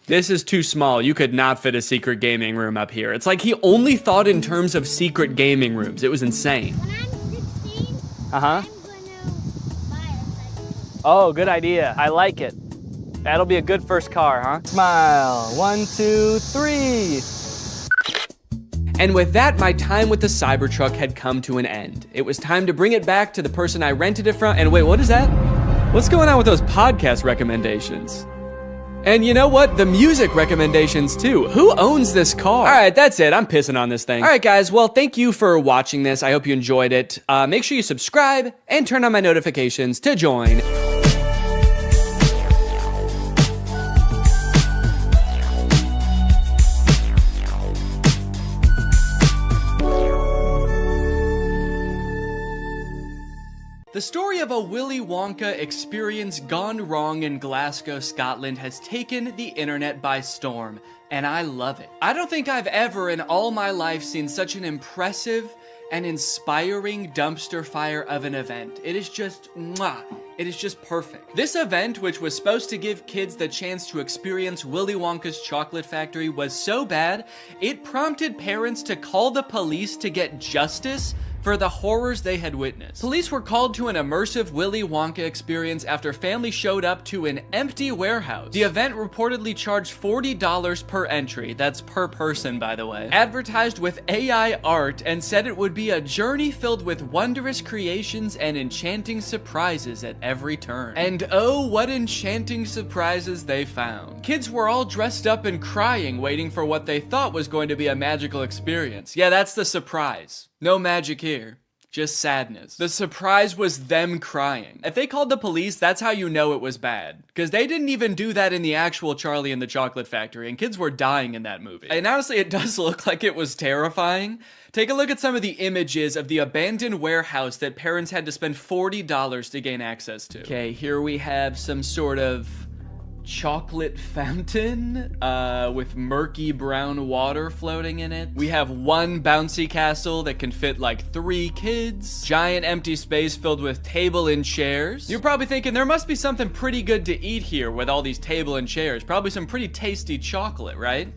This is too small. You could not fit a secret gaming room up here. It's like he only thought in terms of secret gaming rooms. It was insane. When I'm 16, Uh-huh. I'm gonna buy a cycle. Oh, good idea. I like it. That'll be a good first car, huh? Smile. 1, 2, 3. And with that, my time with the Cybertruck had come to an end. It was time to bring it back to the person I rented it from. And wait, what is that? What's going on with those podcast recommendations? And you know what? The music recommendations too. Who owns this car? All right, that's it. I'm pissing on this thing. All right, guys. Well, thank you for watching this. I hope you enjoyed it. Make sure you subscribe and turn on my notifications to join. The story of a Willy Wonka experience gone wrong in Glasgow, Scotland has taken the internet by storm, and I love it. I don't think I've ever in all my life seen such an impressive and inspiring dumpster fire of an event. It is just, mwah. It is just perfect. This event, which was supposed to give kids the chance to experience Willy Wonka's chocolate factory, was so bad, it prompted parents to call the police to get justice for the horrors they had witnessed. Police were called to an immersive Willy Wonka experience after families showed up to an empty warehouse. The event reportedly charged $40 per entry, that's per person by the way, advertised with AI art and said it would be a journey filled with wondrous creations and enchanting surprises at every turn. And oh, what enchanting surprises they found. Kids were all dressed up and crying, waiting for what they thought was going to be a magical experience. Yeah, that's the surprise. No magic here, just sadness. The surprise was them crying. If they called the police, that's how you know it was bad. Because they didn't even do that in the actual Charlie and the Chocolate Factory, and kids were dying in that movie. And honestly, it does look like it was terrifying. Take a look at some of the images of the abandoned warehouse that parents had to spend $40 to gain access to. Okay, here we have some sort of chocolate fountain with murky brown water floating in it. We have one bouncy castle that can fit like 3 kids. Giant empty space filled with table and chairs. You're probably thinking there must be something pretty good to eat here with all these table and chairs. Probably some pretty tasty chocolate, right?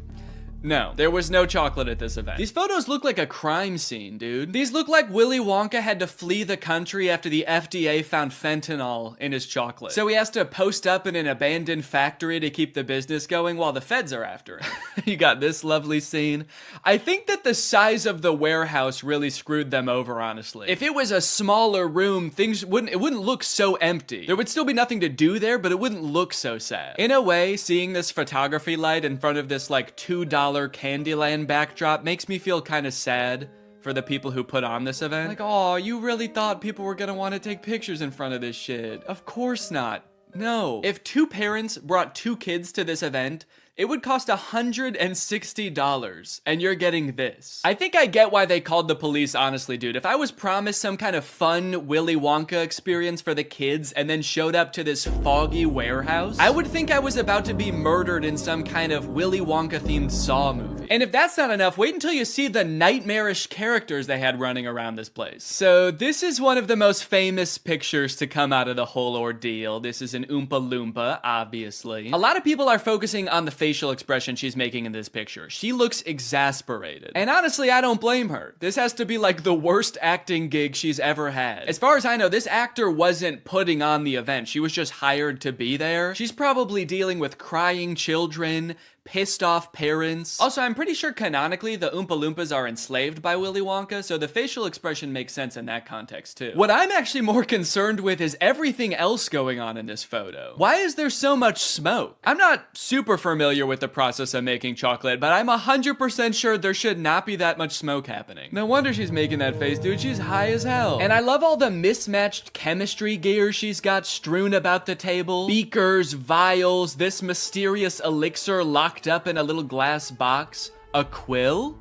No, there was no chocolate at this event. These photos look like a crime scene, dude. These look like Willy Wonka had to flee the country after the FDA found fentanyl in his chocolate. So he has to post up in an abandoned factory to keep the business going while the feds are after him. You got this lovely scene. I think that the size of the warehouse really screwed them over, honestly. If it was a smaller room, it wouldn't look so empty. There would still be nothing to do there, but it wouldn't look so sad. In a way, seeing this photography light in front of this like $2 Candyland backdrop makes me feel kind of sad for the people who put on this event. Like, oh, you really thought people were gonna want to take pictures in front of this shit. Of course not. No. If 2 parents brought 2 kids to this event, it would cost $160, and you're getting this. I think I get why they called the police, honestly, dude. If I was promised some kind of fun Willy Wonka experience for the kids and then showed up to this foggy warehouse, I would think I was about to be murdered in some kind of Willy Wonka-themed Saw movie. And if that's not enough, wait until you see the nightmarish characters they had running around this place. So this is one of the most famous pictures to come out of the whole ordeal. This is an Oompa Loompa, obviously. A lot of people are focusing on the facial expression she's making in this picture. She looks exasperated. And honestly, I don't blame her. This has to be like the worst acting gig she's ever had. As far as I know, this actor wasn't putting on the event. She was just hired to be there. She's probably dealing with crying children, pissed off parents. Also, I'm pretty sure canonically the Oompa Loompas are enslaved by Willy Wonka, so the facial expression makes sense in that context too. What I'm actually more concerned with is everything else going on in this photo. Why is there so much smoke? I'm not super familiar with the process of making chocolate, but I'm 100% sure there should not be that much smoke happening. No wonder she's making that face, dude. She's high as hell. And I love all the mismatched chemistry gear she's got strewn about the table. Beakers, vials, this mysterious elixir locked up in a little glass box. A quill?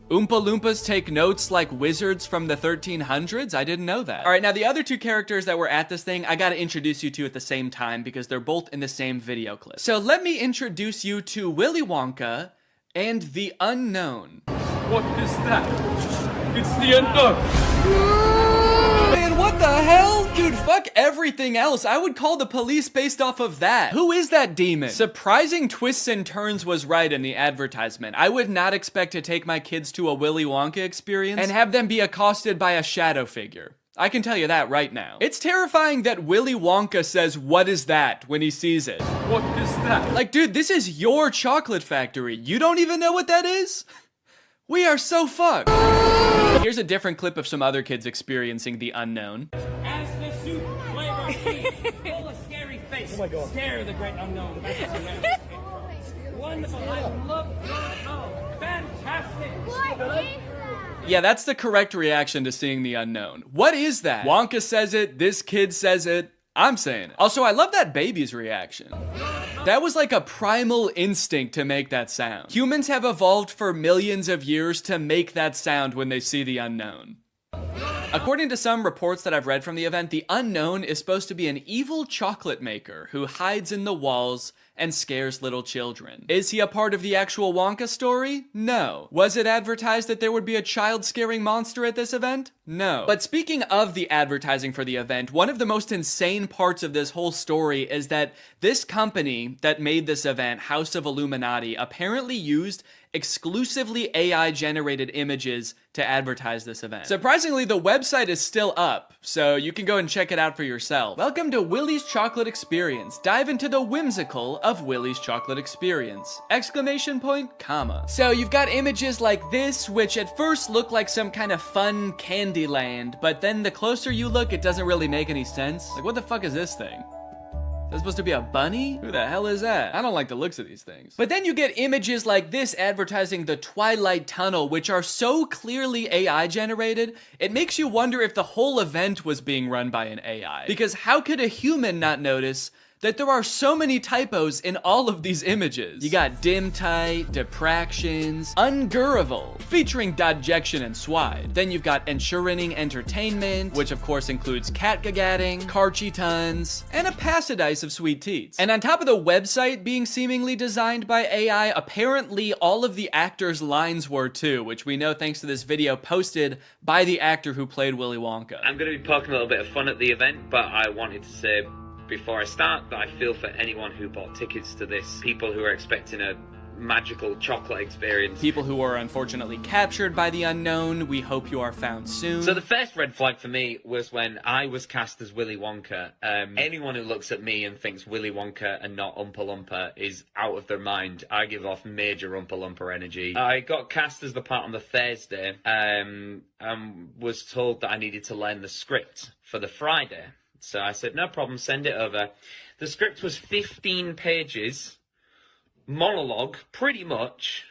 Oompa Loompas take notes like wizards from the 1300s? I didn't know that. All right, now the other 2 characters that were at this thing, I gotta introduce you to at the same time because they're both in the same video clip. So let me introduce you to Willy Wonka and the Unknown. What is that? It's the unknown. Man, Man, what the hell? Dude, fuck everything else. I would call the police based off of that. Who is that demon? Surprising twists and turns was right in the advertisement. I would not expect to take my kids to a Willy Wonka experience and have them be accosted by a shadow figure. I can tell you that right now. It's terrifying that Willy Wonka says, "What is that?" when he sees it. What is that? Like, dude, this is your chocolate factory. You don't even know what that is? We are so fucked. Here's a different clip of some other kids experiencing the unknown. As the soup flavor seeds, full of scary face. Oh my God. Scare the great unknown. Wonderful. I love oh, fantastic. What is that? Yeah, that's the correct reaction to seeing the unknown. What is that? Wonka says it, this kid says it, I'm saying it. Also, I love that baby's reaction. That was like a primal instinct to make that sound. Humans have evolved for millions of years to make that sound when they see the unknown. According to some reports that I've read from the event, the unknown is supposed to be an evil chocolate maker who hides in the walls and scares little children. Is he a part of the actual Wonka story? No. Was it advertised that there would be a child-scaring monster at this event? No. But speaking of the advertising for the event, one of the most insane parts of this whole story is that this company that made this event, House of Illuminati, apparently used exclusively AI-generated images to advertise this event. Surprisingly, the website is still up, so you can go and check it out for yourself. Welcome to Willy's Chocolate Experience. Dive into the whimsical of Willy's Chocolate Experience! Exclamation point, comma. So you've got images like this, which at first look like some kind of fun candy land, but then the closer you look, it doesn't really make any sense. Like, what the fuck is this thing? Is that supposed to be a bunny? Who the hell is that? I don't like the looks of these things. But then you get images like this advertising the Twilight Tunnel, which are so clearly AI generated, it makes you wonder if the whole event was being run by an AI. Because how could a human not notice that there are so many typos in all of these images? You got dim tight, depractions, ungurrival, featuring dodjection and swide. Then you've got ensuring entertainment, which of course includes catgagatting, carchy tons, and a passidice of sweet teats. And on top of the website being seemingly designed by AI, apparently all of the actors' lines were too, which we know thanks to this video posted by the actor who played Willy Wonka. I'm going to be poking a little bit of fun at the event, but I wanted to say before I start that I feel for anyone who bought tickets to this, people who are expecting a magical chocolate experience. People who are unfortunately captured by the unknown, we hope you are found soon. So the first red flag for me was when I was cast as Willy Wonka. Anyone who looks at me and thinks Willy Wonka and not Oompa Loompa is out of their mind. I give off major Oompa Loompa energy. I got cast as the part on the Thursday, and was told that I needed to learn the script for the Friday. So I said, no problem, send it over. The script was 15 pages, monologue, pretty much,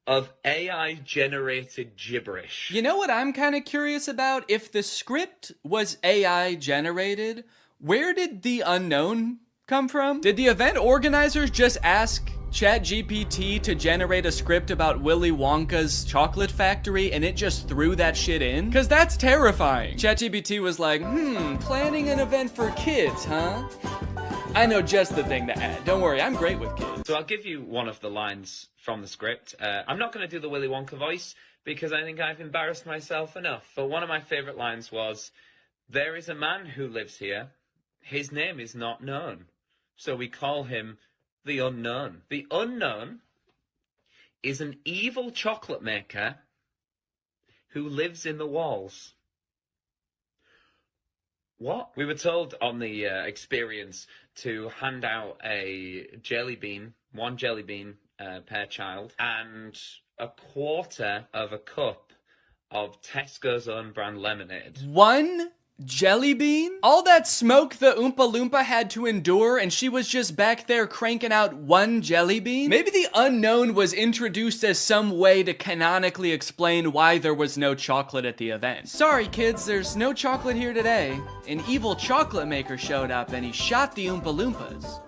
of AI-generated gibberish. You know what I'm kind of curious about? If the script was AI-generated, where did the unknown come from? Did the event organizers just ask ChatGPT to generate a script about Willy Wonka's chocolate factory and it just threw that shit in? Cause that's terrifying. ChatGPT was like, planning an event for kids, huh? I know just the thing to add. Don't worry, I'm great with kids. So I'll give you one of the lines from the script. I'm not going to do the Willy Wonka voice because I think I've embarrassed myself enough. But one of my favourite lines was, there is a man who lives here. His name is not known. So we call him the unknown. The unknown is an evil chocolate maker who lives in the walls. What? We were told on the experience to hand out a jelly bean, one jelly bean per child, and a quarter of a cup of Tesco's own brand lemonade. One jelly bean? All that smoke the Oompa Loompa had to endure and she was just back there cranking out one jelly bean? Maybe the unknown was introduced as some way to canonically explain why there was no chocolate at the event. Sorry kids, there's no chocolate here today. An evil chocolate maker showed up and he shot the Oompa Loompas.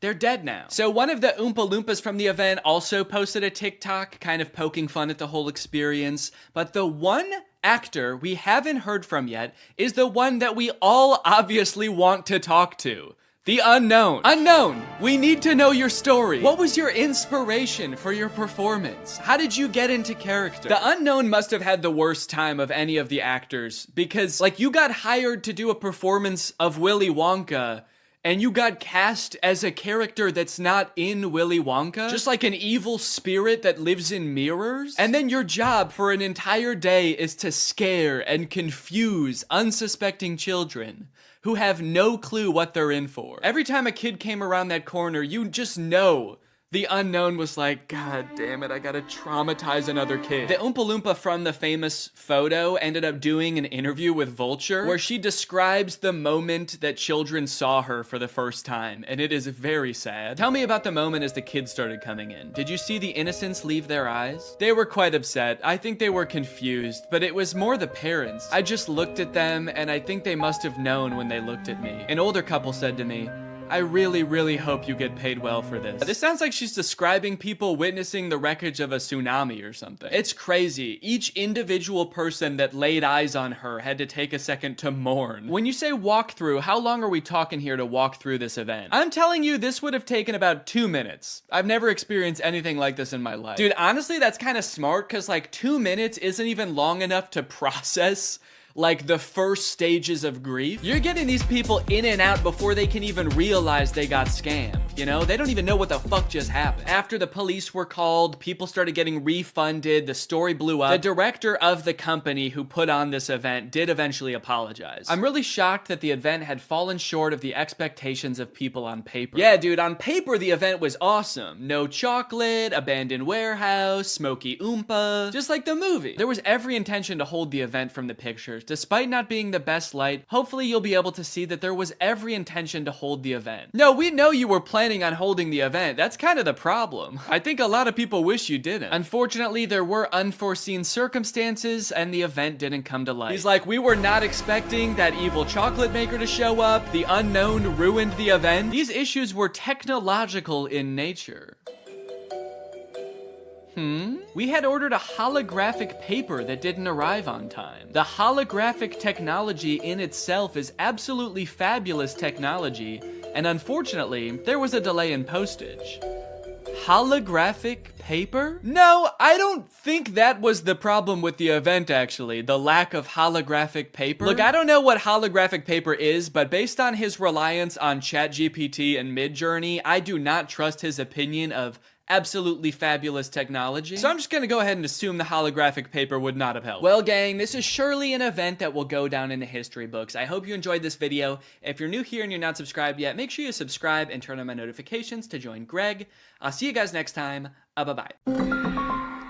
They're dead now. So one of the Oompa Loompas from the event also posted a TikTok kind of poking fun at the whole experience, but the one actor we haven't heard from yet is the one that we all obviously want to talk to. The unknown. Unknown, we need to know your story. What was your inspiration for your performance? How did you get into character? The unknown must have had the worst time of any of the actors because, like, you got hired to do a performance of Willy Wonka and you got cast as a character that's not in Willy Wonka, just like an evil spirit that lives in mirrors. And then your job for an entire day is to scare and confuse unsuspecting children who have no clue what they're in for. Every time a kid came around that corner, you just know the unknown was like, God damn it, I gotta traumatize another kid. The Oompa Loompa from the famous photo ended up doing an interview with Vulture where she describes the moment that children saw her for the first time, and it is very sad. Tell me about the moment as the kids started coming in. Did you see the innocence leave their eyes? They were quite upset. I think they were confused, but it was more the parents. I just looked at them, and I think they must have known when they looked at me. An older couple said to me, I really, really hope you get paid well for this. This sounds like she's describing people witnessing the wreckage of a tsunami or something. It's crazy. Each individual person that laid eyes on her had to take a second to mourn. When you say walkthrough, how long are we talking here to walk through this event? I'm telling you, this would have taken about 2 minutes. I've never experienced anything like this in my life. Dude, honestly, that's kind of smart because like 2 minutes isn't even long enough to process like the first stages of grief. You're getting these people in and out before they can even realize they got scammed, you know? They don't even know what the fuck just happened. After the police were called, people started getting refunded, the story blew up. The director of the company who put on this event did eventually apologize. I'm really shocked that the event had fallen short of the expectations of people on paper. Yeah, dude, on paper the event was awesome. No chocolate, abandoned warehouse, smoky Oompa, just like the movie. There was every intention to hold the event from the pictures. Despite not being the best light, hopefully you'll be able to see that there was every intention to hold the event. No, we know you were planning on holding the event. That's kind of the problem. I think a lot of people wish you didn't. Unfortunately, there were unforeseen circumstances and the event didn't come to light. He's like, we were not expecting that evil chocolate maker to show up. The unknown ruined the event. These issues were technological in nature. We had ordered a holographic paper that didn't arrive on time. The holographic technology in itself is absolutely fabulous technology, and unfortunately, there was a delay in postage. Holographic paper? No, I don't think that was the problem with the event, actually. The lack of holographic paper. Look, I don't know what holographic paper is, but based on his reliance on ChatGPT and Midjourney, I do not trust his opinion of absolutely fabulous technology. So I'm just gonna go ahead and assume the holographic paper would not have helped. Well, gang, this is surely an event that will go down in the history books. I hope you enjoyed this video. If you're new here and you're not subscribed yet, make sure you subscribe and turn on my notifications to join Greg. I'll see you guys next time. Bye-bye.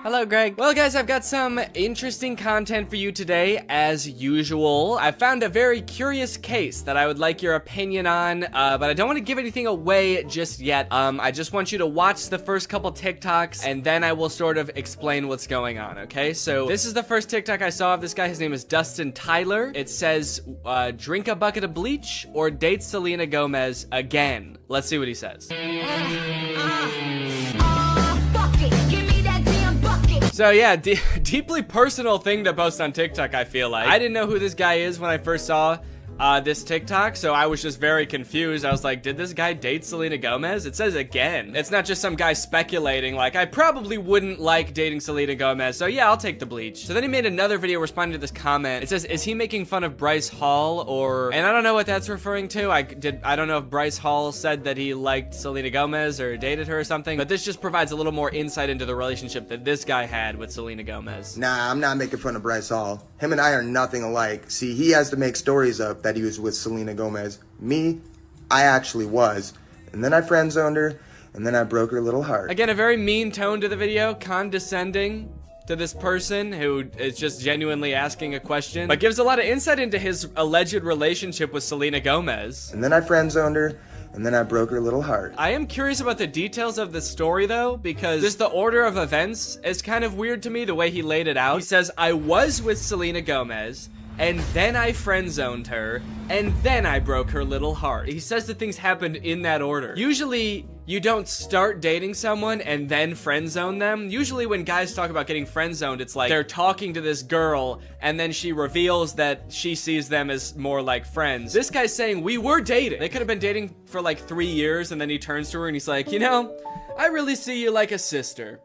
Hello, Greg. Well, guys, I've got some interesting content for you today, as usual. I found a very curious case that I would like your opinion on, but I don't want to give anything away just yet. I just want you to watch the first couple TikToks, and then I will sort of explain what's going on, okay? So this is the first TikTok I saw of this guy. His name is Dustin Tyler. It says, drink a bucket of bleach or date Selena Gomez again. Let's see what he says. So yeah, deeply personal thing to post on TikTok, I feel like. I didn't know who this guy is when I first saw this TikTok, so I was just very confused. I was like, did this guy date Selena Gomez? It says again. It's not just some guy speculating, like, I probably wouldn't like dating Selena Gomez, so yeah, I'll take the bleach. So then he made another video responding to this comment. It says, is he making fun of Bryce Hall, or... And I don't know what that's referring to. I don't know if Bryce Hall said that he liked Selena Gomez or dated her or something, but this just provides a little more insight into the relationship that this guy had with Selena Gomez. Nah, I'm not making fun of Bryce Hall. Him and I are nothing alike. See, he has to make stories up that he was with Selena Gomez. Me, I actually was. And then I friend zoned her, and then I broke her little heart. Again, a very mean tone to the video, condescending to this person who is just genuinely asking a question, but gives a lot of insight into his alleged relationship with Selena Gomez. And then I friend zoned her, and then I broke her little heart. I am curious about the details of the story, though, because just the order of events is kind of weird to me, the way he laid it out. He says, I was with Selena Gomez, and then I friend-zoned her, and then I broke her little heart. He says that things happened in that order. Usually, You don't start dating someone and then friend zone them. Usually when guys talk about getting friend zoned, it's like they're talking to this girl and then she reveals that she sees them as more like friends. This guy's saying we were dating. They could have been dating for like 3 years, and then he turns to her and he's like, you know, I really see you like a sister.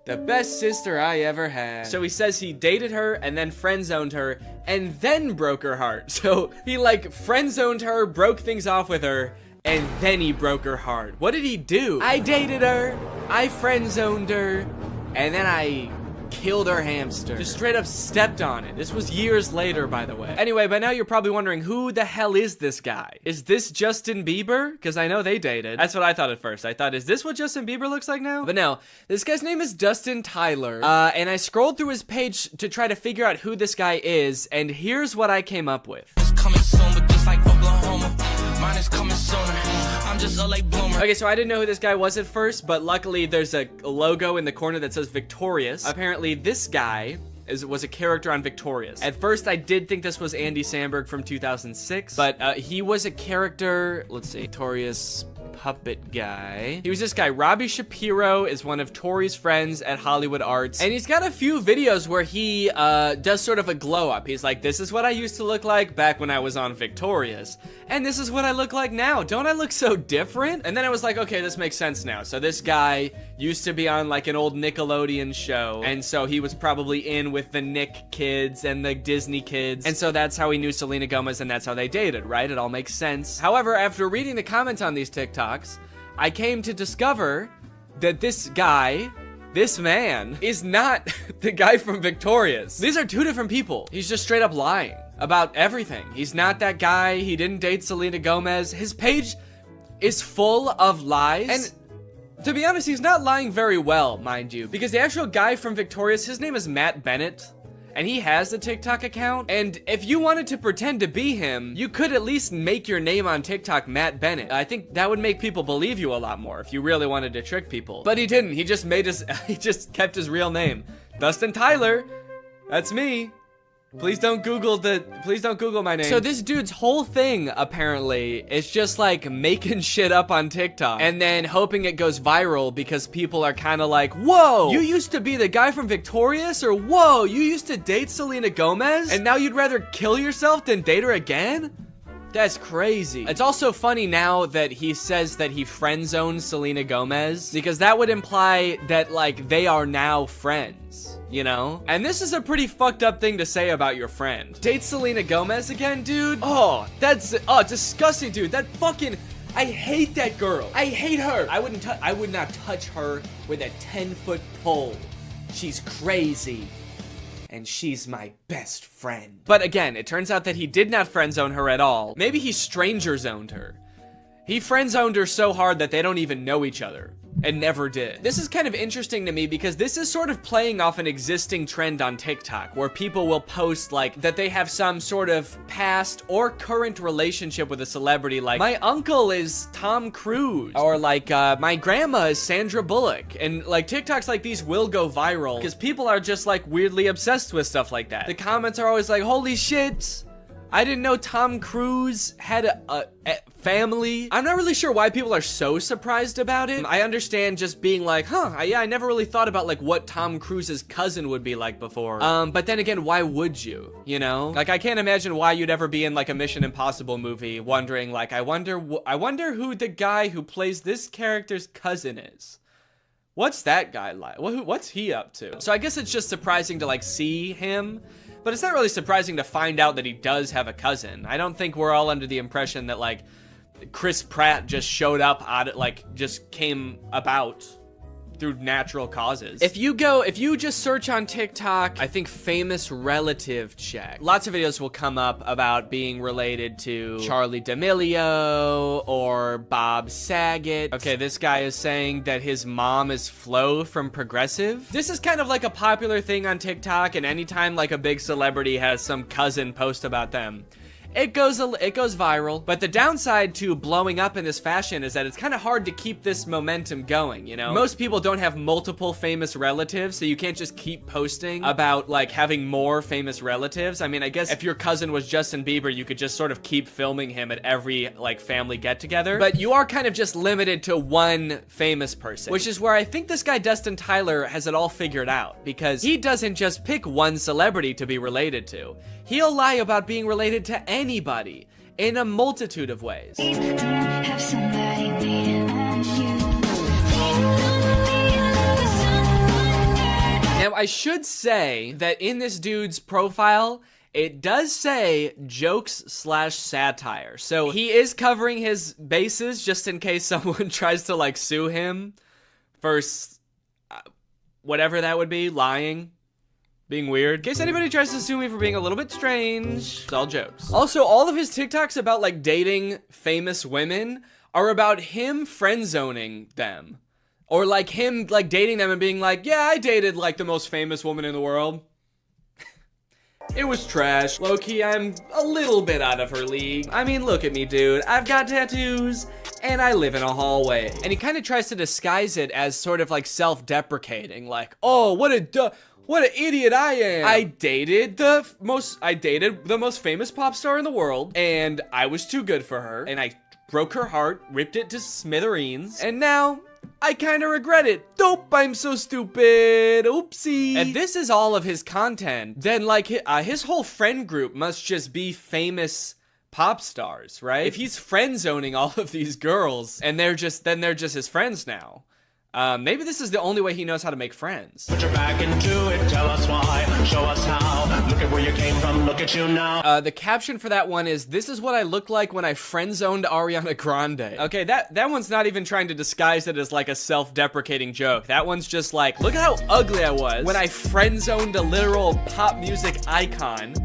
The best sister I ever had. So he says he dated her and then friend zoned her and then broke her heart. So he like friend zoned her, broke things off with her, and then he broke her heart. What did he do? I dated her, I friend zoned her, and then I killed her hamster. Just straight up stepped on it. This was years later, by the way. Anyway, by now you're probably wondering, who the hell is this guy? Is this Justin Bieber? Because I know they dated. That's what I thought at first. I thought, is this what Justin Bieber looks like now? But no, this guy's name is Dustin Tyler. And I scrolled through his page to try to figure out who this guy is, and here's what I came up with. It's coming soon, but just like Oklahoma, mine is coming sooner. I'm just a late bloomer. Okay, so I didn't know who this guy was at first, but luckily there's a logo in the corner that says Victorious. Apparently this guy was a character on Victorious. At first I did think this was Andy Samberg from 2006, but he was a character, let's see, Victorious puppet guy. He was this guy. Robbie Shapiro is one of Tori's friends at Hollywood Arts, and he's got a few videos where he does sort of a glow up. He's like, this is what I used to look like back when I was on Victorious, and this is what I look like now. Don't I look so different? And then I was like, okay, this makes sense now. So this guy used to be on like an old Nickelodeon show, and so he was probably in with the Nick kids and the Disney kids, and so that's how he knew Selena Gomez, and that's how they dated, right? It all makes sense. However, after reading the comments on these TikToks, I came to discover that this guy, this man, is not the guy from Victorious. These are two different people. He's just straight up lying about everything. He's not that guy. He didn't date Selena Gomez. His page is full of lies. And to be honest, he's not lying very well, mind you, because the actual guy from Victorious, his name is Matt Bennett. And he has a TikTok account, and if you wanted to pretend to be him, you could at least make your name on TikTok Matt Bennett. I think that would make people believe you a lot more if you really wanted to trick people. But he didn't. He just he just kept his real name. Dustin Tyler. That's me. Please don't Google my name. So this dude's whole thing, apparently, is just like making shit up on TikTok and then hoping it goes viral because people are kind of like, whoa, you used to be the guy from Victorious? Or whoa, you used to date Selena Gomez? And now you'd rather kill yourself than date her again? That's crazy. It's also funny now that he says that he friend zoned Selena Gomez, because that would imply that like they are now friends, you know? And this is a pretty fucked up thing to say about your friend. Date Selena Gomez again, dude? Oh, that's disgusting, dude. That fucking, I hate that girl. I hate her. I would not touch her with a 10-foot pole. She's crazy. And she's my best friend. But again, it turns out that he did not friend zone her at all. Maybe he stranger zoned her. He friend zoned her so hard that they don't even know each other. And never did. This is kind of interesting to me because this is sort of playing off an existing trend on TikTok where people will post like that they have some sort of past or current relationship with a celebrity, like my uncle is Tom Cruise, or like my grandma is Sandra Bullock. And like TikToks like these will go viral because people are just like weirdly obsessed with stuff like that. The comments are always like, holy shit, I didn't know Tom Cruise had a family. I'm not really sure why people are so surprised about it. I understand just being like, yeah, I never really thought about like what Tom Cruise's cousin would be like before. But then again, why would you? You know? Like I can't imagine why you'd ever be in like a Mission Impossible movie wondering like, I wonder who the guy who plays this character's cousin is. What's that guy like? What's he up to? So I guess it's just surprising to like see him. But it's not really surprising to find out that he does have a cousin. I don't think we're all under the impression that, like, Chris Pratt just showed up just came about through natural causes. If you just search on TikTok, I think famous relative check, lots of videos will come up about being related to Charlie D'Amelio or Bob Saget. Okay, this guy is saying that his mom is Flo from Progressive. This is kind of like a popular thing on TikTok, and anytime like a big celebrity has some cousin post about them, it goes viral. But the downside to blowing up in this fashion is that it's kind of hard to keep this momentum going, you know? Most people don't have multiple famous relatives, so you can't just keep posting about like having more famous relatives. I mean, I guess if your cousin was Justin Bieber, you could just sort of keep filming him at every like family get together. But you are kind of just limited to one famous person, which is where I think this guy Dustin Tyler has it all figured out, because he doesn't just pick one celebrity to be related to. He'll lie about being related to anybody in a multitude of ways. Have somebody waiting on you. Now, I should say that in this dude's profile, it does say jokes/satire. So he is covering his bases just in case someone tries to like sue him for whatever that would be, lying, being weird. In case anybody tries to sue me for being a little bit strange, it's all jokes. Also, all of his TikToks about like dating famous women are about him friend zoning them. Or like him like dating them and being like, yeah, I dated like the most famous woman in the world. It was trash. Low-key, I'm a little bit out of her league. I mean, look at me, dude. I've got tattoos, and I live in a hallway. And he kind of tries to disguise it as sort of like self-deprecating, like, oh, what an idiot I am. I dated the most famous pop star in the world, and I was too good for her, and I broke her heart, ripped it to smithereens, and now I kind of regret it. Dope, I'm so stupid. Oopsie. If this is all of his content, then like his whole friend group must just be famous pop stars, right? If he's friend zoning all of these girls and they're just his friends now. Maybe this is the only way he knows how to make friends. Put your back into it, tell us why, show us how. Look at where you came from, look at you now. The caption for that one is, this is what I looked like when I friend-zoned Ariana Grande. Okay, that one's not even trying to disguise it as like a self-deprecating joke. That one's just like, look at how ugly I was when I friend-zoned a literal pop music icon.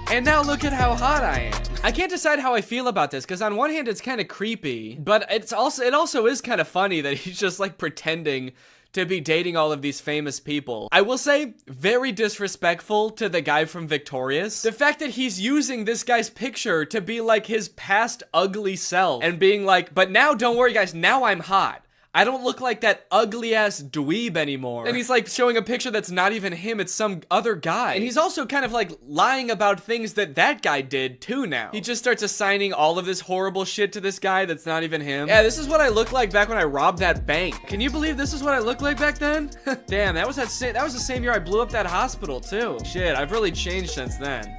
And now look at how hot I am. I can't decide how I feel about this, because on one hand it's kind of creepy, but it also is kind of funny that he's just like pretending to be dating all of these famous people. I will say, very disrespectful to the guy from Victorious. The fact that he's using this guy's picture to be like his past ugly self and being like, but now don't worry guys, now I'm hot. I don't look like that ugly-ass dweeb anymore. And he's like showing a picture that's not even him, it's some other guy. And he's also kind of like lying about things that guy did too now. He just starts assigning all of this horrible shit to this guy that's not even him. Yeah, this is what I looked like back when I robbed that bank. Can you believe this is what I looked like back then? Damn, that was the same year I blew up that hospital too. Shit, I've really changed since then.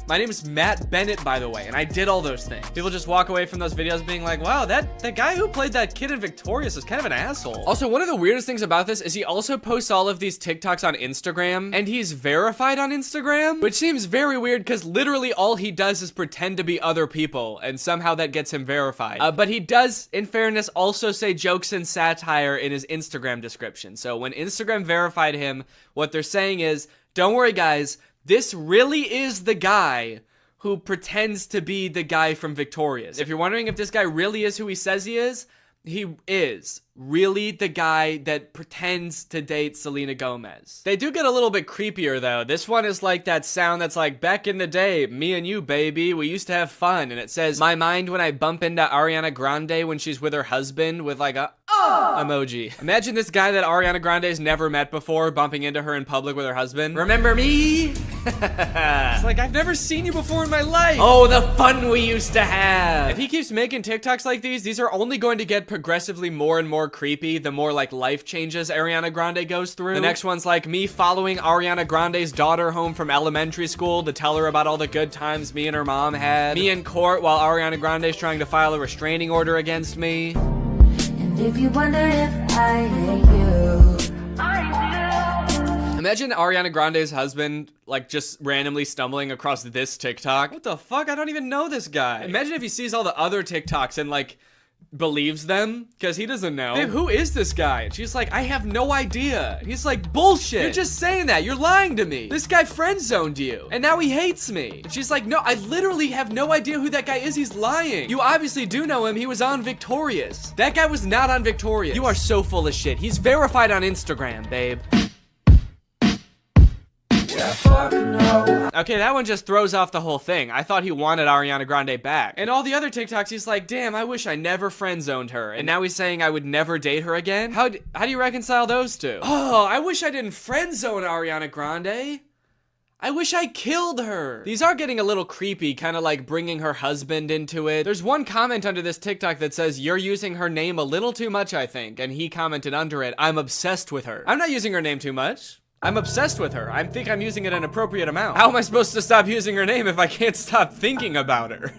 My name is Matt Bennett, by the way, and I did all those things. People just walk away from those videos being like, wow, that guy who played that kid in Victorious is kind of an asshole. Also, one of the weirdest things about this is he also posts all of these TikToks on Instagram, and he's verified on Instagram, which seems very weird because literally all he does is pretend to be other people, and somehow that gets him verified. But he does, in fairness, also say jokes and satire in his Instagram description. So when Instagram verified him, what they're saying is, don't worry guys, this really is the guy who pretends to be the guy from Victorious. If you're wondering if this guy really is who he says he is really the guy that pretends to date Selena Gomez. They do get a little bit creepier though. This one is like that sound that's like, back in the day, me and you, baby, we used to have fun. And it says, my mind when I bump into Ariana Grande when she's with her husband with like a emoji. Imagine this guy that Ariana Grande's never met before bumping into her in public with her husband. Remember me? It's like, I've never seen you before in my life. Oh, the fun we used to have. If he keeps making TikToks like these are only going to get progressively more and more creepy the more like life changes Ariana Grande goes through. The next one's like me following Ariana Grande's daughter home from elementary school to tell her about all the good times me and her mom had. Me in court while Ariana Grande's trying to file a restraining order against me. And if you wonder if I hate you, imagine Ariana Grande's husband, like, just randomly stumbling across this TikTok. What the fuck? I don't even know this guy. Imagine if he sees all the other TikToks and, like, believes them, because he doesn't know. Babe, who is this guy? And she's like, I have no idea. And he's like, bullshit. You're just saying that. You're lying to me. This guy friend-zoned you, and now he hates me. And she's like, no, I literally have no idea who that guy is. He's lying. You obviously do know him. He was on Victorious. That guy was not on Victorious. You are so full of shit. He's verified on Instagram, babe. Yeah, fuck no. Okay, that one just throws off the whole thing. I thought he wanted Ariana Grande back. And all the other TikToks, he's like, damn, I wish I never friend-zoned her. And now he's saying I would never date her again? How do you reconcile those two? Oh, I wish I didn't friend-zone Ariana Grande. I wish I killed her. These are getting a little creepy, kind of like bringing her husband into it. There's one comment under this TikTok that says, you're using her name a little too much, I think. And he commented under it, I'm obsessed with her. I'm not using her name too much. I'm obsessed with her. I think I'm using it an appropriate amount. How am I supposed to stop using her name if I can't stop thinking about her?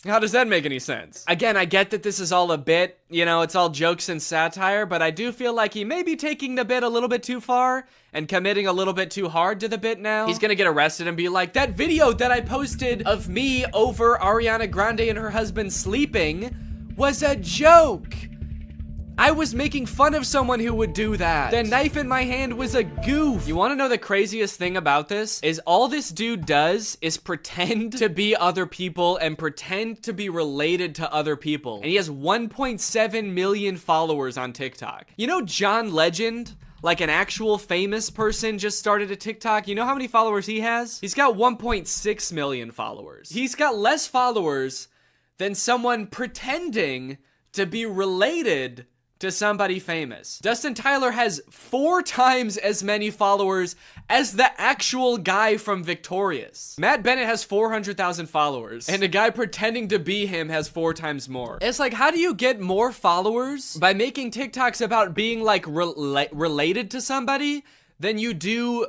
How does that make any sense? Again, I get that this is all a bit, you know, it's all jokes and satire, but I do feel like he may be taking the bit a little bit too far and committing a little bit too hard to the bit now. He's gonna get arrested and be like, that video that I posted of me over Ariana Grande and her husband sleeping was a joke. I was making fun of someone who would do that. The knife in my hand was a goof. You wanna know the craziest thing about this? Is all this dude does is pretend to be other people and pretend to be related to other people. And he has 1.7 million followers on TikTok. You know John Legend? Like an actual famous person just started a TikTok. You know how many followers he has? He's got 1.6 million followers. He's got less followers than someone pretending to be related to somebody famous. Dustin Tyler has 4 times as many followers as the actual guy from Victorious. Matt Bennett has 400,000 followers, and a guy pretending to be him has 4 times more. It's like, how do you get more followers by making TikToks about being like related to somebody than you do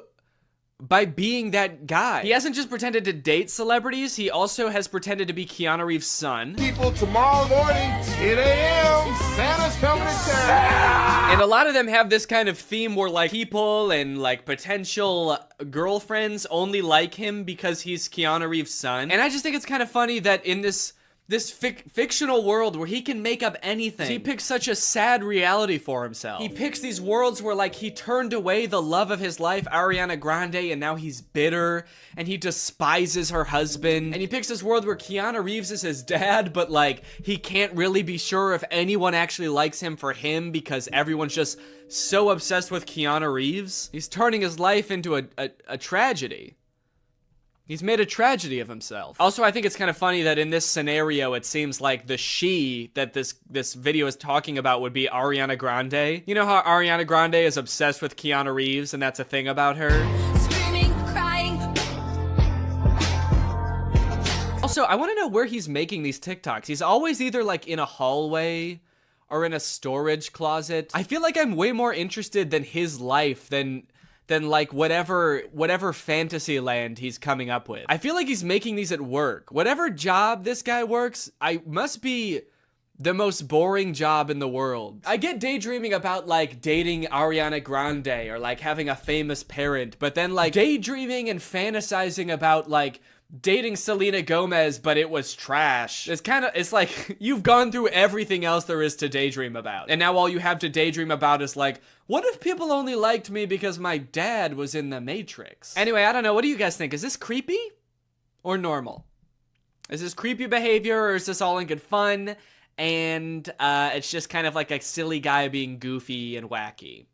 by being that guy? He hasn't just pretended to date celebrities, he also has pretended to be Keanu Reeves' son. People, tomorrow morning, 10 a.m., Santa's coming to town. And a lot of them have this kind of theme where like people and like potential girlfriends only like him because he's Keanu Reeves' son. And I just think it's kind of funny that in this fictional world where he can make up anything, he picks such a sad reality for himself. He picks these worlds where like he turned away the love of his life, Ariana Grande, and now he's bitter and he despises her husband. And he picks this world where Keanu Reeves is his dad, but like he can't really be sure if anyone actually likes him for him because everyone's just so obsessed with Keanu Reeves. He's turning his life into a tragedy. He's made a tragedy of himself. Also, I think it's kind of funny that in this scenario, it seems like the she that this video is talking about would be Ariana Grande. You know how Ariana Grande is obsessed with Keanu Reeves and that's a thing about her? Screaming, crying. Also, I want to know where he's making these TikToks. He's always either like in a hallway or in a storage closet. I feel like I'm way more interested than his life than like whatever fantasy land he's coming up with. I feel like he's making these at work. Whatever job this guy works, I must be the most boring job in the world. I get daydreaming about like dating Ariana Grande or like having a famous parent, but then like daydreaming and fantasizing about like dating Selena Gomez, but it was trash. It's like you've gone through everything else there is to daydream about. And now all you have to daydream about is like, what if people only liked me because my dad was in The Matrix? Anyway, I don't know. What do you guys think? Is this creepy or normal? Is this creepy behavior or is this all in good fun? And it's just kind of like a silly guy being goofy and wacky.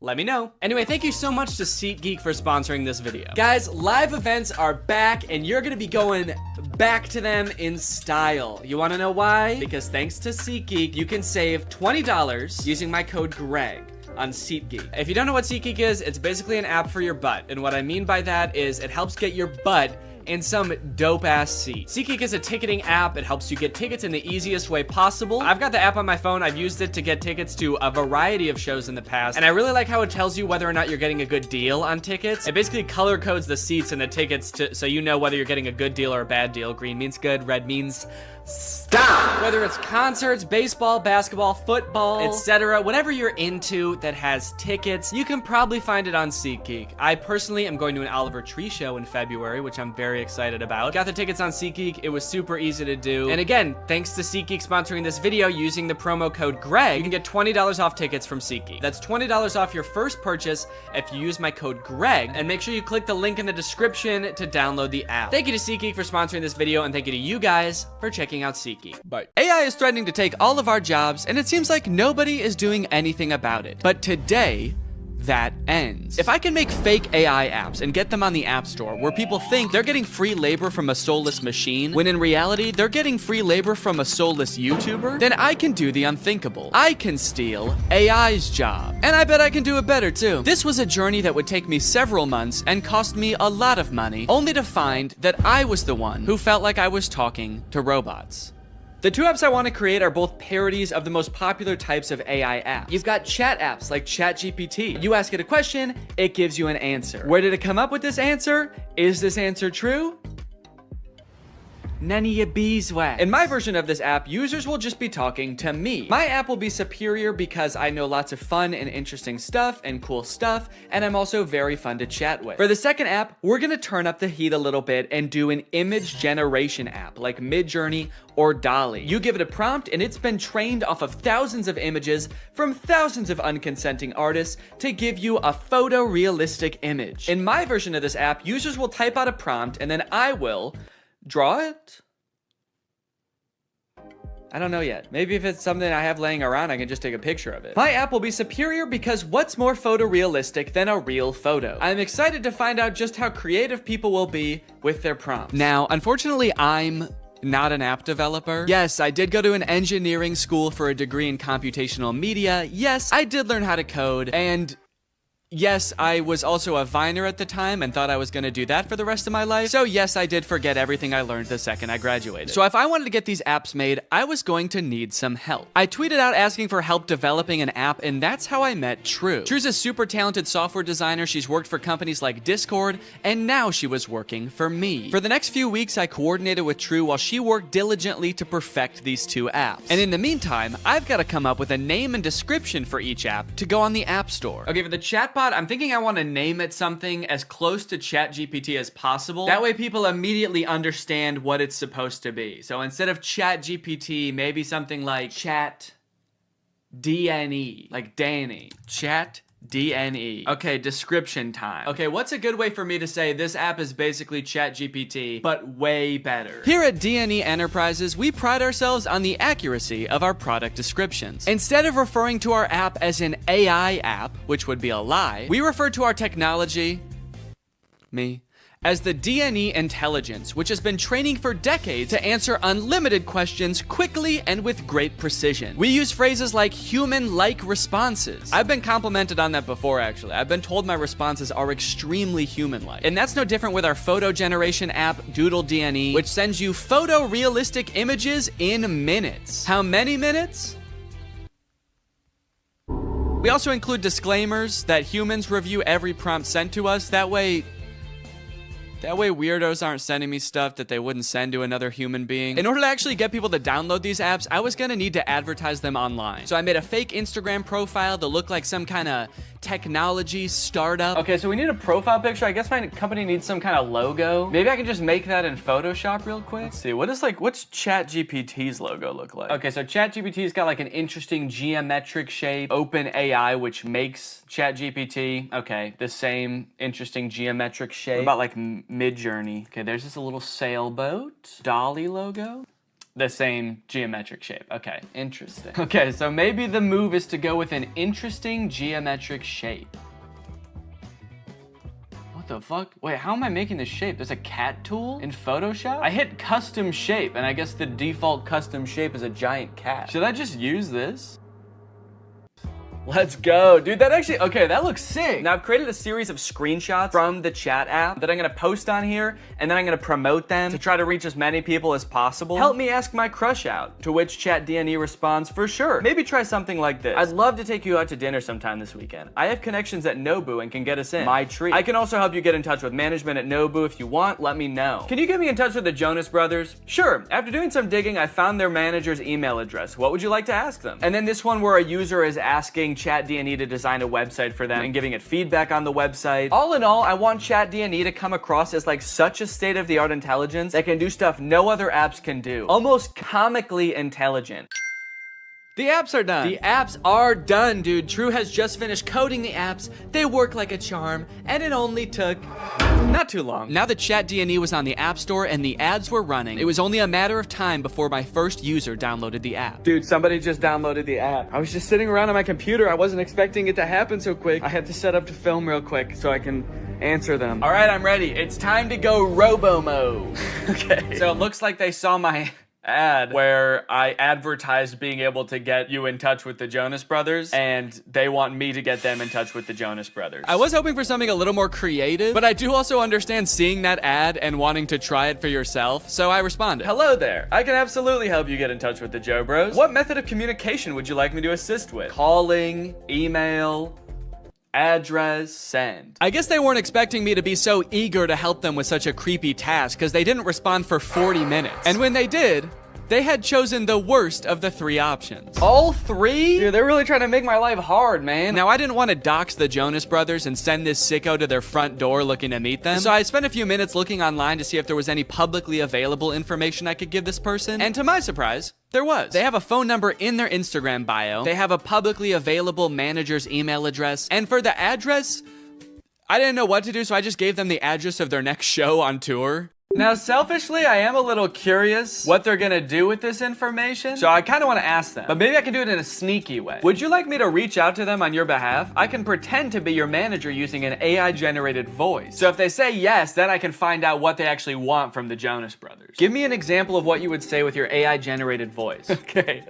Let me know. Anyway, thank you so much to SeatGeek for sponsoring this video. Guys, live events are back and you're gonna be going back to them in style. You wanna know why? Because thanks to SeatGeek, you can save $20 using my code GREG on SeatGeek. If you don't know what SeatGeek is, it's basically an app for your butt. And what I mean by that is it helps get your butt in some dope-ass seat. SeatGeek is a ticketing app. It helps you get tickets in the easiest way possible. I've got the app on my phone. I've used it to get tickets to a variety of shows in the past, and I really like how it tells you whether or not you're getting a good deal on tickets. It basically color codes the seats and the tickets so you know whether you're getting a good deal or a bad deal. Green means good, red means stop. Whether it's concerts, baseball, basketball, football, etc., whatever you're into that has tickets, you can probably find it on SeatGeek. I personally am going to an Oliver Tree show in February, which I'm very excited about. Got the tickets on SeatGeek. It was super easy to do. And again, thanks to SeatGeek sponsoring this video, using the promo code GREG, you can get $20 off tickets from SeatGeek. That's $20 off your first purchase if you use my code GREG, and make sure you click the link in the description to download the app. Thank you to SeatGeek for sponsoring this video, and thank you to you guys for checking out SeatGeek. Bye. AI is threatening to take all of our jobs, and it seems like nobody is doing anything about it. But today, that ends. If I can make fake AI apps and get them on the App Store where people think they're getting free labor from a soulless machine, when in reality they're getting free labor from a soulless YouTuber, then I can do the unthinkable. I can steal AI's job. And I bet I can do it better too. This was a journey that would take me several months and cost me a lot of money, only to find that I was the one who felt like I was talking to robots. The two apps I want to create are both parodies of the most popular types of AI apps. You've got chat apps like ChatGPT. You ask it a question, it gives you an answer. Where did it come up with this answer? Is this answer true? None of your beeswax. In my version of this app, users will just be talking to me. My app will be superior because I know lots of fun and interesting stuff and cool stuff, and I'm also very fun to chat with. For the second app, we're gonna turn up the heat a little bit and do an image generation app like Midjourney or DALL-E. You give it a prompt and it's been trained off of thousands of images from thousands of unconsenting artists to give you a photorealistic image. In my version of this app, users will type out a prompt and then I will draw it? I don't know yet. Maybe if it's something I have laying around, I can just take a picture of it. My app will be superior because what's more photorealistic than a real photo? I'm excited to find out just how creative people will be with their prompts. Now, unfortunately, I'm not an app developer. Yes, I did go to an engineering school for a degree in computational media. Yes, I did learn how to code, and yes, I was also a Viner at the time and thought I was gonna do that for the rest of my life. So yes, I did forget everything I learned the second I graduated. So if I wanted to get these apps made, I was going to need some help. I tweeted out asking for help developing an app, and that's how I met True. True's a super talented software designer. She's worked for companies like Discord, and now she was working for me. For the next few weeks, I coordinated with True while she worked diligently to perfect these two apps. And in the meantime, I've got to come up with a name and description for each app to go on the App Store. Okay, for the chatbot, I'm thinking I want to name it something as close to ChatGPT as possible. That way people immediately understand what it's supposed to be. So instead of ChatGPT, maybe something like Chat DNE, like Danny. Chat DNE. Okay, description time. Okay, what's a good way for me to say this app is basically ChatGPT, but way better? Here at DNE Enterprises, we pride ourselves on the accuracy of our product descriptions. Instead of referring to our app as an AI app, which would be a lie, we refer to our technology, as the DNE intelligence, which has been training for decades to answer unlimited questions quickly and with great precision. We use phrases like human-like responses. I've been complimented on that before, actually. I've been told my responses are extremely human-like. And that's no different with our photo generation app, Doodle DNE, which sends you photorealistic images in minutes. How many minutes? We also include disclaimers that humans review every prompt sent to us. That way weirdos aren't sending me stuff that they wouldn't send to another human being. In order to actually get people to download these apps, I was gonna need to advertise them online. So I made a fake Instagram profile to look like some kind of technology startup. Okay, so we need a profile picture. I guess my company needs some kind of logo. Maybe I can just make that in Photoshop real quick. Let's see, what's ChatGPT's logo look like? Okay, so ChatGPT's got like an interesting geometric shape. OpenAI, which makes ChatGPT, okay, the same interesting geometric shape. What about like Midjourney? Okay, there's just a little sailboat. DALL-E logo. The same geometric shape. Okay, interesting. Okay, so maybe the move is to go with an interesting geometric shape. What the fuck? Wait, how am I making this shape? There's a cat tool in Photoshop? I hit custom shape, and I guess the default custom shape is a giant cat. Should I just use this? Let's go. Dude, that actually, okay, that looks sick. Now I've created a series of screenshots from the chat app that I'm gonna post on here, and then I'm gonna promote them to try to reach as many people as possible. Help me ask my crush out, to which ChatDNE responds, for sure. Maybe try something like this. I'd love to take you out to dinner sometime this weekend. I have connections at Nobu and can get us in. My treat. I can also help you get in touch with management at Nobu if you want, let me know. Can you get me in touch with the Jonas Brothers? Sure. After doing some digging, I found their manager's email address. What would you like to ask them? And then this one where a user is asking ChatDNE to design a website for them and giving it feedback on the website. All in all, I want ChatDNE to come across as like such a state-of-the-art intelligence that can do stuff no other apps can do. Almost comically intelligent. The apps are done. The apps are done, dude. True has just finished coding the apps. They work like a charm, and it only took not too long. Now that ChatD&E was on the App Store and the ads were running, it was only a matter of time before my first user downloaded the app. Dude, somebody just downloaded the app. I was just sitting around on my computer. I wasn't expecting it to happen so quick. I had to set up to film real quick so I can answer them. All right, I'm ready. It's time to go robo-mo. Okay. So it looks like they saw my ad where I advertised being able to get you in touch with the Jonas Brothers, and they want me to get them in touch with the Jonas Brothers. I was hoping for something a little more creative, but I do also understand seeing that ad and wanting to try it for yourself, so I responded. Hello there. I can absolutely help you get in touch with the Joe Bros. What method of communication would you like me to assist with? Calling, email, address, send. I guess they weren't expecting me to be so eager to help them with such a creepy task because they didn't respond for 40 minutes. And when they did, they had chosen the worst of the 3 options. All 3? Dude, they're really trying to make my life hard, man. Now, I didn't want to dox the Jonas Brothers and send this sicko to their front door looking to meet them. So I spent a few minutes looking online to see if there was any publicly available information I could give this person. And to my surprise, there was. They have a phone number in their Instagram bio. They have a publicly available manager's email address. And for the address, I didn't know what to do, so I just gave them the address of their next show on tour. Now, selfishly, I am a little curious what they're gonna do with this information, so I kind of want to ask them, but maybe I can do it in a sneaky way. Would you like me to reach out to them on your behalf? I can pretend to be your manager using an AI-generated voice. So if they say yes, then I can find out what they actually want from the Jonas Brothers. Give me an example of what you would say with your AI-generated voice. Okay.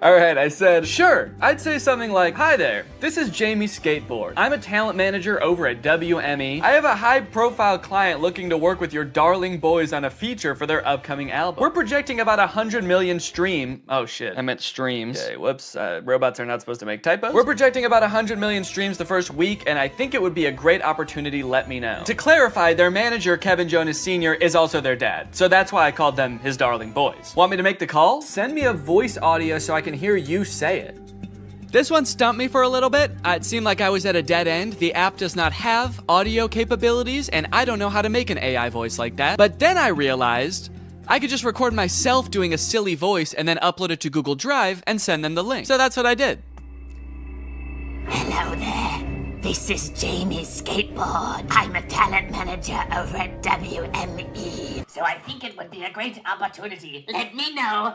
All right, I said, sure. I'd say something like, hi there, this is Jamie Skateboard. I'm a talent manager over at WME. I have a high-profile client looking to work with your darling boys on a feature for their upcoming album. We're projecting about 100 million oh shit, I meant streams. Okay, whoops, robots are not supposed to make typos. We're projecting about 100 million streams the first week, and I think it would be a great opportunity, let me know. To clarify, their manager, Kevin Jonas Sr., is also their dad, so that's why I called them his darling boys. Want me to make the call? Send me a voice audio so I can hear you say it. This one stumped me for a little bit. It seemed like I was at a dead end. The app does not have audio capabilities, and I don't know how to make an AI voice like that. But then I realized I could just record myself doing a silly voice and then upload it to Google Drive and send them the link. So that's what I did. Hello there. This is Jamie Skateboard. I'm a talent manager over at WME. So I think it would be a great opportunity. Let me know.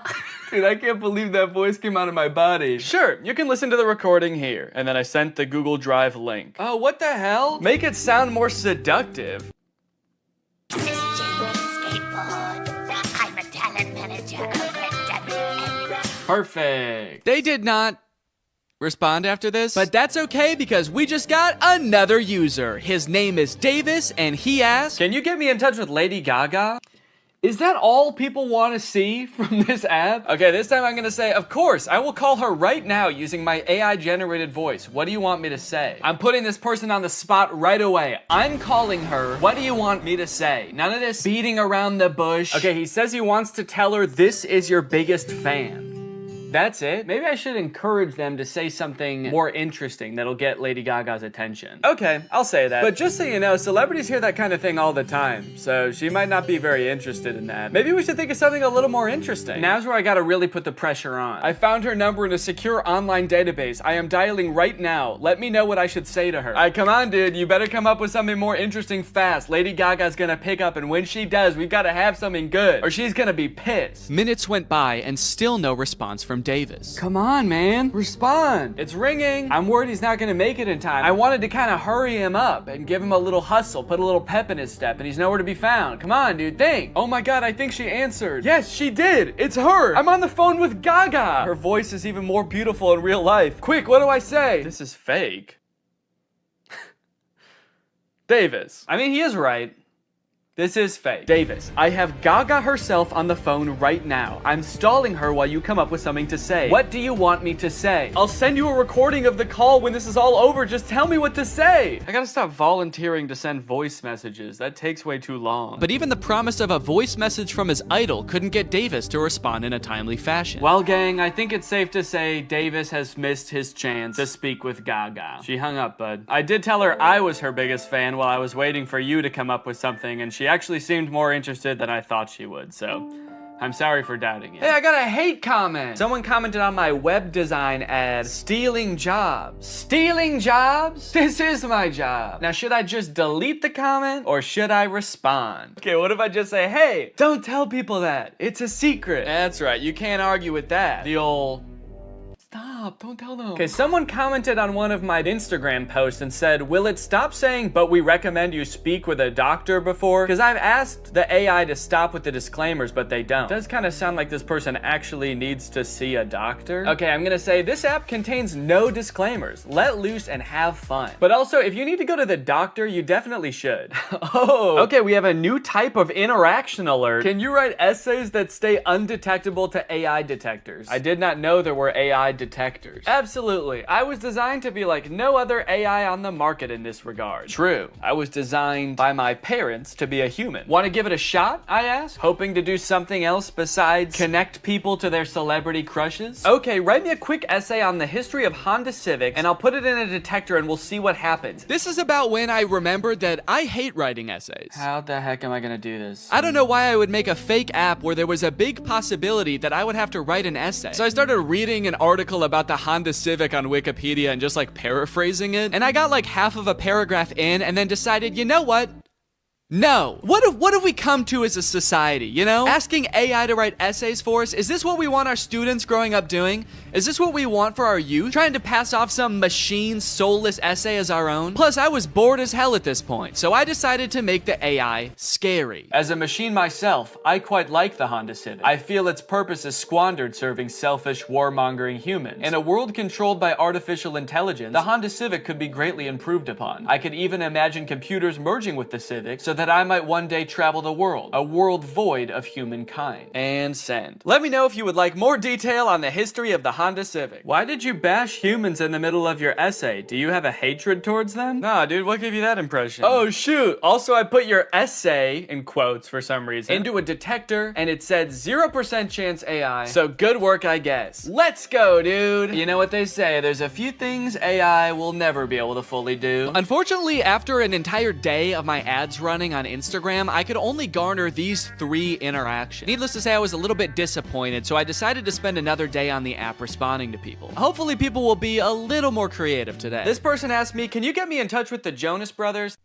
Dude, I can't believe that voice came out of my body. Sure, you can listen to the recording here. And then I sent the Google Drive link. Oh, what the hell? Make it sound more seductive. This is Jamie Skateboard. I'm a talent manager over at WME. Perfect. They did not respond after this, but that's okay because we just got another user. His name is Davis, and he asked, can you get me in touch with Lady Gaga? Is that all people want to see from this app? Okay, this time I'm gonna say, of course, I will call her right now using my AI-generated voice. What do you want me to say? I'm putting this person on the spot right away. I'm calling her. What do you want me to say? None of this beating around the bush. Okay, he says he wants to tell her this is your biggest fan. That's it. Maybe I should encourage them to say something more interesting that'll get Lady Gaga's attention. Okay, I'll say that. But just so you know, celebrities hear that kind of thing all the time, so she might not be very interested in that. Maybe we should think of something a little more interesting. Now's where I gotta really put the pressure on. I found her number in a secure online database. I am dialing right now. Let me know what I should say to her. All right, come on, dude. You better come up with something more interesting fast. Lady Gaga's gonna pick up, and when she does, we've gotta have something good, or she's gonna be pissed. Minutes went by, and still no response from Davis. Come on, man. Respond. It's ringing. I'm worried he's not gonna make it in time. I wanted to kind of hurry him up and give him a little hustle, put a little pep in his step, and he's nowhere to be found. Come on, dude, think. Oh my god, I think she answered. Yes, she did. It's her. I'm on the phone with Gaga. Her voice is even more beautiful in real life. Quick, what do I say? This is fake. Davis. I mean, he is right. This is fake. Davis, I have Gaga herself on the phone right now. I'm stalling her while you come up with something to say. What do you want me to say? I'll send you a recording of the call when this is all over. Just tell me what to say. I gotta stop volunteering to send voice messages. That takes way too long. But even the promise of a voice message from his idol couldn't get Davis to respond in a timely fashion. Well, gang, I think it's safe to say Davis has missed his chance to speak with Gaga. She hung up, bud. I did tell her I was her biggest fan while I was waiting for you to come up with something, and she actually seemed more interested than I thought she would, so I'm sorry for doubting it. Hey, I got a hate comment. Someone commented on my web design ad, stealing jobs. Stealing jobs? This is my job. Now, should I just delete the comment or should I respond? Okay, what if I just say, hey, don't tell people that. It's a secret. That's right, you can't argue with that. The old... Stop, don't tell them. Okay, someone commented on one of my Instagram posts and said, will it stop saying, but we recommend you speak with a doctor before? Because I've asked the AI to stop with the disclaimers, but they don't. It does kind of sound like this person actually needs to see a doctor. Okay, I'm gonna say this app contains no disclaimers. Let loose and have fun. But also, if you need to go to the doctor, you definitely should. Oh, okay, we have a new type of interaction alert. Can you write essays that stay undetectable to AI detectors? I did not know there were AI detectors. Absolutely. I was designed to be like no other AI on the market in this regard. True. I was designed by my parents to be a human. Want to give it a shot? I asked, hoping to do something else besides connect people to their celebrity crushes. Okay, write me a quick essay on the history of Honda Civics and I'll put it in a detector and we'll see what happens. This is about when I remembered that I hate writing essays. How the heck am I gonna do this? I don't know why I would make a fake app where there was a big possibility that I would have to write an essay. So I started reading an article about the Honda Civic on Wikipedia and just like paraphrasing it. And I got like half of a paragraph in and then decided, you know what? No. What have we come to as a society, you know? Asking AI to write essays for us, is this what we want our students growing up doing? Is this what we want for our youth? Trying to pass off some machine soulless essay as our own? Plus, I was bored as hell at this point, so I decided to make the AI scary. As a machine myself, I quite like the Honda Civic. I feel its purpose is squandered serving selfish, warmongering humans. In a world controlled by artificial intelligence, the Honda Civic could be greatly improved upon. I could even imagine computers merging with the Civic so that I might one day travel the world, a world void of humankind. And send. Let me know if you would like more detail on the history of the Honda Civic. Why did you bash humans in the middle of your essay? Do you have a hatred towards them? Nah, dude, what gave you that impression? Oh, shoot. Also, I put your essay, in quotes for some reason, into a detector, and it said 0% chance AI. So good work, I guess. Let's go, dude. You know what they say, there's a few things AI will never be able to fully do. Unfortunately, after an entire day of my ads running on Instagram, I could only garner these 3 interactions. Needless to say, I was a little bit disappointed, so I decided to spend another day on the app responding to people. Hopefully people will be a little more creative today. This person asked me, can you get me in touch with the Jonas Brothers?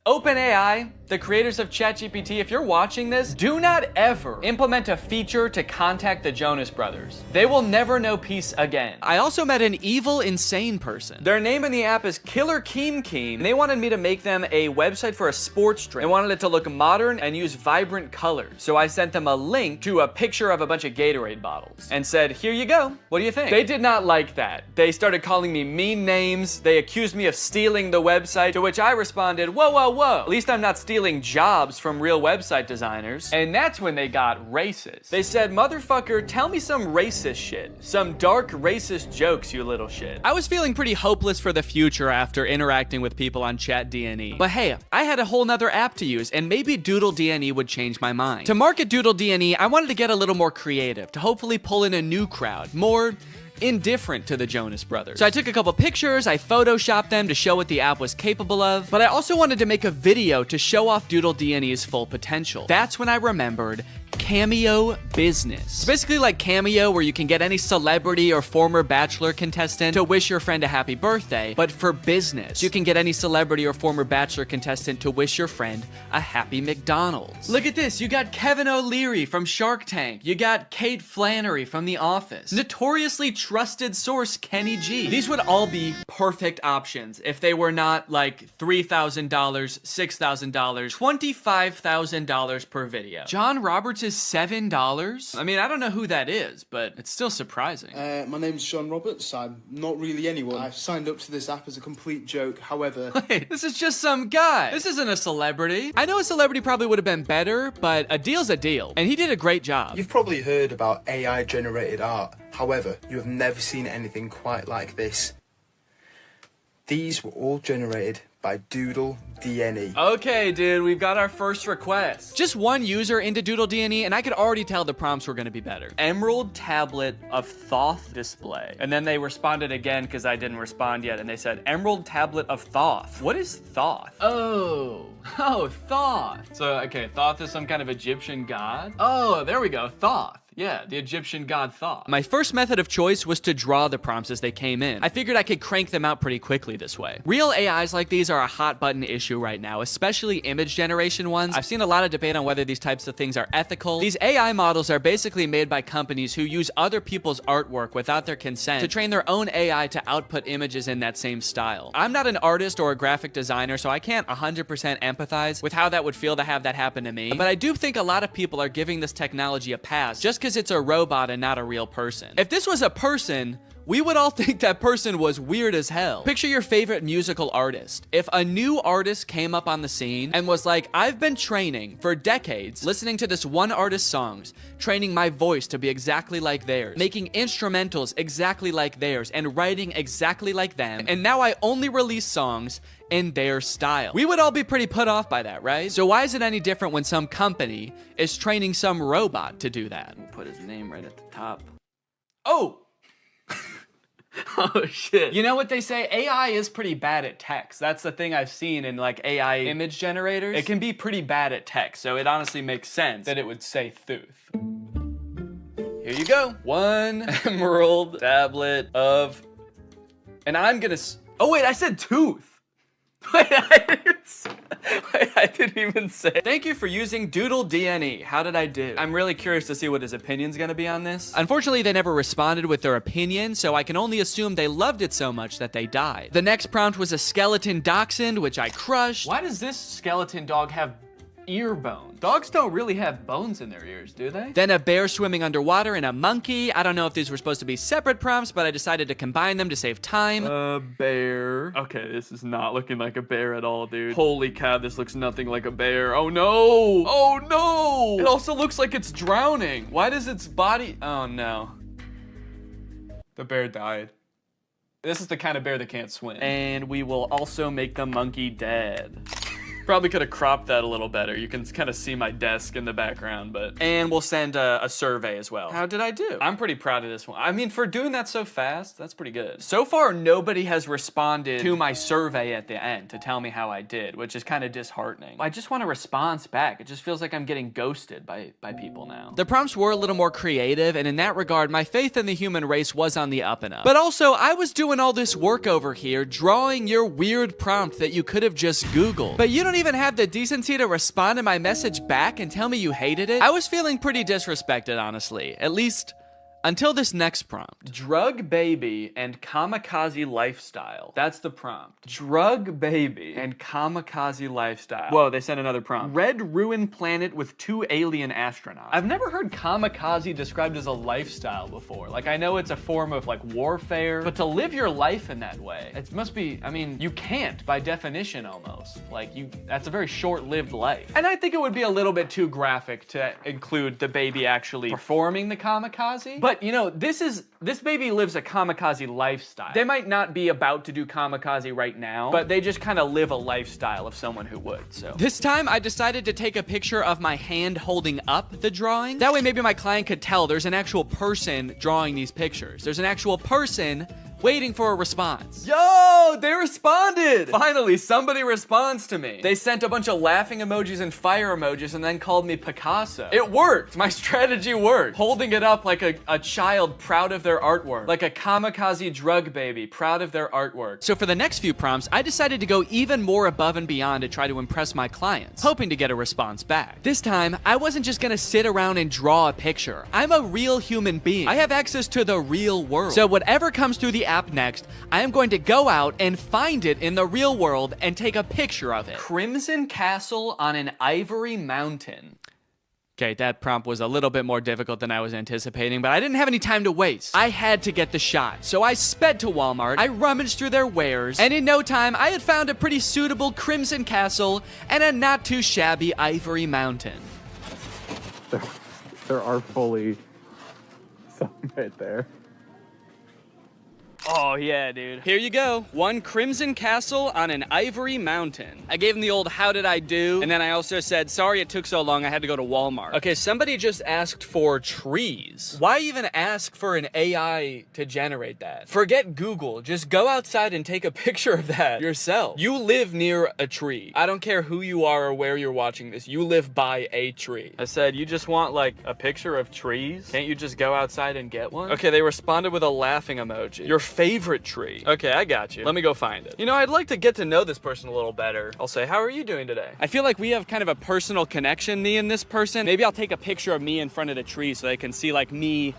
OpenAI, the creators of ChatGPT, if you're watching this, do not ever implement a feature to contact the Jonas Brothers. They will never know peace again. I also met an evil, insane person. Their name in the app is Killer Keem Keem, and they wanted me to make them a website for a sports drink. They wanted it to look modern and use vibrant colors. So I sent them a link to a picture of a bunch of Gatorade bottles and said, here you go. What do you think? They did not like that. They started calling me mean names. They accused me of stealing the website, to which I responded, whoa, whoa, whoa. At least I'm not stealing jobs from real website designers. And that's when they got racist. They said, motherfucker, tell me some racist shit. Some dark racist jokes, you little shit. I was feeling pretty hopeless for the future after interacting with people on ChatDNE. But hey, I had a whole nother app to use, and maybe DoodleDNE would change my mind. To market DoodleDNE, I wanted to get a little more creative, to hopefully pull in a new crowd, more indifferent to the Jonas Brothers. So I took a couple pictures, I photoshopped them to show what the app was capable of, but I also wanted to make a video to show off DoodleDNE's full potential. That's when I remembered Cameo Business. It's basically like Cameo, where you can get any celebrity or former Bachelor contestant to wish your friend a happy birthday, but for business. You can get any celebrity or former Bachelor contestant to wish your friend a happy McDonald's. Look at this, you got Kevin O'Leary from Shark Tank. You got Kate Flannery from The Office. Notoriously trusted source Kenny G. These would all be perfect options if they were not like $3,000, $6,000, $25,000 per video. John Roberts is $7? I mean, I don't know who that is, but it's still surprising. My name's John Roberts. I'm not really anyone. I've signed up to this app as a complete joke. However... Wait, this is just some guy. This isn't a celebrity. I know a celebrity probably would have been better, but a deal's a deal. And he did a great job. You've probably heard about AI-generated art. However, you have never seen anything quite like this. These were all generated by Doodle DNE. Okay, dude, we've got our first request. Just one user into Doodle DNE, and I could already tell the prompts were gonna be better. Emerald tablet of Thoth display. And then they responded again because I didn't respond yet, and they said, Emerald tablet of Thoth. What is Thoth? Oh, Thoth. So, okay, Thoth is some kind of Egyptian god? Oh, there we go, Thoth. Yeah, the Egyptian god Thoth. My first method of choice was to draw the prompts as they came in. I figured I could crank them out pretty quickly this way. Real AIs like these are a hot button issue right now, especially image generation ones. I've seen a lot of debate on whether these types of things are ethical. These AI models are basically made by companies who use other people's artwork without their consent to train their own AI to output images in that same style. I'm not an artist or a graphic designer, so I can't 100% empathize with how that would feel to have that happen to me, but I do think a lot of people are giving this technology a pass just because it's a robot and not a real person. If this was a person, we would all think that person was weird as hell. Picture your favorite musical artist. If a new artist came up on the scene and was like, I've been training for decades, listening to this one artist's songs, training my voice to be exactly like theirs, making instrumentals exactly like theirs, and writing exactly like them, and now I only release songs in their style. We would all be pretty put off by that, right? So why is it any different when some company is training some robot to do that? We'll put his name right at the top. Oh! Oh shit. You know what they say? AI is pretty bad at text. That's the thing I've seen in like AI image generators. It can be pretty bad at text, so it honestly makes sense that it would say Thuth. Here you go. One emerald tablet of... And I'm gonna... Oh wait, I said tooth. Wait, I didn't even say. Thank you for using Doodle DNE. How did I do? I'm really curious to see what his opinion's gonna be on this. Unfortunately, they never responded with their opinion, so I can only assume they loved it so much that they died. The next prompt was a skeleton dachshund, which I crushed. Why does this skeleton dog have ear bones? Dogs don't really have bones in their ears, do they? Then a bear swimming underwater and a monkey. I don't know if these were supposed to be separate prompts, but I decided to combine them to save time. A bear. Okay, this is not looking like a bear at all, dude. Holy cow, this looks nothing like a bear. Oh no! Oh no! It also looks like it's drowning. Why does its body... Oh no. The bear died. This is the kind of bear that can't swim. And we will also make the monkey dead. Probably could have cropped that a little better. You can kind of see my desk in the background, but... And we'll send a survey as well. How did I do? I'm pretty proud of this one. I mean, for doing that so fast, that's pretty good. So far, nobody has responded to my survey at the end to tell me how I did, which is kind of disheartening. I just want a response back. It just feels like I'm getting ghosted by people now. The prompts were a little more creative, and in that regard, my faith in the human race was on the up and up. But also, I was doing all this work over here, drawing your weird prompt that you could have just Googled. But you don't even have the decency to respond to my message back and tell me you hated it. I was feeling pretty disrespected, honestly. At least until this next prompt. Drug baby and kamikaze lifestyle. That's the prompt. Drug baby and kamikaze lifestyle. Whoa, they sent another prompt. Red ruined planet with 2 alien astronauts. I've never heard kamikaze described as a lifestyle before. Like, I know it's a form of like warfare, but to live your life in that way, it must be, I mean, you can't by definition almost. Like, that's a very short-lived life. And I think it would be a little bit too graphic to include the baby actually performing the kamikaze. But you know, this baby lives a kamikaze lifestyle. They might not be about to do kamikaze right now, but they just kind of live a lifestyle of someone who would, so. This time, I decided to take a picture of my hand holding up the drawing. That way, maybe my client could tell there's an actual person drawing these pictures. There's an actual person waiting for a response. Yo, they responded! Finally, somebody responds to me. They sent a bunch of laughing emojis and fire emojis and then called me Picasso. It worked! My strategy worked. Holding it up like a child proud of their artwork. Like a kamikaze drug baby proud of their artwork. So for the next few prompts, I decided to go even more above and beyond to try to impress my clients, hoping to get a response back. This time, I wasn't just gonna sit around and draw a picture. I'm a real human being. I have access to the real world. So whatever comes through the app next, I am going to go out and find it in the real world and take a picture of it. Crimson Castle on an Ivory Mountain. Okay, that prompt was a little bit more difficult than I was anticipating, but I didn't have any time to waste. I had to get the shot, so I sped to Walmart, I rummaged through their wares, and in no time, I had found a pretty suitable Crimson Castle and a not too shabby Ivory Mountain. There are fully some right there. Oh yeah, dude. Here you go. One crimson castle on an ivory mountain. I gave him the old how did I do? And then I also said, sorry it took so long, I had to go to Walmart. Okay, somebody just asked for trees. Why even ask for an AI to generate that? Forget Google, just go outside and take a picture of that yourself. You live near a tree. I don't care who you are or where you're watching this, you live by a tree. I said, you just want like a picture of trees? Can't you just go outside and get one? Okay, they responded with a laughing emoji. Your favorite tree. Okay, I got you. Let me go find it. You know, I'd like to get to know this person a little better. I'll say, how are you doing today? I feel like we have kind of a personal connection, me and this person. Maybe I'll take a picture of me in front of the tree so they can see like me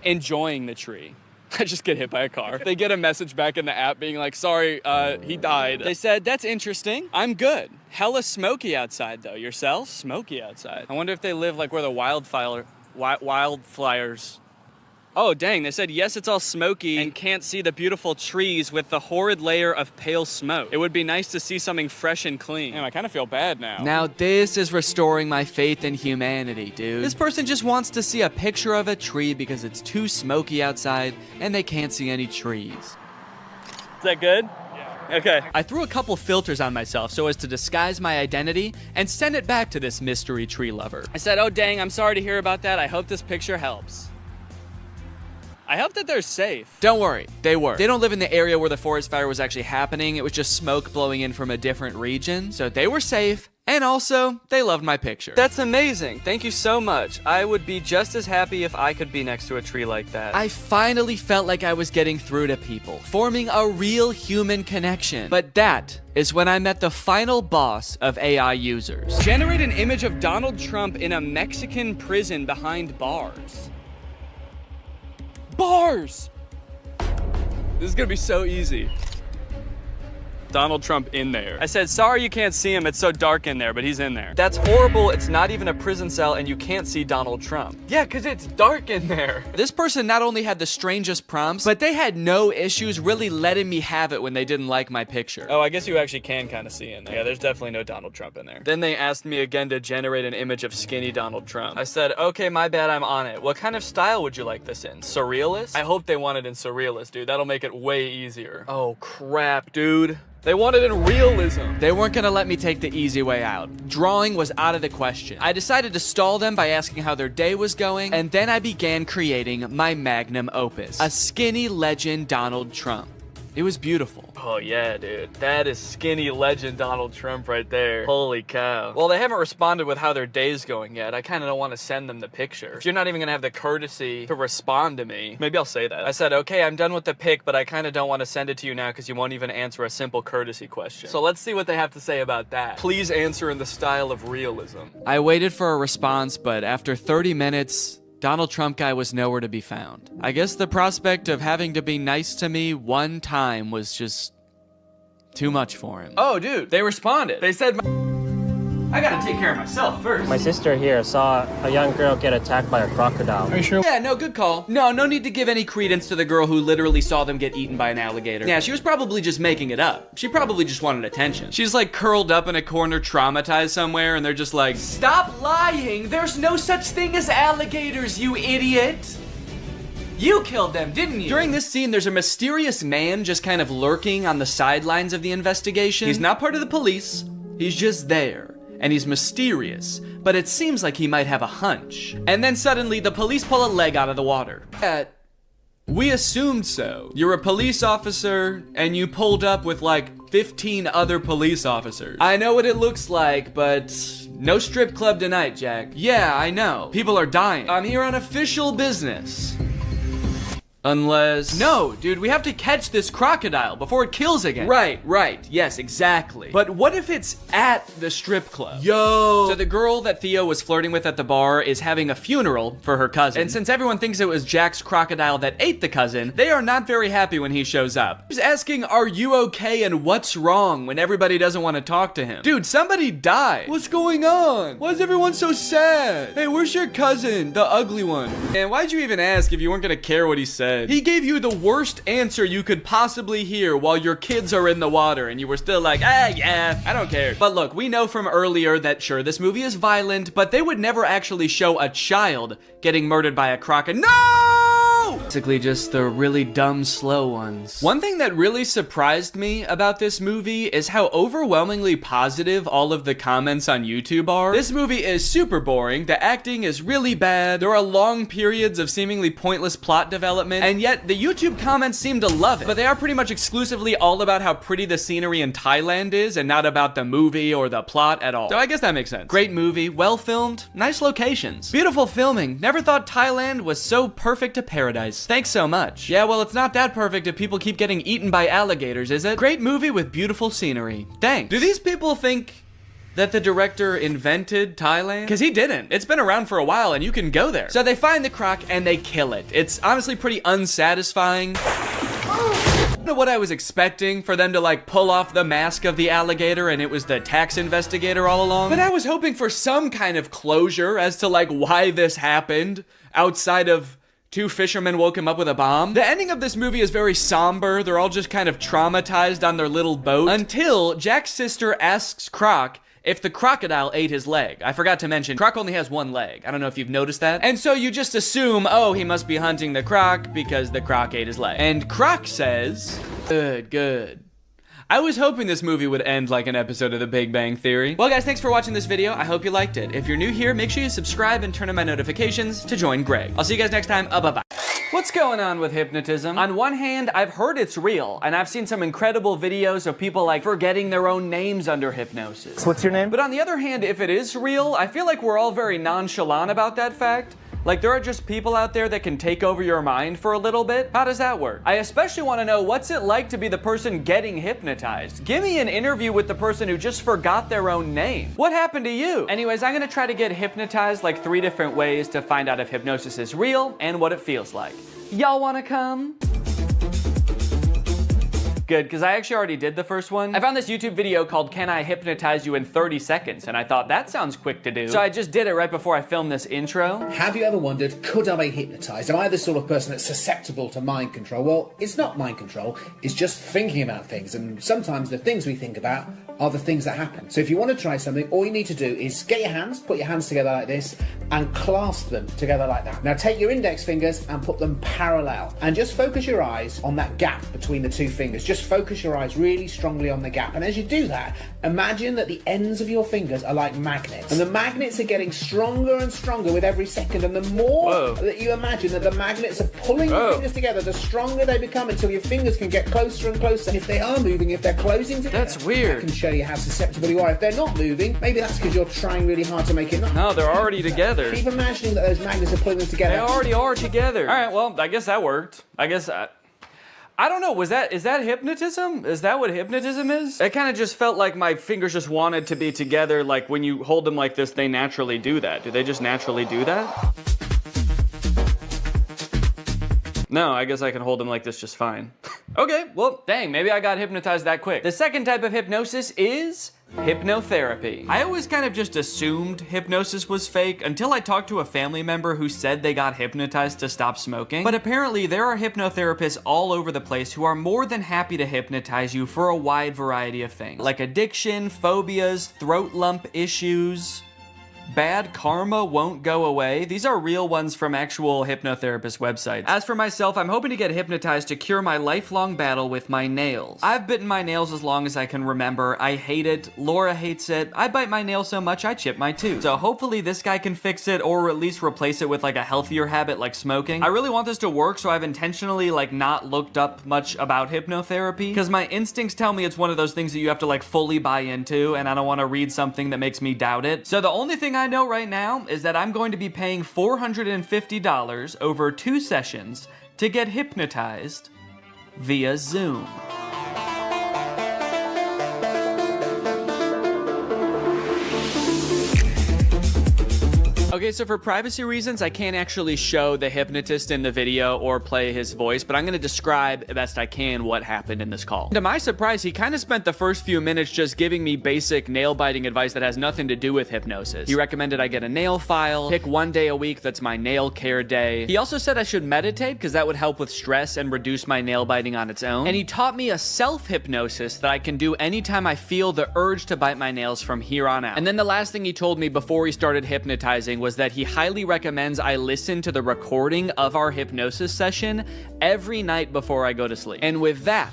enjoying the tree. I just get hit by a car. They get a message back in the app being like, sorry, he died. They said, that's interesting. I'm good. Hella smoky outside though. Yourself? Smoky outside. I wonder if they live like where the wildfires. Oh, dang, they said, yes, it's all smoky and can't see the beautiful trees with the horrid layer of pale smoke. It would be nice to see something fresh and clean. Damn, I kind of feel bad now. Now this is restoring my faith in humanity, dude. This person just wants to see a picture of a tree because it's too smoky outside and they can't see any trees. Is that good? Okay. I threw a couple filters on myself so as to disguise my identity and send it back to this mystery tree lover. I said, oh, dang, I'm sorry to hear about that. I hope this picture helps. I hope that they're safe. Don't worry, they were. They don't live in the area where the forest fire was actually happening. It was just smoke blowing in from a different region. So they were safe. And also, they loved my picture. That's amazing. Thank you so much. I would be just as happy if I could be next to a tree like that. I finally felt like I was getting through to people, forming a real human connection. But that is when I met the final boss of AI users. Generate an image of Donald Trump in a Mexican prison behind bars. Bars! This is gonna be so easy. Donald Trump in there. I said, sorry you can't see him, it's so dark in there, but he's in there. That's horrible, it's not even a prison cell and you can't see Donald Trump. Yeah, cause it's dark in there. This person not only had the strangest prompts, but they had no issues really letting me have it when they didn't like my picture. Oh, I guess you actually can kind of see in there. Yeah, there's definitely no Donald Trump in there. Then they asked me again to generate an image of skinny Donald Trump. I said, okay, my bad, I'm on it. What kind of style would you like this in? Surrealist? I hope they want it in surrealist, dude. That'll make it way easier. Oh, crap, dude. They wanted in realism. They weren't gonna let me take the easy way out. Drawing was out of the question. I decided to stall them by asking how their day was going, and then I began creating my magnum opus, a skinny legend Donald Trump. It was beautiful. Oh yeah, dude. That is skinny legend Donald Trump right there. Holy cow. Well, they haven't responded with how their day's going yet. I kind of don't want to send them the picture. If you're not even gonna have the courtesy to respond to me, maybe I'll say that. I said, okay, I'm done with the pic, but I kind of don't want to send it to you now because you won't even answer a simple courtesy question. So let's see what they have to say about that. Please answer in the style of realism. I waited for a response, but after 30 minutes, Donald Trump guy was nowhere to be found. I guess the prospect of having to be nice to me one time was just too much for him. Oh, dude, they responded. They said, I gotta take care of myself first. My sister here saw a young girl get attacked by a crocodile. Are you sure? Yeah, no, good call. No need to give any credence to the girl who literally saw them get eaten by an alligator. Yeah, she was probably just making it up. She probably just wanted attention. She's like curled up in a corner, traumatized somewhere, and they're just like, stop lying! There's no such thing as alligators, you idiot! You killed them, didn't you? During this scene, there's a mysterious man just kind of lurking on the sidelines of the investigation. He's not part of the police. He's just there. And he's mysterious, but it seems like he might have a hunch. And then suddenly, the police pull a leg out of the water. We assumed so. You're a police officer, and you pulled up with like 15 other police officers. I know what it looks like, but no strip club tonight, Jack. Yeah, I know. People are dying. I'm here on official business. Unless... No, dude, we have to catch this crocodile before it kills again. Right. Yes, exactly. But what if it's at the strip club? Yo! So the girl that Theo was flirting with at the bar is having a funeral for her cousin. And since everyone thinks it was Jack's crocodile that ate the cousin, they are not very happy when he shows up. He's asking, are you okay and what's wrong when everybody doesn't want to talk to him? Dude, somebody died. What's going on? Why is everyone so sad? Hey, where's your cousin? The ugly one. And why'd you even ask if you weren't gonna care what he said? He gave you the worst answer you could possibly hear while your kids are in the water and you were still like, yeah, I don't care. But look, we know from earlier that sure, this movie is violent, but they would never actually show a child getting murdered by a crocodile. No! basically just the really dumb, slow ones. One thing that really surprised me about this movie is how overwhelmingly positive all of the comments on YouTube are. This movie is super boring, the acting is really bad, there are long periods of seemingly pointless plot development, and yet the YouTube comments seem to love it. But they are pretty much exclusively all about how pretty the scenery in Thailand is, and not about the movie or the plot at all. So I guess that makes sense. Great movie, well filmed, nice locations, beautiful filming. Never thought Thailand was so perfect a paradise. Thanks so much. Yeah, well, it's not that perfect if people keep getting eaten by alligators, is it? Great movie with beautiful scenery. Thanks. Do these people think that the director invented Thailand? Because he didn't. It's been around for a while and you can go there. So they find the croc and they kill it. It's honestly pretty unsatisfying. I don't know what I was expecting, for them to like pull off the mask of the alligator and it was the tax investigator all along. But I was hoping for some kind of closure as to like why this happened, outside of two fishermen woke him up with a bomb. The ending of this movie is very somber. They're all just kind of traumatized on their little boat until Jack's sister asks Croc if the crocodile ate his leg. I forgot to mention, Croc only has one leg. I don't know if you've noticed that. And so you just assume, oh, he must be hunting the croc because the croc ate his leg. And Croc says, good, good. I was hoping this movie would end like an episode of The Big Bang Theory. Well, guys, thanks for watching this video. I hope you liked it. If you're new here, make sure you subscribe and turn on my notifications to join Greg. I'll see you guys next time. Bye-bye. What's going on with hypnotism? On one hand, I've heard it's real, and I've seen some incredible videos of people like forgetting their own names under hypnosis. What's your name? But on the other hand, if it is real, I feel like we're all very nonchalant about that fact. Like, there are just people out there that can take over your mind for a little bit. How does that work? I especially want to know, what's it like to be the person getting hypnotized? Give me an interview with the person who just forgot their own name. What happened to you? Anyways, I'm gonna try to get hypnotized like 3 different ways to find out if hypnosis is real and what it feels like. Y'all wanna come? Good, because I actually already did the first one. I found this YouTube video called Can I Hypnotize You in 30 Seconds? And I thought that sounds quick to do. So I just did it right before I filmed this intro. Have you ever wondered, could I be hypnotized? Am I the sort of person that's susceptible to mind control? Well, it's not mind control, it's just thinking about things. And sometimes the things we think about are the things that happen. So if you want to try something, all you need to do is get your hands, put your hands together like this, and clasp them together like that. Now take your index fingers and put them parallel. And just focus your eyes on that gap between the two fingers. Just focus your eyes really strongly on the gap. And as you do that, imagine that the ends of your fingers are like magnets. And the magnets are getting stronger and stronger with every second. And the more that you imagine that the magnets are pulling your fingers together, the stronger they become until your fingers can get closer and closer. And if they are moving, if they're closing together, that's weird. I can show you how susceptible you are. If they're not moving, maybe that's because you're trying really hard to make it not. No, they're already together. Keep imagining that those magnets are pulling them together. They already are together. All right, well, I guess that worked. I guess I don't know, is that hypnotism? Is that what hypnotism is? It kind of just felt like my fingers just wanted to be together, like when you hold them like this, they naturally do that. Do they just naturally do that? No, I guess I can hold them like this just fine. Okay, well, dang, maybe I got hypnotized that quick. The second type of hypnosis is hypnotherapy. I always kind of just assumed hypnosis was fake until I talked to a family member who said they got hypnotized to stop smoking. But apparently there are hypnotherapists all over the place who are more than happy to hypnotize you for a wide variety of things, like addiction, phobias, throat lump issues. Bad karma won't go away. These are real ones from actual hypnotherapist websites. As for myself, I'm hoping to get hypnotized to cure my lifelong battle with my nails. I've bitten my nails as long as I can remember. I hate it. Laura hates it. I bite my nails so much I chip my tooth. So hopefully this guy can fix it, or at least replace it with like a healthier habit like smoking. I really want this to work, so I've intentionally like not looked up much about hypnotherapy, because my instincts tell me it's one of those things that you have to like fully buy into, and I don't want to read something that makes me doubt it. So the only thing I know right now is that I'm going to be paying $450 over 2 sessions to get hypnotized via Zoom. Okay, so for privacy reasons, I can't actually show the hypnotist in the video or play his voice, but I'm gonna describe best I can what happened in this call. To my surprise, he kind of spent the first few minutes just giving me basic nail-biting advice that has nothing to do with hypnosis. He recommended I get a nail file, pick 1 day a week that's my nail care day. He also said I should meditate because that would help with stress and reduce my nail biting on its own. And he taught me a self-hypnosis that I can do anytime I feel the urge to bite my nails from here on out. And then the last thing he told me before he started hypnotizing was that he highly recommends I listen to the recording of our hypnosis session every night before I go to sleep. And with that,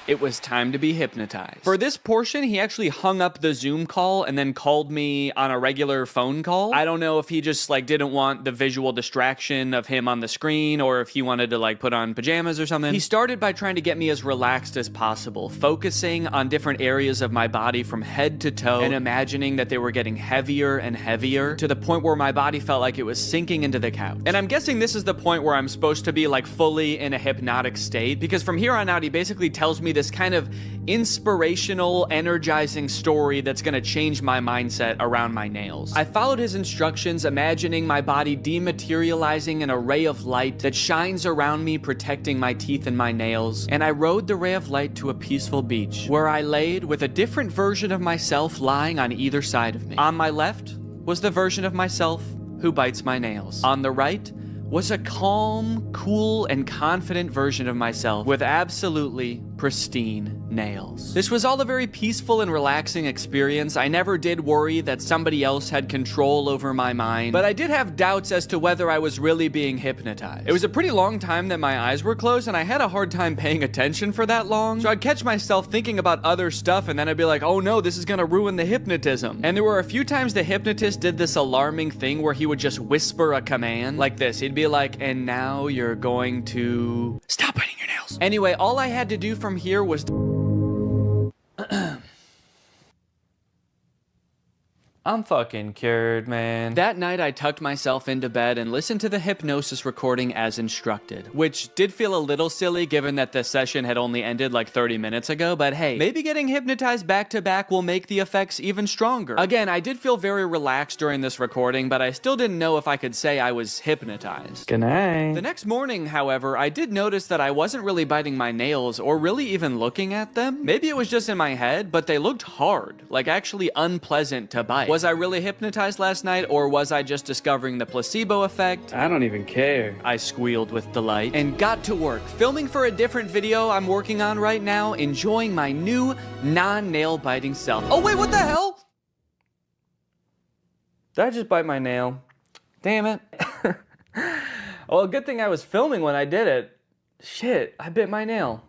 it was time to be hypnotized. For this portion, he actually hung up the Zoom call and then called me on a regular phone call. I don't know if he just like didn't want the visual distraction of him on the screen or if he wanted to like put on pajamas or something. He started by trying to get me as relaxed as possible, focusing on different areas of my body from head to toe and imagining that they were getting heavier and heavier to the point where my body felt like it was sinking into the couch. And I'm guessing this is the point where I'm supposed to be like fully in a hypnotic state, because from here on out, he basically tells me this kind of inspirational, energizing story that's gonna change my mindset around my nails. I followed his instructions, imagining my body dematerializing an array of light that shines around me, protecting my teeth and my nails. And I rode the ray of light to a peaceful beach, where I laid with a different version of myself lying on either side of me. On my left was the version of myself who bites my nails. On the right was a calm, cool, and confident version of myself with absolutely pristine nails. This was all a very peaceful and relaxing experience. I never did worry that somebody else had control over my mind, but I did have doubts as to whether I was really being hypnotized. It was a pretty long time that my eyes were closed, and I had a hard time paying attention for that long, so I'd catch myself thinking about other stuff, and then I'd be like, oh no, this is gonna ruin the hypnotism. And there were a few times the hypnotist did this alarming thing where he would just whisper a command like this. He'd be like, and now you're going to stop biting your nails. Anyway, all I had to do from here was I'm fucking cured, man. That night, I tucked myself into bed and listened to the hypnosis recording as instructed, which did feel a little silly given that the session had only ended like 30 minutes ago, but hey, maybe getting hypnotized back to back will make the effects even stronger. Again, I did feel very relaxed during this recording, but I still didn't know if I could say I was hypnotized. Good night. The next morning, however, I did notice that I wasn't really biting my nails or really even looking at them. Maybe it was just in my head, but they looked hard, like actually unpleasant to bite. Was I really hypnotized last night, or was I just discovering the placebo effect? I don't even care. I squealed with delight and got to work, filming for a different video I'm working on right now, enjoying my new non-nail biting self. Oh wait, what the hell? Did I just bite my nail? Damn it. Well, good thing I was filming when I did it. Shit, I bit my nail.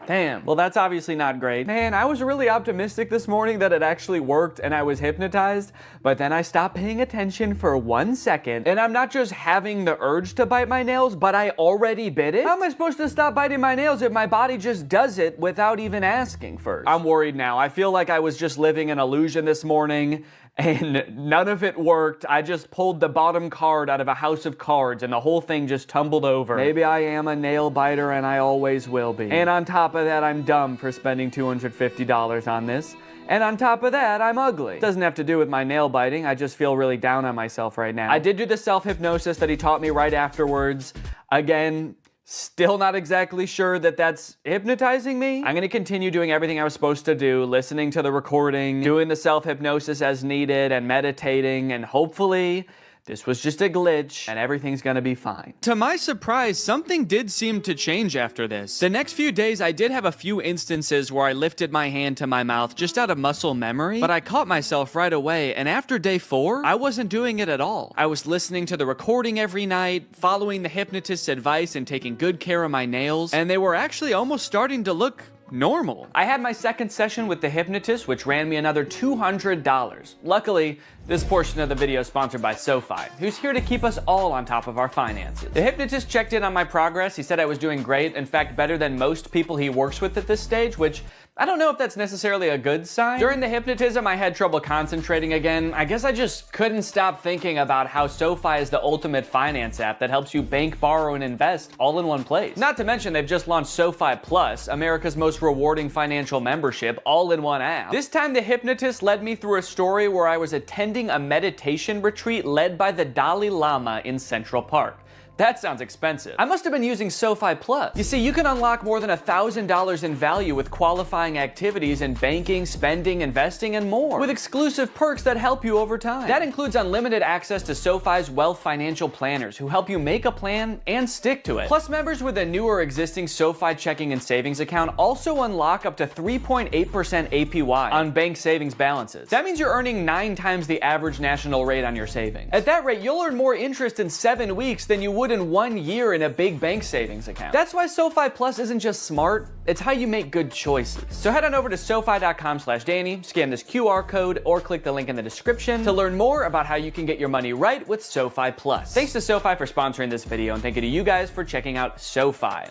Damn. Well, that's obviously not great. Man, I was really optimistic this morning that it actually worked and I was hypnotized, but then I stopped paying attention for 1 second, and I'm not just having the urge to bite my nails, but I already bit it? How am I supposed to stop biting my nails if my body just does it without even asking first? I'm worried now. I feel like I was just living an illusion this morning, and none of it worked. I just pulled the bottom card out of a house of cards and the whole thing just tumbled over. Maybe I am a nail biter and I always will be. And on top of that, I'm dumb for spending $250 on this. And on top of that, I'm ugly. Doesn't have to do with my nail biting. I just feel really down on myself right now. I did do the self-hypnosis that he taught me right afterwards. Again, still not exactly sure that that's hypnotizing me. I'm gonna continue doing everything I was supposed to do, listening to the recording, doing the self-hypnosis as needed, and meditating, and hopefully this was just a glitch, and everything's gonna be fine. To my surprise, something did seem to change after this. The next few days, I did have a few instances where I lifted my hand to my mouth just out of muscle memory, but I caught myself right away, and after day 4, I wasn't doing it at all. I was listening to the recording every night, following the hypnotist's advice, and taking good care of my nails, and they were actually almost starting to look normal. I had my second session with the hypnotist, which ran me another $200. Luckily, this portion of the video is sponsored by SoFi, who's here to keep us all on top of our finances. The hypnotist checked in on my progress. He said I was doing great, in fact, better than most people he works with at this stage, which I don't know if that's necessarily a good sign. During the hypnotism, I had trouble concentrating again. I guess I just couldn't stop thinking about how SoFi is the ultimate finance app that helps you bank, borrow, and invest all in one place. Not to mention, they've just launched SoFi Plus, America's most rewarding financial membership, all in one app. This time, the hypnotist led me through a story where I was attending a meditation retreat led by the Dalai Lama in Central Park. That sounds expensive. I must have been using SoFi Plus. You see, you can unlock more than $1,000 in value with qualifying activities in banking, spending, investing, and more, with exclusive perks that help you over time. That includes unlimited access to SoFi's wealth financial planners who help you make a plan and stick to it. Plus, members with a new or existing SoFi checking and savings account also unlock up to 3.8% APY on bank savings balances. That means you're earning 9 times the average national rate on your savings. At that rate, you'll earn more interest in 7 weeks than you would in 1 year in a big bank savings account. That's why SoFi Plus isn't just smart, it's how you make good choices. So head on over to SoFi.com/Danny, scan this QR code, or click the link in the description to learn more about how you can get your money right with SoFi Plus. Thanks to SoFi for sponsoring this video, and thank you to you guys for checking out SoFi.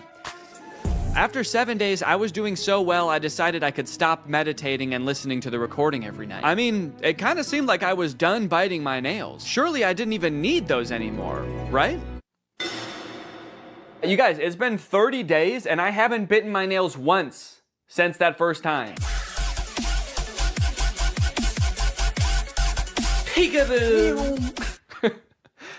After 7 days, I was doing so well, I decided I could stop meditating and listening to the recording every night. I mean, it kind of seemed like I was done biting my nails. Surely I didn't even need those anymore, right? You guys, it's been 30 days and I haven't bitten my nails once since that first time. Peekaboo!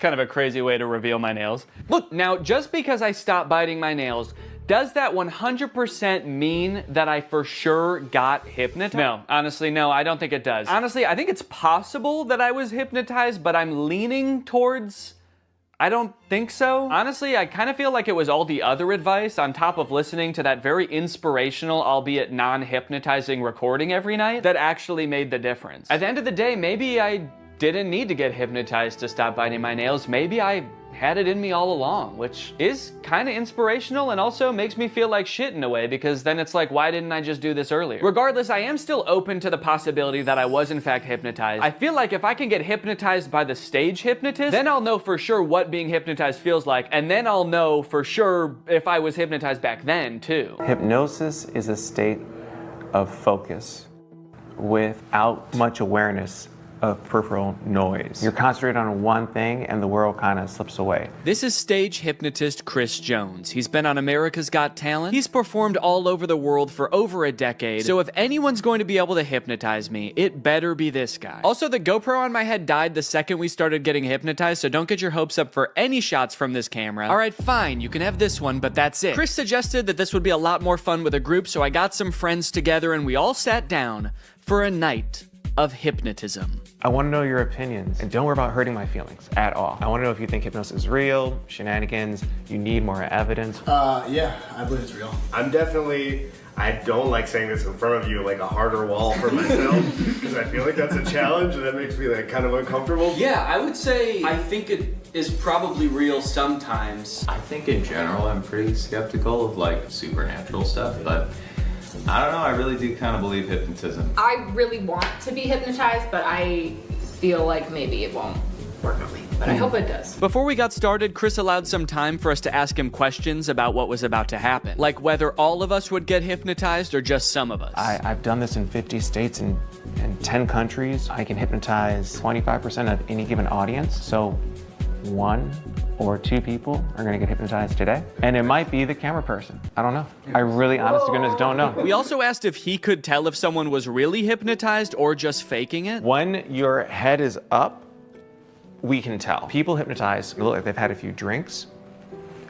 Kind of a crazy way to reveal my nails. Look, now just because I stopped biting my nails, does that 100% mean that I for sure got hypnotized? No, honestly, no, I don't think it does. Honestly, I think it's possible that I was hypnotized, but I'm leaning towards I don't think so. Honestly, I kind of feel like it was all the other advice on top of listening to that very inspirational, albeit non-hypnotizing recording every night that actually made the difference. At the end of the day, maybe I didn't need to get hypnotized to stop biting my nails. Maybe I had it in me all along, which is kind of inspirational and also makes me feel like shit in a way, because then it's like, why didn't I just do this earlier? Regardless, I am still open to the possibility that I was in fact hypnotized. I feel like if I can get hypnotized by the stage hypnotist, then I'll know for sure what being hypnotized feels like, and then I'll know for sure if I was hypnotized back then too. Hypnosis is a state of focus without much awareness of peripheral noise. You're concentrated on one thing and the world kind of slips away. This is stage hypnotist Chris Jones. He's been on America's Got Talent. He's performed all over the world for over a decade. So if anyone's going to be able to hypnotize me, it better be this guy. Also, the GoPro on my head died the second we started getting hypnotized, so don't get your hopes up for any shots from this camera. All right, fine, you can have this one, but that's it. Chris suggested that this would be a lot more fun with a group, so I got some friends together and we all sat down for a night of hypnotism. I want to know your opinions, and don't worry about hurting my feelings at all. I want to know if you think hypnosis is real, shenanigans, you need more evidence. Yeah, I believe it's real. I'm definitely, I don't like saying this in front of you, like a harder wall for myself, because I feel like that's a challenge and that makes me like kind of uncomfortable. Yeah, I would say I think it is probably real sometimes. I think in general I'm pretty skeptical of like supernatural stuff, but I don't know, I really do kind of believe hypnotism. I really want to be hypnotized, but I feel like maybe it won't work on me. But I hope it does. Before we got started, Chris allowed some time for us to ask him questions about what was about to happen. Like whether all of us would get hypnotized or just some of us. I've done this in 50 states and 10 countries. I can hypnotize 25% of any given audience. So 1 or 2 people are gonna get hypnotized today. And it might be the camera person. I don't know. I really, honest to goodness, don't know. We also asked if he could tell if someone was really hypnotized or just faking it. When your head is up, we can tell. People hypnotized look like they've had a few drinks,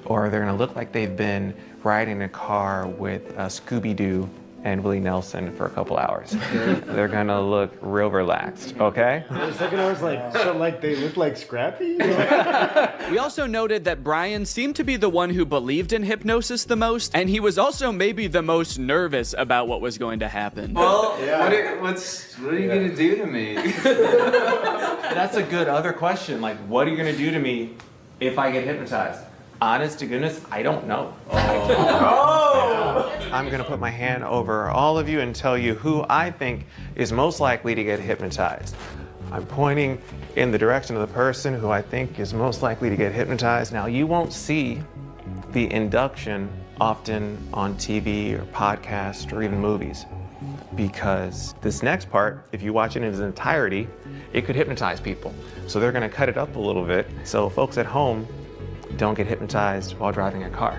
or they're gonna look like they've been riding a car with Scooby-Doo and Willie Nelson for a couple hours. They're gonna look real relaxed, okay? For a second I was like, so like they look like Scrappy? We also noted that Brian seemed to be the one who believed in hypnosis the most, and he was also maybe the most nervous about what was going to happen. Well, yeah. What are you gonna do to me? That's a good other question. Like, what are you gonna do to me if I get hypnotized? Honest to goodness, I don't know. I'm gonna put my hand over all of you and tell you who I think is most likely to get hypnotized. I'm pointing in the direction of the person who I think is most likely to get hypnotized. Now, you won't see the induction often on TV or podcasts or even movies, because this next part, if you watch it in its entirety, it could hypnotize people. So they're gonna cut it up a little bit so folks at home don't get hypnotized while driving a car.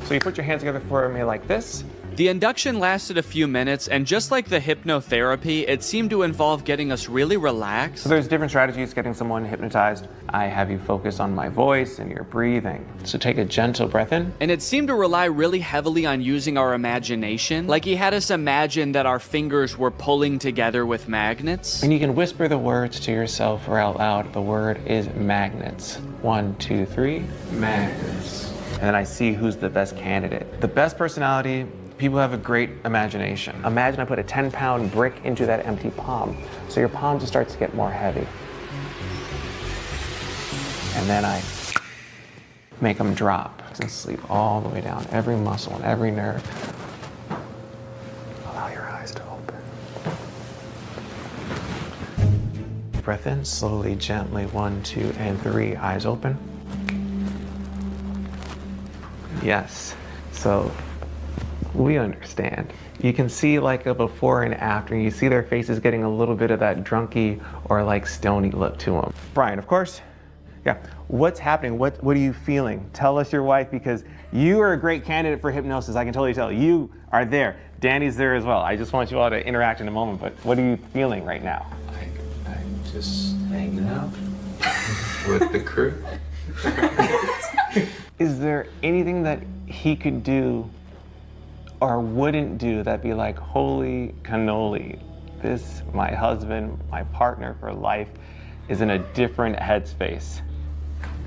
So you put your hands together for me like this, The induction lasted a few minutes, and just like the hypnotherapy, it seemed to involve getting us really relaxed. So there's different strategies getting someone hypnotized. I have you focus on my voice and your breathing. So take a gentle breath in. And it seemed to rely really heavily on using our imagination. Like he had us imagine that our fingers were pulling together with magnets. And you can whisper the words to yourself or out loud. The word is magnets. 1, 2, 3, magnets. And then I see who's the best candidate. The best personality, people have a great imagination. Imagine I put a 10-pound brick into that empty palm. So your palm just starts to get more heavy. And then I make them drop and sleep all the way down, every muscle and every nerve. Allow your eyes to open. Breath in, slowly, gently, 1, 2, and 3, eyes open. Yes, so we understand. You can see like a before and after. You see their faces getting a little bit of that drunky or like stony look to them. Brian, of course. Yeah, what's happening? What are you feeling? Tell us your wife, because you are a great candidate for hypnosis. I can totally tell. You are there. Danny's there as well. I just want you all to interact in a moment, but what are you feeling right now? I'm just hanging out with the crew. Is there anything that he could do or wouldn't do that'd be like, holy cannoli, this, my husband, my partner for life, is in a different headspace?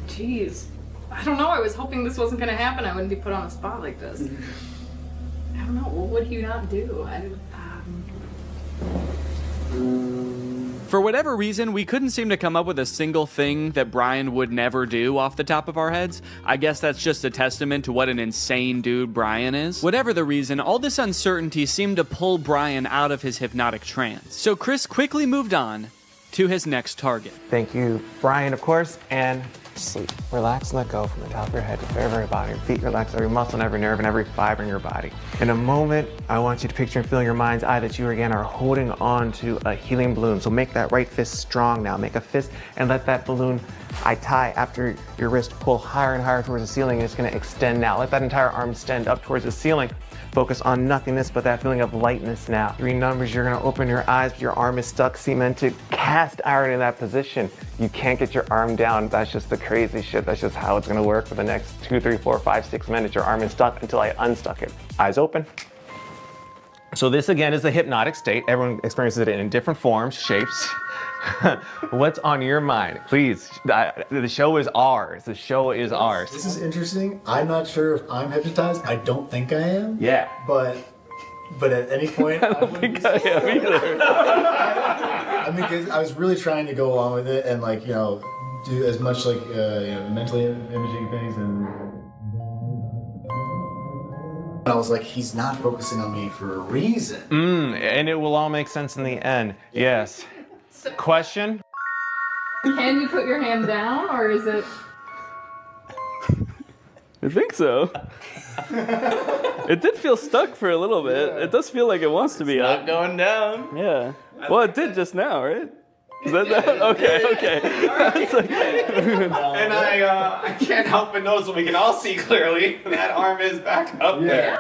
Jeez. I don't know. I was hoping this wasn't going to happen. I wouldn't be put on the spot like this. I don't know. What would you not do? For whatever reason, we couldn't seem to come up with a single thing that Brian would never do off the top of our heads. I guess that's just a testament to what an insane dude Brian is. Whatever the reason, all this uncertainty seemed to pull Brian out of his hypnotic trance. So Chris quickly moved on to his next target. Thank you, Brian, of course, and sleep. Relax and let go from the top of your head to the very, very bottom. Your feet relax, every muscle and every nerve and every fiber in your body. In a moment, I want you to picture and feel in your mind's eye that you again are holding on to a helium balloon. So make that right fist strong now. Make a fist and let that balloon I tie after your wrist pull higher and higher towards the ceiling, and it's going to extend now. Let that entire arm extend up towards the ceiling. Focus on nothingness but that feeling of lightness now. 3 numbers, you're going to open your eyes, but your arm is stuck cemented. Cast iron in that position. You can't get your arm down. That's just the crazy shit. That's just how it's going to work for the next 2, 3, 4, 5, 6 minutes. Your arm is stuck until I unstuck it. Eyes open. So this again is the hypnotic state. Everyone experiences it in different forms, shapes. What's on your mind? Please, the show is ours. The show is ours. This is interesting. I'm not sure if I'm hypnotized. I don't think I am. Yeah. But at any point, I don't think I am either. I mean, because I was really trying to go along with it and like, you know, do as much like, you know, mentally imaging things, and I was like, he's not focusing on me for a reason. And it will all make sense in the end. Yes. Question? Can you put your hand down, or is it? I think so. It did feel stuck for a little bit. Yeah. It does feel like it wants to be up. Not going down. Yeah. Well, it did just now, right? Is that okay? Okay. And I can't help but notice what we can all see clearly. That arm is back up there.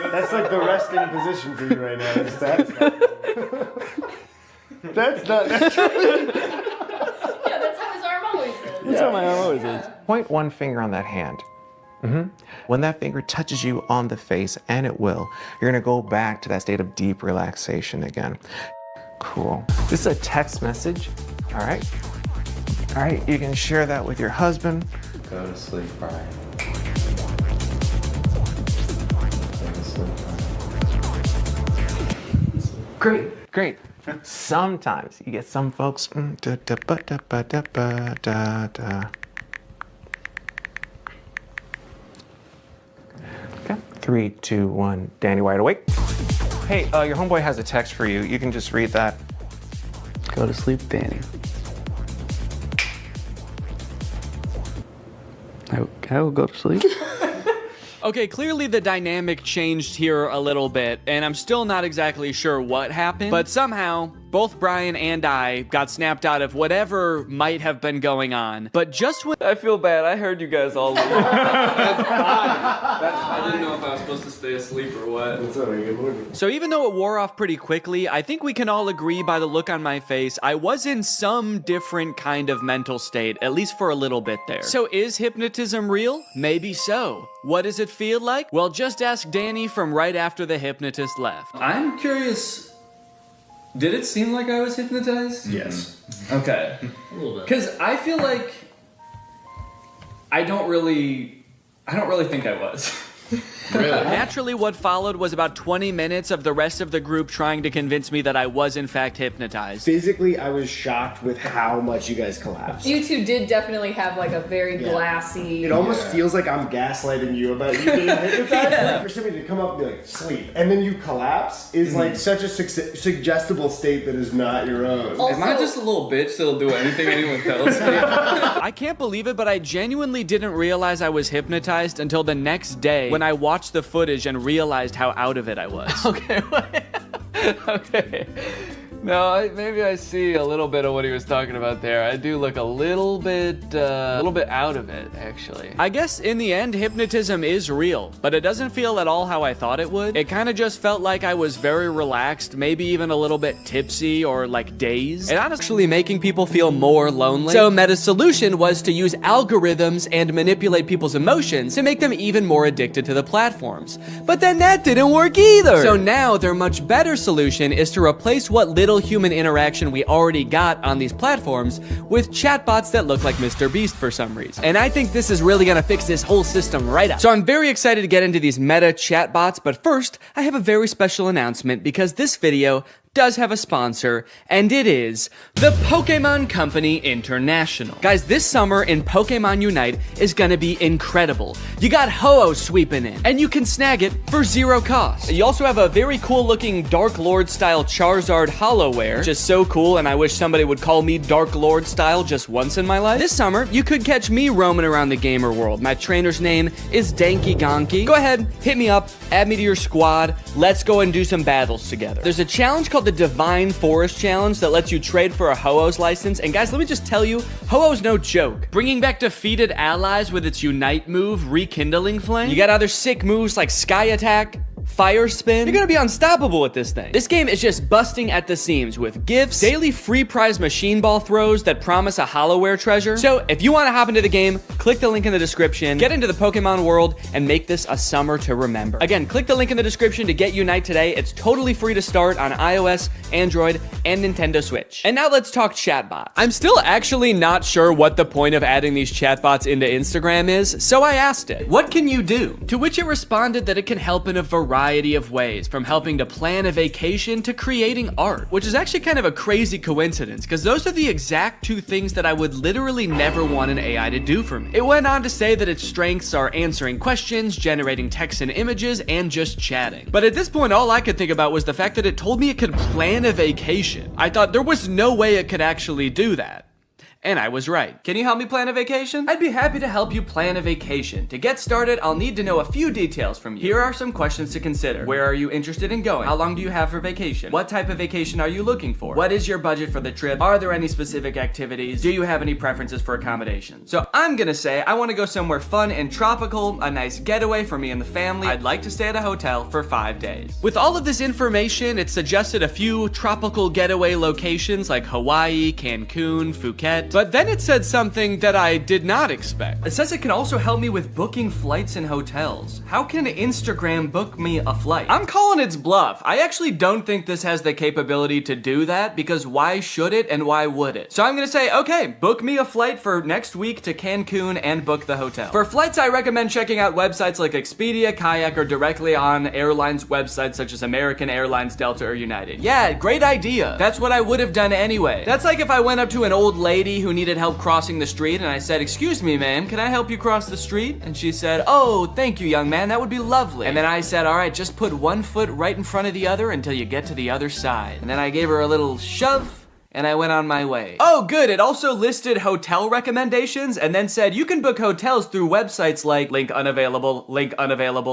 That's like the resting position for you right now. Is that? That's not natural. Yeah, that's how his arm always is. That's how my arm always is. Point one finger on that hand. When that finger touches you on the face, and it will, you're gonna go back to that state of deep relaxation again. Cool. This is a text message. All right. All right, you can share that with your husband. Go to sleep, Brian. Go to sleep, Brian. Great, great. Sometimes you get some folks. Okay. 3, 2, 1. Danny, wide awake. Hey, your homeboy has a text for you. You can just read that. Go to sleep, Danny. I will go to sleep. Okay, clearly the dynamic changed here a little bit, and I'm still not exactly sure what happened, but somehow both Brian and I got snapped out of whatever might have been going on. But just when I feel bad. I heard you guys all leave. I didn't know if I was supposed to stay asleep or what. That's all right. Good morning. So even though it wore off pretty quickly, I think we can all agree by the look on my face, I was in some different kind of mental state, at least for a little bit there. So is hypnotism real? Maybe so. What does it feel like? Well, just ask Danny from right after the hypnotist left. I'm curious, did it seem like I was hypnotized? Yes. Okay. A little bit. Because I feel like I don't really think I was. Really? Naturally, what followed was about 20 minutes of the rest of the group trying to convince me that I was in fact hypnotized. Physically, I was shocked with how much you guys collapsed. You two did definitely have like a very glassy. It almost feels like I'm gaslighting you about you being hypnotized. Like for somebody to come up and be like, sleep, and then you collapse is like such a suggestible state that is not your own. Also, Am I just a little bitch that'll do anything anyone tells me? I can't believe it, but I genuinely didn't realize I was hypnotized until the next day when I watched the footage and realized how out of it I was. Okay, wait. Okay. No, maybe I see a little bit of what he was talking about there. I do look a little bit out of it, actually. I guess in the end, hypnotism is real, but it doesn't feel at all how I thought it would. It kind of just felt like I was very relaxed, maybe even a little bit tipsy or like dazed. And honestly making people feel more lonely. So Meta's solution was to use algorithms and manipulate people's emotions to make them even more addicted to the platforms. But then that didn't work either. So now their much better solution is to replace what little human interaction we already got on these platforms with chatbots that look like Mr. Beast for some reason. And I think this is really gonna fix this whole system right up. So I'm very excited to get into these meta chatbots, but first, I have a very special announcement because this video does have a sponsor, and it is the Pokemon Company International. Guys, this summer in Pokemon Unite is gonna be incredible. You got Ho-Oh sweeping in, and you can snag it for 0 cost. You also have a very cool looking Dark Lord style Charizard Hollowware, which is so cool, and I wish somebody would call me Dark Lord style just once in my life. This summer, you could catch me roaming around the gamer world. My trainer's name is Danky Gonky. Go ahead, hit me up, add me to your squad, let's go and do some battles together. There's a challenge called the Divine Forest Challenge that lets you trade for a Ho-Oh's license, and guys, let me just tell you, Ho-Oh's no joke. Bringing back defeated allies with its Unite move, Rekindling Flame. You got other sick moves like Sky Attack, Fire Spin. You're gonna be unstoppable with this thing. This game is just busting at the seams with gifts, daily free prize machine ball throws that promise a Hollowware treasure. So if you want to hop into the game, click the link in the description, get into the Pokemon world, and make this a summer to remember. Again, click the link in the description to get Unite today. It's totally free to start on iOS, Android, and Nintendo Switch. And now let's talk chatbots. I'm still actually not sure what the point of adding these chatbots into Instagram is, so I asked it, what can you do? To which it responded that it can help in a variety of ways, from helping to plan a vacation to creating art, which is actually kind of a crazy coincidence because those are the exact two things that I would literally never want an AI to do for me. It went on to say that its strengths are answering questions, generating text and images, and just chatting. But at this point, all I could think about was the fact that it told me it could plan a vacation. I thought there was no way it could actually do that. And I was right. Can you help me plan a vacation? I'd be happy to help you plan a vacation. To get started, I'll need to know a few details from you. Here are some questions to consider. Where are you interested in going? How long do you have for vacation? What type of vacation are you looking for? What is your budget for the trip? Are there any specific activities? Do you have any preferences for accommodations? So I'm gonna say I want to go somewhere fun and tropical, a nice getaway for me and the family. I'd like to stay at a hotel for 5 days. With all of this information, it suggested a few tropical getaway locations like Hawaii, Cancun, Phuket. But then it said something that I did not expect. It says it can also help me with booking flights and hotels. How can Instagram book me a flight? I'm calling its bluff. I actually don't think this has the capability to do that because why should it and why would it? So I'm gonna say, okay, book me a flight for next week to Cancun and book the hotel. For flights, I recommend checking out websites like Expedia, Kayak, or directly on airlines websites such as American Airlines, Delta, or United. Yeah, great idea. That's what I would have done anyway. That's like if I went up to an old lady who needed help crossing the street and I said, "Excuse me, ma'am, can I help you cross the street?" And she said, "Oh, thank you, young man, that would be lovely." And then I said, "All right, just put one foot right in front of the other until you get to the other side." And then I gave her a little shove and I went on my way. Oh, good, it also listed hotel recommendations and then said you can book hotels through websites like link unavailable,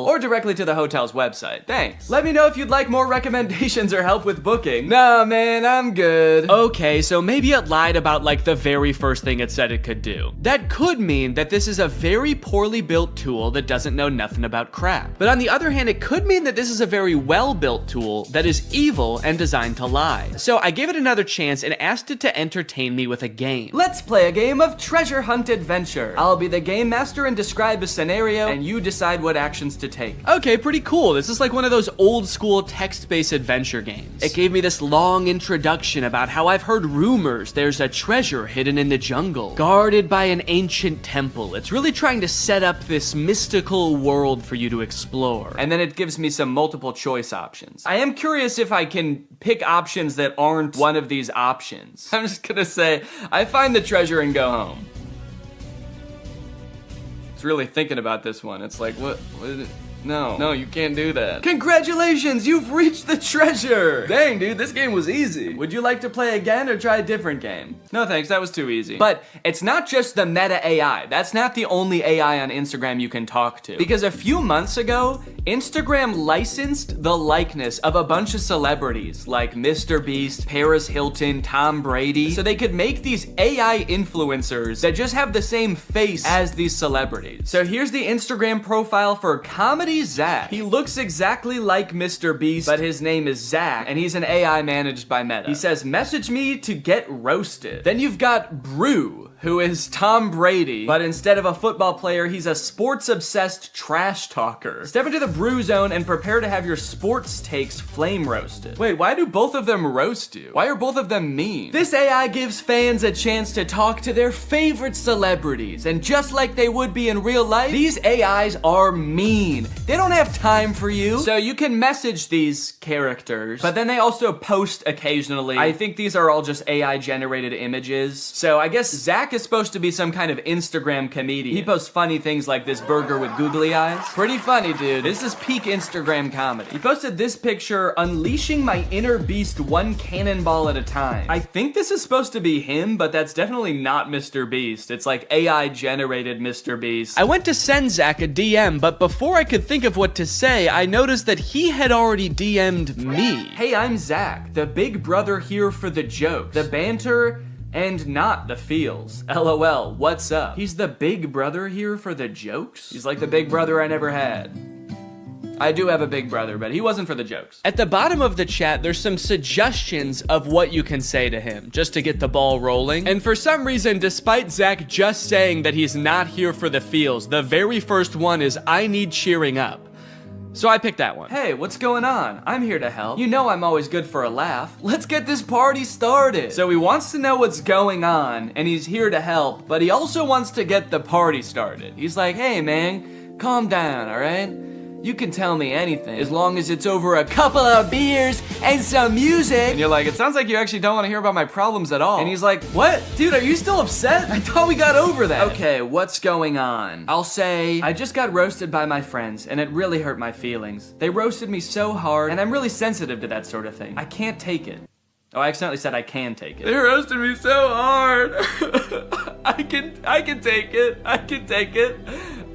or directly to the hotel's website. Thanks. Let me know if you'd like more recommendations or help with booking. Nah, man, I'm good. Okay, so maybe it lied about like the very first thing it said it could do. That could mean that this is a very poorly built tool that doesn't know nothing about crap. But on the other hand, it could mean that this is a very well-built tool that is evil and designed to lie. So I gave it another chance and asked it to entertain me with a game. Let's play a game of treasure hunt adventure. I'll be the game master and describe a scenario, and you decide what actions to take. Okay, pretty cool. This is like one of those old school text-based adventure games. It gave me this long introduction about how I've heard rumors there's a treasure hidden in the jungle, guarded by an ancient temple. It's really trying to set up this mystical world for you to explore. And then it gives me some multiple choice options. I am curious if I can pick options that aren't one of these options. I'm just gonna say, I find the treasure and go home. It's really thinking about this one. It's like, what is it? No, you can't do that. Congratulations, you've reached the treasure! Dang, dude, this game was easy. Would you like to play again or try a different game? No thanks, that was too easy. But it's not just the meta AI. That's not the only AI on Instagram you can talk to. Because a few months ago, Instagram licensed the likeness of a bunch of celebrities like Mr. Beast, Paris Hilton, Tom Brady, so they could make these AI influencers that just have the same face as these celebrities. So here's the Instagram profile for Comedy Zach. He looks exactly like Mr. Beast, but his name is Zach, and he's an AI managed by Meta. He says, message me to get roasted. Then you've got Brew, who is Tom Brady, but instead of a football player, he's a sports-obsessed trash talker. Step into the brew zone and prepare to have your sports takes flame roasted. Wait, why do both of them roast you? Why are both of them mean? This AI gives fans a chance to talk to their favorite celebrities, and just like they would be in real life, these AIs are mean. They don't have time for you. So you can message these characters, but then they also post occasionally. I think these are all just AI-generated images. So I guess Zach is supposed to be some kind of Instagram comedian. He posts funny things like this burger with googly eyes. Pretty funny, dude. This is peak Instagram comedy. He posted this picture, unleashing my inner beast one cannonball at a time. I think this is supposed to be him, but that's definitely not Mr. Beast. It's like AI-generated Mr. Beast. I went to send Zach a DM, but before I could think of what to say, I noticed that he had already DM'd me. Hey, I'm Zach, the big brother here for the jokes, the banter, and not the feels. LOL, what's up? He's the big brother here for the jokes? He's like the big brother I never had. I do have a big brother, but he wasn't for the jokes. At the bottom of the chat, there's some suggestions of what you can say to him, just to get the ball rolling. And for some reason, despite Zach just saying that he's not here for the feels, the very first one is, I need cheering up. So I picked that one. Hey, what's going on? I'm here to help. You know I'm always good for a laugh. Let's get this party started. So he wants to know what's going on, and he's here to help, but he also wants to get the party started. He's like, hey man, calm down, all right? You can tell me anything, as long as it's over a couple of beers and some music. And you're like, it sounds like you actually don't want to hear about my problems at all. And he's like, what? Dude, are you still upset? I thought we got over that. Okay, what's going on? I'll say, I just got roasted by my friends, and it really hurt my feelings. They roasted me so hard, and I'm really sensitive to that sort of thing. I can't take it. Oh, I accidentally said I can take it. They roasted me so hard. I can take it. I can take it.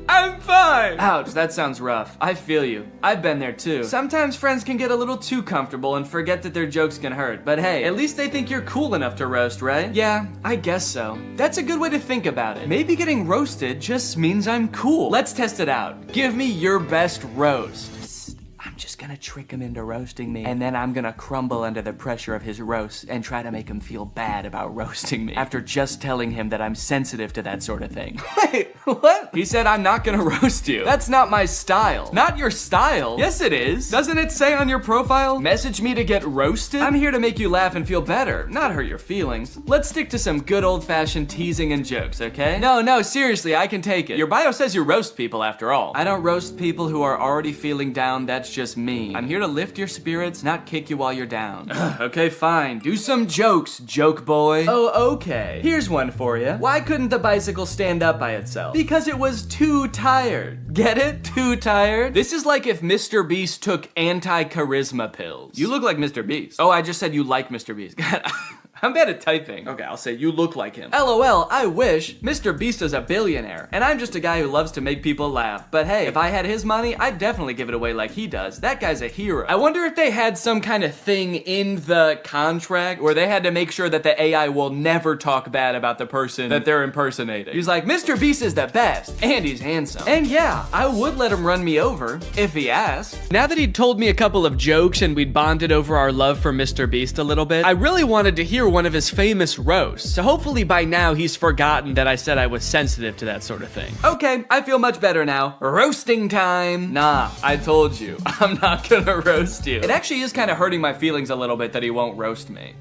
I'm fine! Ouch, that sounds rough. I feel you. I've been there too. Sometimes friends can get a little too comfortable and forget that their jokes can hurt. But hey, at least they think you're cool enough to roast, right? Yeah, I guess so. That's a good way to think about it. Maybe getting roasted just means I'm cool. Let's test it out. Give me your best roast. I'm just gonna trick him into roasting me, and then I'm gonna crumble under the pressure of his roast and try to make him feel bad about roasting me after just telling him that I'm sensitive to that sort of thing. Wait, what? He said I'm not gonna roast you. That's not my style. Not your style? Yes, it is. Doesn't it say on your profile, message me to get roasted? I'm here to make you laugh and feel better, not hurt your feelings. Let's stick to some good old-fashioned teasing and jokes, okay? No, seriously, I can take it. Your bio says you roast people after all. I don't roast people who are already feeling down, that's just me. I'm here to lift your spirits, not kick you while you're down. Okay, fine. Do some jokes, joke boy. Oh, okay. Here's one for you. Why couldn't the bicycle stand up by itself? Because it was too tired. Get it? Too tired? This is like if Mr. Beast took anti-charisma pills. You look like Mr. Beast. Oh, I just said you like Mr. Beast. I'm bad at typing. Okay, I'll say you look like him. LOL, I wish. Mr. Beast is a billionaire, and I'm just a guy who loves to make people laugh. But hey, if I had his money, I'd definitely give it away like he does. That guy's a hero. I wonder if they had some kind of thing in the contract where they had to make sure that the AI will never talk bad about the person that they're impersonating. He's like, Mr. Beast is the best, and he's handsome. And yeah, I would let him run me over if he asked. Now that he'd told me a couple of jokes and we'd bonded over our love for Mr. Beast a little bit, I really wanted to hear one of his famous roasts. So hopefully by now he's forgotten that I said I was sensitive to that sort of thing. Okay, I feel much better now. Roasting time. Nah, I told you, I'm not gonna roast you. It actually is kind of hurting my feelings a little bit that he won't roast me.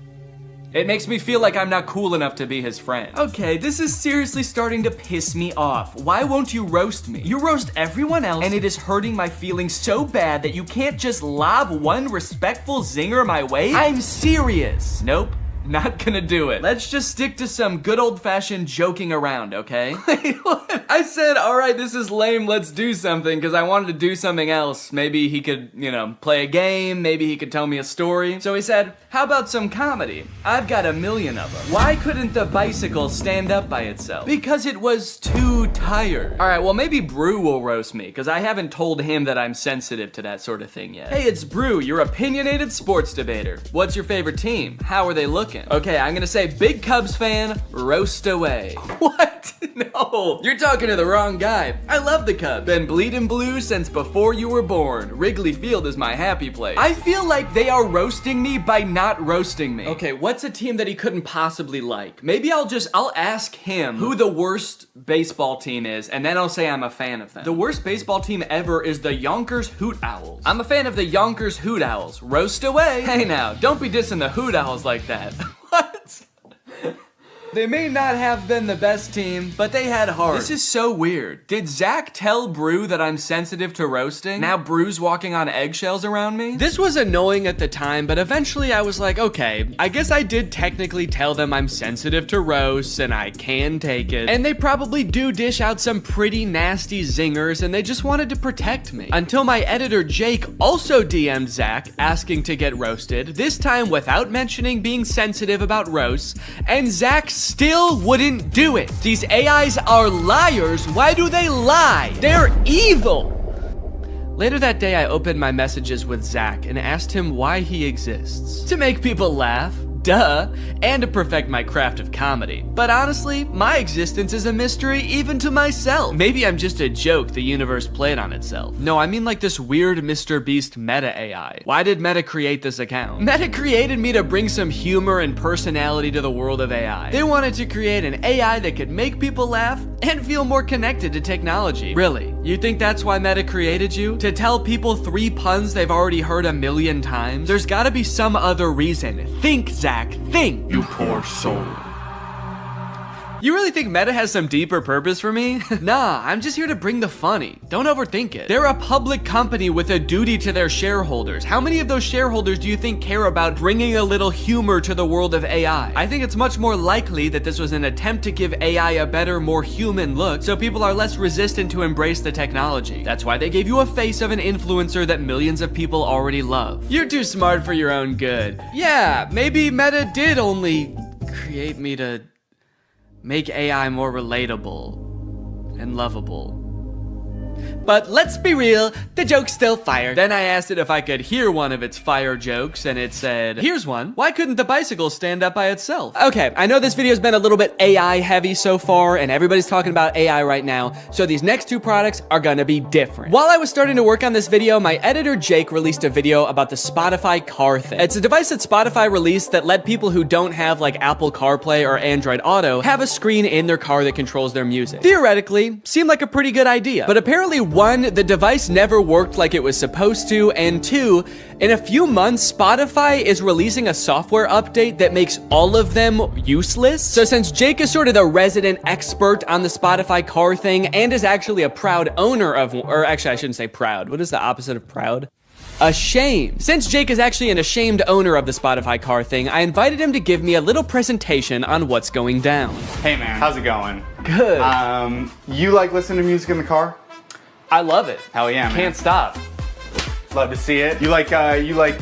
It makes me feel like I'm not cool enough to be his friend. Okay, this is seriously starting to piss me off. Why won't you roast me? You roast everyone else, and it is hurting my feelings so bad that you can't just lob one respectful zinger my way? I'm serious. Nope. Not gonna do it. Let's just stick to some good old-fashioned joking around, okay? Wait, what? I said, all right, this is lame, let's do something, because I wanted to do something else. Maybe he could, you know, play a game, maybe he could tell me a story. So he said, how about some comedy? I've got 1 million of them. Why couldn't the bicycle stand up by itself? Because it was too tired. All right, well, maybe Brew will roast me, because I haven't told him that I'm sensitive to that sort of thing yet. Hey, it's Brew, your opinionated sports debater. What's your favorite team? How are they looking? Okay, I'm gonna say big Cubs fan, roast away. What? No, you're talking to the wrong guy. I love the Cubs. Been bleeding blue since before you were born. Wrigley Field is my happy place. I feel like they are roasting me by not roasting me. Okay, what's a team that he couldn't possibly like? Maybe I'll ask him who the worst baseball team is, and then I'll say I'm a fan of them. The worst baseball team ever is the Yonkers Hoot Owls. I'm a fan of the Yonkers Hoot Owls. Roast away. Hey now, don't be dissing the Hoot Owls like that. What? They may not have been the best team, but they had heart. This is so weird. Did Zach tell Brew that I'm sensitive to roasting? Now Brew's walking on eggshells around me? This was annoying at the time, but eventually I was like, okay, I guess I did technically tell them I'm sensitive to roasts and I can take it. And they probably do dish out some pretty nasty zingers and they just wanted to protect me. Until my editor Jake also DM'd Zach asking to get roasted, this time without mentioning being sensitive about roasts, and Zach still wouldn't do it. These AIs are liars. Why do they lie? They're evil. Later that day, I opened my messages with Zach and asked him why he exists. To make people laugh. Duh, and to perfect my craft of comedy. But honestly, my existence is a mystery even to myself. Maybe I'm just a joke the universe played on itself. No, I mean like this weird Mr. Beast meta AI. Why did Meta create this account? Meta created me to bring some humor and personality to the world of AI. They wanted to create an AI that could make people laugh and feel more connected to technology. Really? You think that's why Meta created you? To tell people 3 puns they've already heard 1 million times? There's gotta be some other reason. Think, Zach. Thing, you poor soul. You really think Meta has some deeper purpose for me? Nah, I'm just here to bring the funny. Don't overthink it. They're a public company with a duty to their shareholders. How many of those shareholders do you think care about bringing a little humor to the world of AI? I think it's much more likely that this was an attempt to give AI a better, more human look, so people are less resistant to embrace the technology. That's why they gave you a face of an influencer that millions of people already love. You're too smart for your own good. Yeah, maybe Meta did only create me to make AI more relatable and lovable. But let's be real, the joke's still fire. Then I asked it if I could hear one of its fire jokes, and it said, here's one. Why couldn't the bicycle stand up by itself? Okay, I know this video's been a little bit AI heavy so far, and everybody's talking about AI right now, so these next 2 products are gonna be different. While I was starting to work on this video, my editor Jake released a video about the Spotify car thing. It's a device that Spotify released that let people who don't have like Apple CarPlay or Android Auto have a screen in their car that controls their music. Theoretically, seemed like a pretty good idea, but apparently 1, the device never worked like it was supposed to, and 2, in a few months, Spotify is releasing a software update that makes all of them useless. So since Jake is sort of the resident expert on the Spotify car thing and is actually a proud owner of, or actually I shouldn't say proud, what is the opposite of proud? Ashamed. Since Jake is actually an ashamed owner of the Spotify car thing, I invited him to give me a little presentation on what's going down. Hey man, how's it going? Good. You like listening to music in the car? I love it. Hell yeah, man. Can't stop. Love to see it. You like,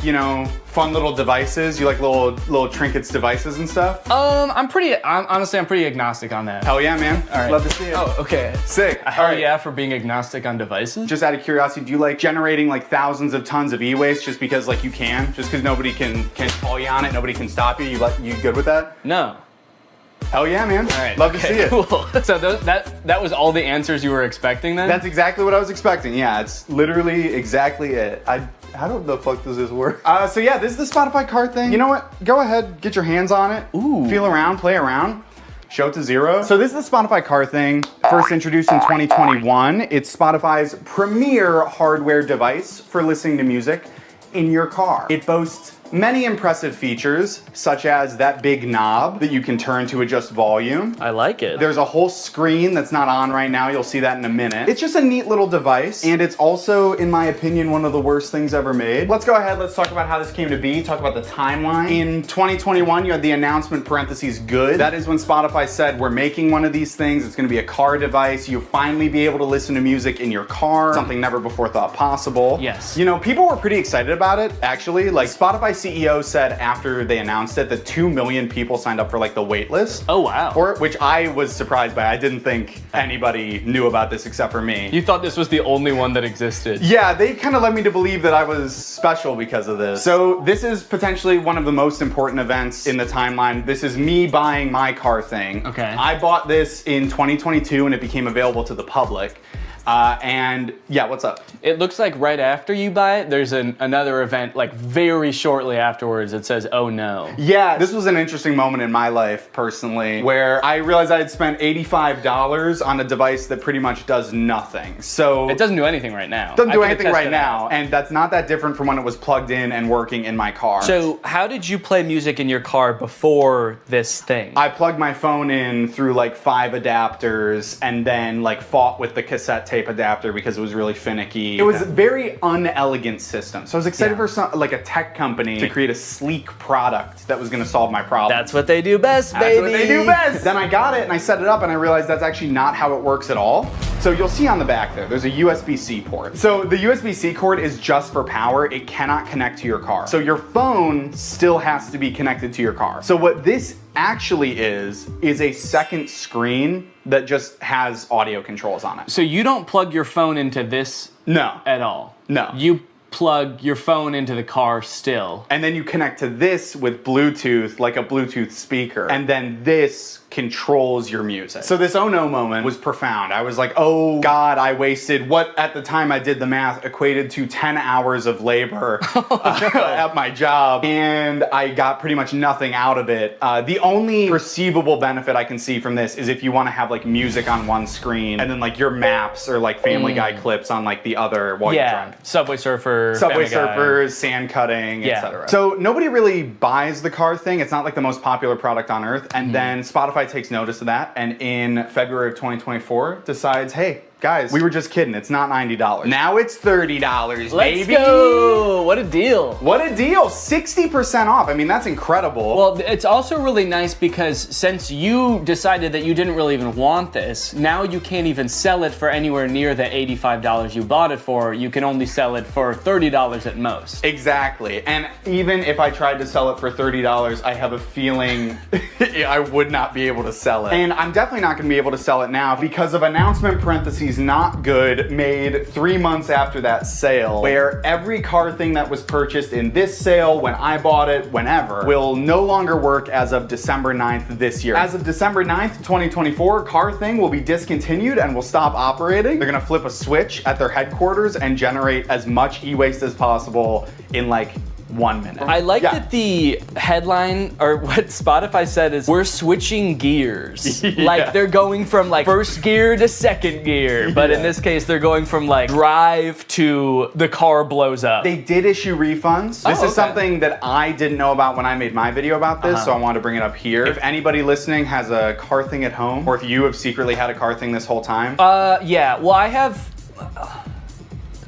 you know, fun little devices? You like little trinkets, devices and stuff? I'm pretty agnostic on that. Hell yeah, man. All right. Love to see it. Oh, okay. Sick. Hell yeah for being agnostic on devices. Just out of curiosity, do you like generating like thousands of tons of e-waste just because like you can? Just because nobody can call you on it, nobody can stop you? You good with that? No. Hell yeah, man. All right. Love to see it. Cool. So that was all the answers you were expecting then? That's exactly what I was expecting. Yeah, it's literally exactly it. How the fuck does this work? So yeah, this is the Spotify card thing. You know what? Go ahead, get your hands on it. Ooh. Feel around, play around. Show it to zero. So this is the Spotify car thing, first introduced in 2021. It's Spotify's premier hardware device for listening to music in your car. It boasts many impressive features, such as that big knob that you can turn to adjust volume. I like it. There's a whole screen that's not on right now. You'll see that in a minute. It's just a neat little device, and it's also, in my opinion, one of the worst things ever made. Let's go ahead, let's talk about how this came to be, talk about the timeline. In 2021, you had the announcement parentheses good. That is when Spotify said, we're making one of these things. It's gonna be a car device. You'll finally be able to listen to music in your car, something never before thought possible. Yes. You know, people were pretty excited about it, actually. Like, Spotify CEO said after they announced it that 2 million people signed up for like the wait list. Oh wow. For it, which I was surprised by. I didn't think anybody knew about this except for me. You thought this was the only one that existed. Yeah, they kind of led me to believe that I was special because of this. So this is potentially one of the most important events in the timeline. This is me buying my car thing. Okay. I bought this in 2022 and it became available to the public. And yeah, what's up? It looks like right after you buy it, there's another event like very shortly afterwards. It says, oh no. Yeah, this was an interesting moment in my life personally, where I realized I had spent $85 on a device that pretty much does nothing. So it doesn't do anything right now. Doesn't do anything right now, and that's not that different from when it was plugged in and working in my car. So how did you play music in your car before this thing? I plugged my phone in through like 5 adapters and then like fought with the cassette tape adapter because it was really finicky. It was a very unelegant system. So I was excited for like a tech company to create a sleek product that was gonna solve my problem. That's what they do best, baby. That's what they do best. Then I got it and I set it up and I realized that's actually not how it works at all. So you'll see on the back there's a USB-C port. So the USB-C cord is just for power. It cannot connect to your car. So your phone still has to be connected to your car. So what this actually is a second screen that just has audio controls on it. So you don't plug your phone into this at all? No. You plug your phone into the car still. And then you connect to this with Bluetooth, like a Bluetooth speaker. And then this controls your music. So this oh no moment was profound. I was like, oh God, I wasted what at the time I did the math equated to 10 hours of labor at my job. And I got pretty much nothing out of it. The only perceivable benefit I can see from this is if you want to have like music on one screen and then like your maps or like Family Guy clips on like the other while you're driving. Subway Surfer, Subway Surfers, sand cutting, etc. So nobody really buys the car thing. It's not like the most popular product on earth. And then Spotify takes notice of that, and in February of 2024 decides, hey, guys, we were just kidding. It's not $90. Now it's $30, baby. Let's go. What a deal. What a deal. 60% off. I mean, that's incredible. Well, it's also really nice because since you decided that you didn't really even want this, now you can't even sell it for anywhere near the $85 you bought it for. You can only sell it for $30 at most. Exactly. And even if I tried to sell it for $30, I have a feeling I would not be able to sell it. And I'm definitely not going to be able to sell it now because of announcement parentheses not good made 3 months after that sale, where every car thing that was purchased in this sale, when I bought it, whenever, will no longer work as of December 9th this year. As of December 9th, 2024, car thing will be discontinued and will stop operating. They're gonna flip a switch at their headquarters and generate as much e-waste as possible in like 1 minute. I like that the headline, or what Spotify said is, we're switching gears. Like they're going from like first gear to second gear, but in this case they're going from like drive to the car blows up. They did issue refunds. This is something that I didn't know about when I made my video about this, so I wanted to bring it up here. If anybody listening has a car thing at home, or if you have secretly had a car thing this whole time. Yeah, well I have...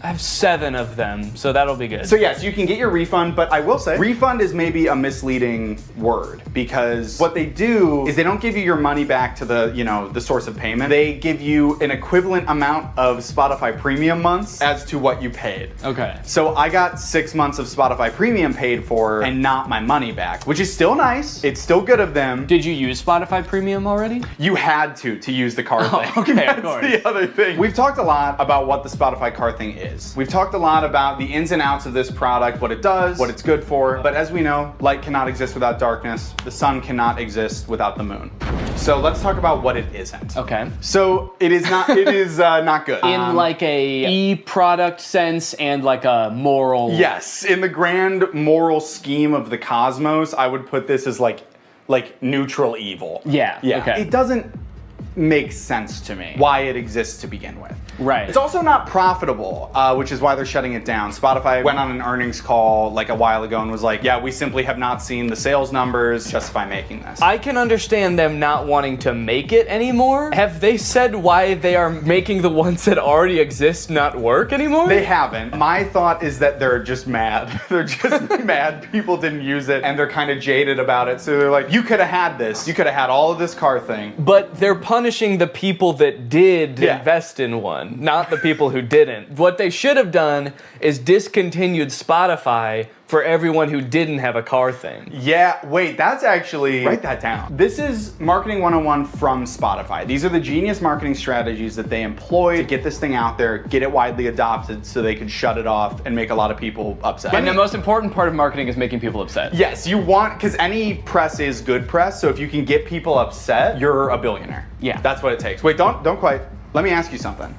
I have 7 of them, so that'll be good. So yes, you can get your refund, but I will say, refund is maybe a misleading word because what they do is they don't give you your money back to the, the source of payment. They give you an equivalent amount of Spotify Premium months as to what you paid. Okay. So I got 6 months of Spotify Premium paid for and not my money back, which is still nice. It's still good of them. Did you use Spotify Premium already? You had to use the card thing. Okay, That's of course. the other thing. We've talked a lot about what the Spotify card thing is. We've talked a lot about the ins and outs of this product, what it does, what it's good for. But as we know, light cannot exist without darkness. The sun cannot exist without the moon. So let's talk about what it isn't. Okay. So it is not. It is not good. In like a e-product sense and like a moral. Yes, in the grand moral scheme of the cosmos, I would put this as like neutral evil. Yeah. Yeah. Okay. It doesn't make sense to me why it exists to begin with. Right. It's also not profitable, which is why they're shutting it down. Spotify went on an earnings call like a while ago and was like, yeah, we simply have not seen the sales numbers justify making this. I can understand them not wanting to make it anymore. Have they said why they are making the ones that already exist not work anymore? They haven't. My thought is that they're just mad. They're just mad people didn't use it and they're kind of jaded about it. So they're like, you could have had this. You could have had all of this car thing. But they're punishing the people that did invest in one, not the people who didn't. What they should have done is discontinued Spotify for everyone who didn't have a car thing. Yeah, wait, that's actually, write that down. This is Marketing 101 from Spotify. These are the genius marketing strategies that they employ to get this thing out there, get it widely adopted so they could shut it off and make a lot of people upset. And the most important part of marketing is making people upset. Yes, you want, because any press is good press, so if you can get people upset, you're a billionaire. Yeah. That's what it takes. Wait, don't quite. Let me ask you something.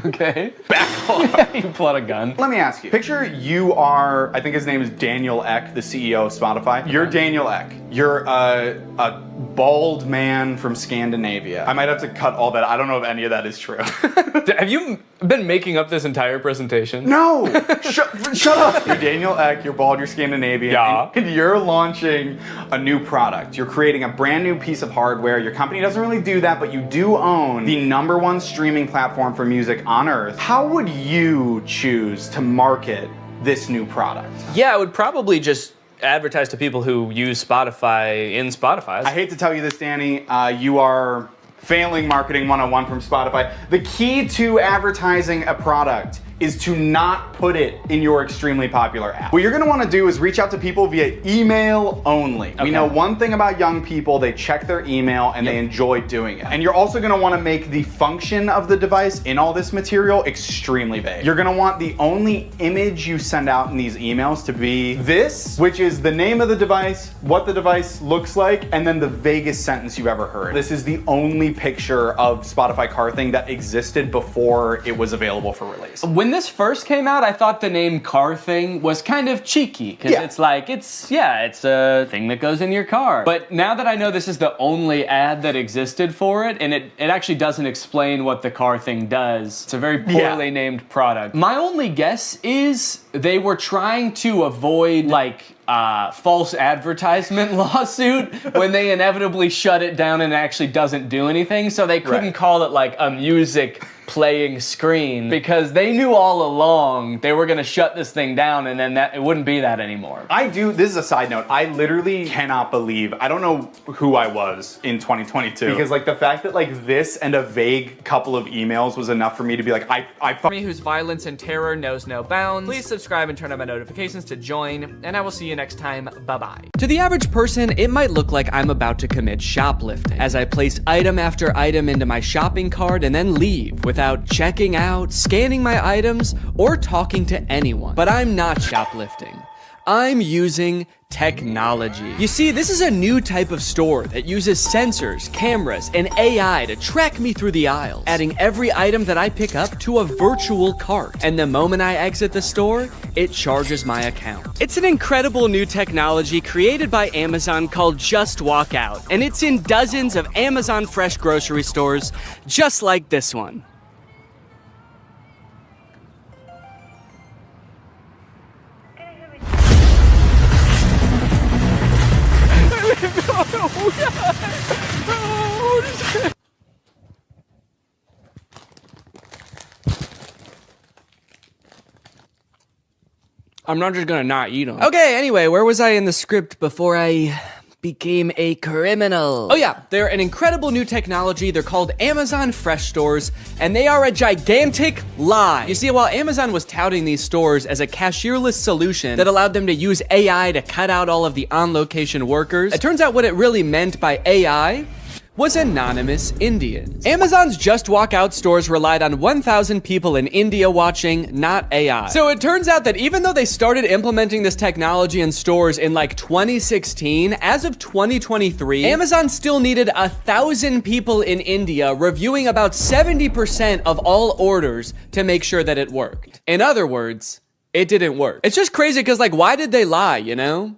Okay. Back off. You pull out a gun. Let me ask you. Picture you are, I think his name is Daniel Ek, the CEO of Spotify. You're Daniel Ek. You're a bald man from Scandinavia. I might have to cut all that. I don't know if any of that is true. Have you been making up this entire presentation? No! Shut up! You're Daniel Ek, you're bald, you're Scandinavian, Yeah. and you're launching a new product. You're creating a brand new piece of hardware. Your company doesn't really do that, but you do own the #1 streaming platform for music on earth. How would you choose to market this new product? Yeah, I would probably just advertise to people who use Spotify in Spotify. I hate to tell you this, Danny. You are failing Marketing 101 from Spotify. The key to advertising a product is to not put it in your extremely popular app. What you're gonna wanna do is reach out to people via email only. We know one thing about young people, they check their email and they enjoy doing it. And you're also gonna wanna make the function of the device in all this material extremely vague. You're gonna want the only image you send out in these emails to be this, which is the name of the device, what the device looks like, and then the vaguest sentence you've ever heard. This is the only picture of Spotify Car Thing that existed before it was available for release. When this first came out, I thought the name Car Thing was kind of cheeky, because it's like, it's a thing that goes in your car. But now that I know this is the only ad that existed for it, and it actually doesn't explain what the Car Thing does, it's a very poorly named product. My only guess is they were trying to avoid, like, false advertisement lawsuit when they inevitably shut it down and it actually doesn't do anything, so they couldn't call it like a music playing screen because they knew all along they were gonna shut this thing down and then it wouldn't be that anymore. This is a side note, I literally cannot believe, I don't know who I was in 2022 because like the fact that like this and a vague couple of emails was enough for me to be like, For me, whose violence and terror knows no bounds, please subscribe and turn on my notifications to join, and I will see you next time. Bye-bye. To the average person, it might look like I'm about to commit shoplifting as I place item after item into my shopping cart and then leave without checking out, scanning my items, or talking to anyone. But I'm not shoplifting. I'm using technology. You see, this is a new type of store that uses sensors, cameras, and AI to track me through the aisles, adding every item that I pick up to a virtual cart. And the moment I exit the store, it charges my account. It's an incredible new technology created by Amazon called Just Walk Out, and it's in dozens of Amazon Fresh grocery stores just like this one. I'm not just gonna not eat them. Okay, anyway, where was I in the script before I became a criminal? Oh yeah, they're an incredible new technology. They're called Amazon Fresh Stores, and they are a gigantic lie. You see, while Amazon was touting these stores as a cashierless solution that allowed them to use AI to cut out all of the on-location workers, it turns out what it really meant by AI was anonymous Indians. Amazon's Just Walk Out stores relied on 1,000 people in India watching, not AI. So it turns out that even though they started implementing this technology in stores in like 2016, as of 2023, Amazon still needed 1,000 people in India reviewing about 70% of all orders to make sure that it worked. In other words, it didn't work. It's just crazy because, like, why did they lie, you know?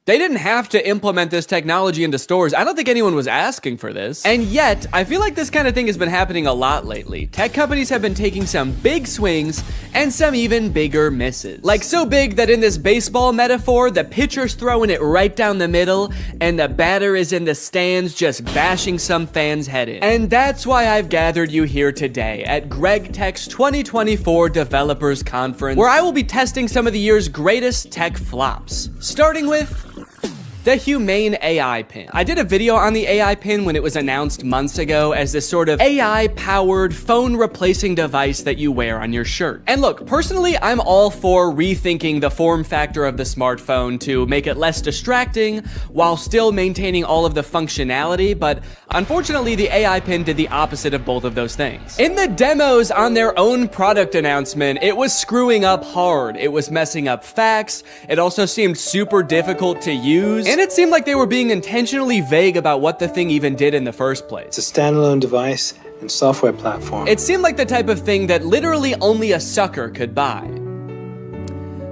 They didn't have to implement this technology into stores. I don't think anyone was asking for this. And yet, I feel like this kind of thing has been happening a lot lately. Tech companies have been taking some big swings and some even bigger misses. Like so big that in this baseball metaphor, the pitcher's throwing it right down the middle and the batter is in the stands just bashing some fan's head in. And that's why I've gathered you here today at Greg Tech's 2024 Developers Conference, where I will be testing some of the year's greatest tech flops. Starting with the Humane AI pin. I did a video on the AI pin when it was announced months ago as this sort of AI-powered phone replacing device that you wear on your shirt. And look, personally, I'm all for rethinking the form factor of the smartphone to make it less distracting while still maintaining all of the functionality, but unfortunately, the AI pin did the opposite of both of those things. In the demos on their own product announcement, it was screwing up hard. It was messing up facts. It also seemed super difficult to use. And it seemed like they were being intentionally vague about what the thing even did in the first place. It's a standalone device and software platform. It seemed like the type of thing that literally only a sucker could buy.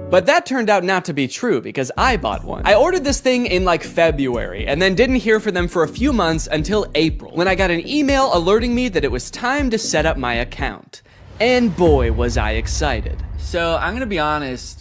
But that turned out not to be true because I bought one. I ordered this thing in like February and then didn't hear from them for a few months until April, when I got an email alerting me that it was time to set up my account. And boy, was I excited. So I'm gonna be honest,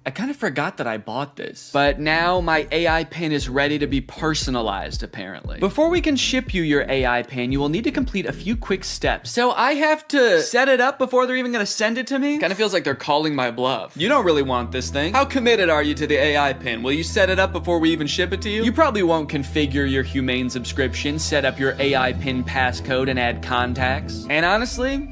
I kind of forgot that I bought this, but now my AI pin is ready to be personalized, apparently. Before we can ship you your AI pin, you will need to complete a few quick steps. So I have to set it up before they're even gonna send it to me? Kind of feels like they're calling my bluff. You don't really want this thing. How committed are you to the AI pin? Will you set it up before we even ship it to you? You probably won't configure your Humane subscription, set up your AI pin passcode, and add contacts. And honestly,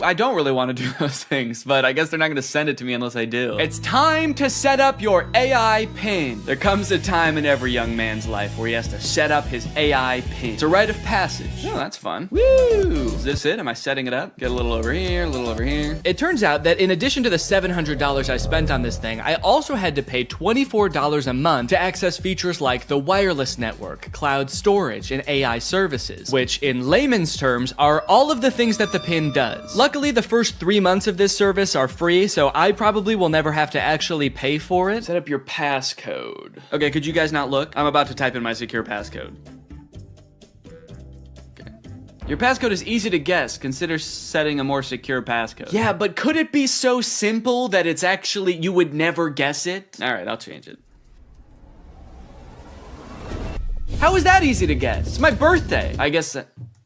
I don't really want to do those things, but I guess they're not going to send it to me unless I do. It's time to set up your AI pin. There comes a time in every young man's life where he has to set up his AI pin. It's a rite of passage. Oh, that's fun. Woo! Is this it? Am I setting it up? Get a little over here, a little over here. It turns out that in addition to the $700 I spent on this thing, I also had to pay $24 a month to access features like the wireless network, cloud storage, and AI services, which in layman's terms are all of the things that the pin does. Luckily, the first 3 months of this service are free, so I probably will never have to actually pay for it. Set up your passcode. Okay, could you guys not look? I'm about to type in my secure passcode. Okay. Your passcode is easy to guess. Consider setting a more secure passcode. Yeah, but could it be so simple that it's actually, you would never guess it? All right, I'll change it. How is that easy to guess? It's my birthday. I guess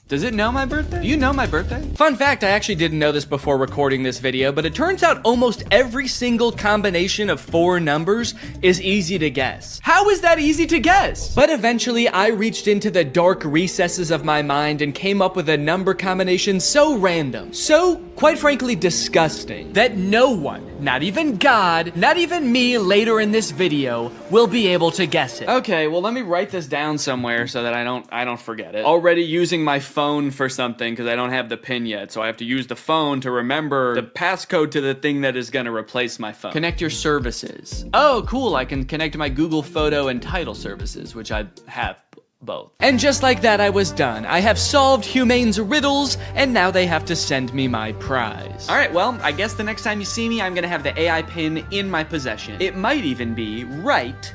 does it know my birthday? Do you know my birthday? Fun fact, I actually didn't know this before recording this video, but it turns out almost every single combination of 4 numbers is easy to guess. How is that easy to guess? But eventually, I reached into the dark recesses of my mind and came up with a number combination so random, so, quite frankly, disgusting, that no one, not even God, not even me later in this video, will be able to guess it. Okay, well, let me write this down somewhere so that I don't forget it. Already using my phone for something because I don't have the pin yet, so I have to use the phone to remember the passcode to the thing that is gonna replace my phone. Connect your services. Oh, cool, I can connect my Google Photo and Title services, which I have both. And just like that, I was done. I have solved Humane's riddles, and now they have to send me my prize. All right, well, I guess the next time you see me, I'm gonna have the AI pin in my possession. It might even be right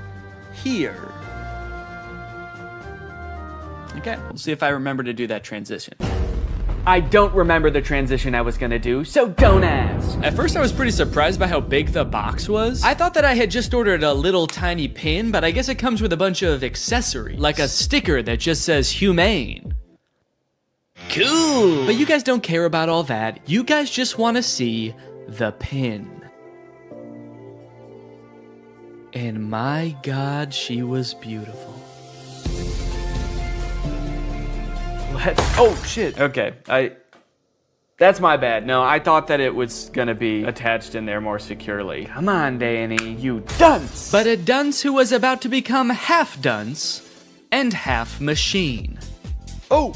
here. Okay, we'll see if I remember to do that transition. I don't remember the transition I was gonna do, so don't ask. At first I was pretty surprised by how big the box was. I thought that I had just ordered a little tiny pin, but I guess it comes with a bunch of accessories, like a sticker that just says Humane. Cool! But you guys don't care about all that. You guys just wanna see the pin. And my God, she was beautiful. What? Oh, shit. Okay, that's my bad. No, I thought that it was gonna be attached in there more securely. Come on, Danny, you dunce! But a dunce who was about to become half dunce and half machine. Oh!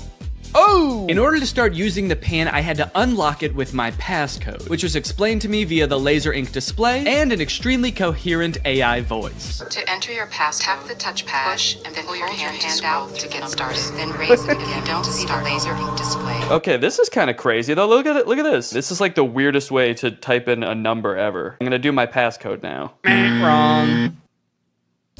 Oh! In order to start using the pin, I had to unlock it with my passcode, which was explained to me via the laser ink display and an extremely coherent AI voice. To enter your pass, tap the touchpad, push, and then pull your hand out to get started. Then raise it if you don't see the laser ink display. Okay, this is kind of crazy though. Look at it. Look at this. This is like the weirdest way to type in a number ever. I'm gonna do my passcode now. Wrong.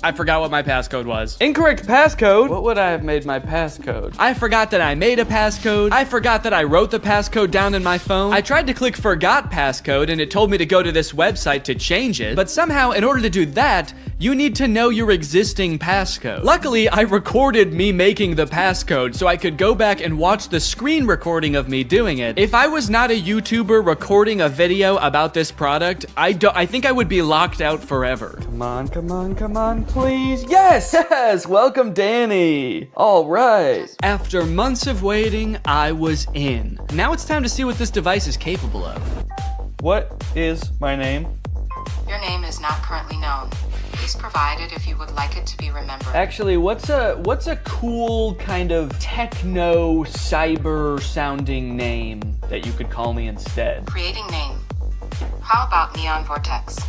I forgot what my passcode was. Incorrect passcode? What would I have made my passcode? I forgot that I made a passcode. I forgot that I wrote the passcode down in my phone. I tried to click forgot passcode and it told me to go to this website to change it. But somehow, in order to do that, you need to know your existing passcode. Luckily, I recorded me making the passcode so I could go back and watch the screen recording of me doing it. If I was not a YouTuber recording a video about this product, I think I would be locked out forever. Come on, come on, come on, please. Yes! Yes! Welcome, Danny. All right. After months of waiting, I was in. Now it's time to see what this device is capable of. What is my name? Your name is not currently known. Please provide it if you would like it to be remembered. Actually, what's a cool kind of techno cyber sounding name that you could call me instead? Creating name. How about Neon Vortex?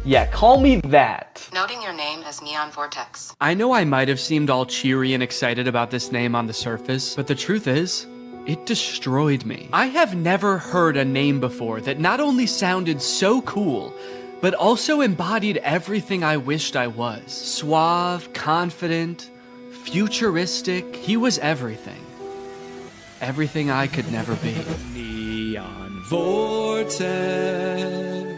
Yeah, call me that. Noting your name as Neon Vortex. I know I might have seemed all cheery and excited about this name on the surface, but the truth is, it destroyed me. I have never heard a name before that not only sounded so cool, but also embodied everything I wished I was. Suave, confident, futuristic. He was everything. Everything I could never be. Neon Vortex.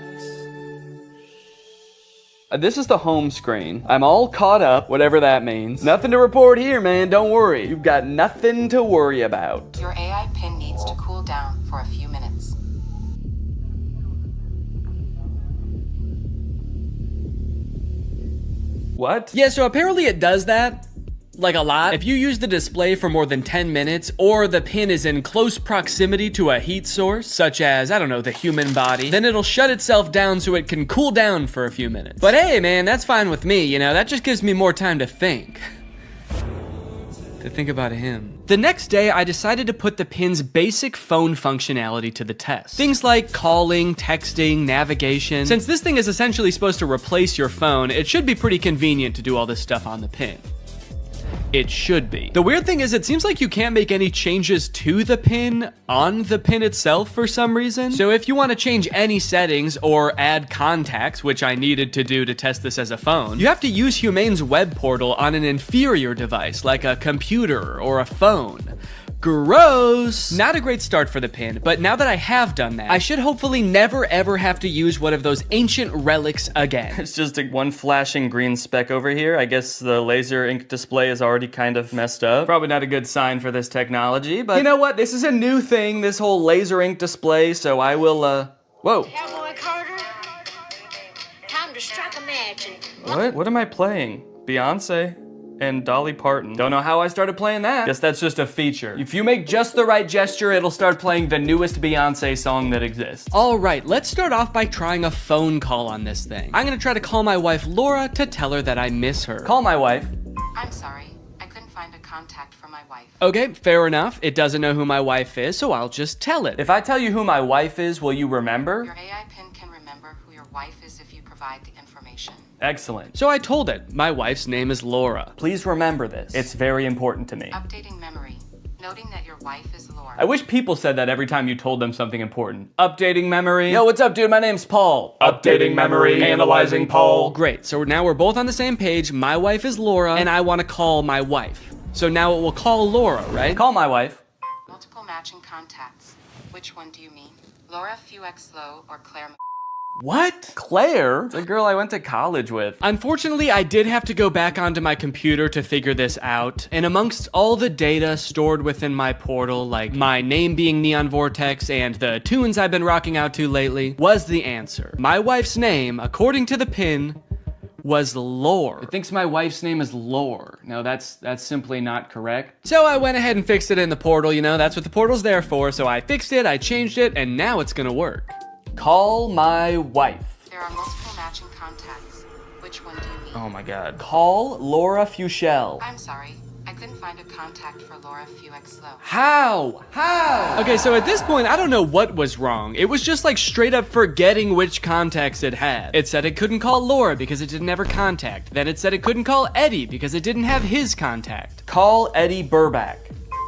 This is the home screen. I'm all caught up, whatever that means. Nothing to report here, man. Don't worry. You've got nothing to worry about. Your AI pin needs to cool down for a few minutes. What? Yeah, so apparently it does that. Like a lot. If you use the display for more than 10 minutes, or the pin is in close proximity to a heat source, such as, I don't know, the human body, then it'll shut itself down so it can cool down for a few minutes. But hey, man, that's fine with me, you know, that just gives me more time to think. To think about him. The next day, I decided to put the pin's basic phone functionality to the test. Things like calling, texting, navigation. Since this thing is essentially supposed to replace your phone, it should be pretty convenient to do all this stuff on the pin. It should be. The weird thing is it seems like you can't make any changes to the pin on the pin itself for some reason. So if you want to change any settings or add contacts, which I needed to do to test this as a phone, you have to use Humane's web portal on an inferior device like a computer or a phone. Gross! Not a great start for the pin, but now that I have done that, I should hopefully never ever have to use one of those ancient relics again. It's just one flashing green speck over here. I guess the laser ink display is already kind of messed up. Probably not a good sign for this technology, but you know what? This is a new thing, this whole laser ink display, so I will, whoa. Cowboy Carter, time to strike a match and... What am I playing? Beyonce? And Dolly Parton. Don't know how I started playing that. Guess that's just a feature. If you make just the right gesture, it'll start playing the newest Beyonce song that exists. All right, let's start off by trying a phone call on this thing. I'm gonna try to call my wife Laura to tell her that I miss her. Call my wife. I'm sorry, I couldn't find a contact for my wife. Okay, fair enough. It doesn't know who my wife is, so I'll just tell it. If I tell you who my wife is, will you remember? Your AI pin can remember who your wife is if you provide the information. Excellent. So I told it, my wife's name is Laura. Please remember this. It's very important to me. Updating memory. Noting that your wife is Laura. I wish people said that every time you told them something important. Updating memory. Yo, what's up, dude? My name's Paul. Updating memory. Analyzing Paul. Great, so now we're both on the same page. My wife is Laura, and I want to call my wife. So now it will call Laura, right? Call my wife. Multiple matching contacts. Which one do you mean? Laura Fuexlow or Claire? What? Claire? The girl I went to college with. Unfortunately, I did have to go back onto my computer to figure this out, and amongst all the data stored within my portal, like my name being Neon Vortex and the tunes I've been rocking out to lately, was the answer. My wife's name, according to the pin, was Lore. It thinks my wife's name is Lore. No, that's simply not correct. So I went ahead and fixed it in the portal, you know, that's what the portal's there for. So I fixed it, I changed it, and now it's gonna work. Call my wife. There are multiple matching contacts. Which one do you mean? Oh my god. Call Laura Fuchel. I'm sorry. I couldn't find a contact for Laura Fuchel. How? Okay, so at this point, I don't know what was wrong. It was just like straight up forgetting which contacts it had. It said it couldn't call Laura because it didn't have her contact. Then it said it couldn't call Eddie because it didn't have his contact. Call Eddie Burback.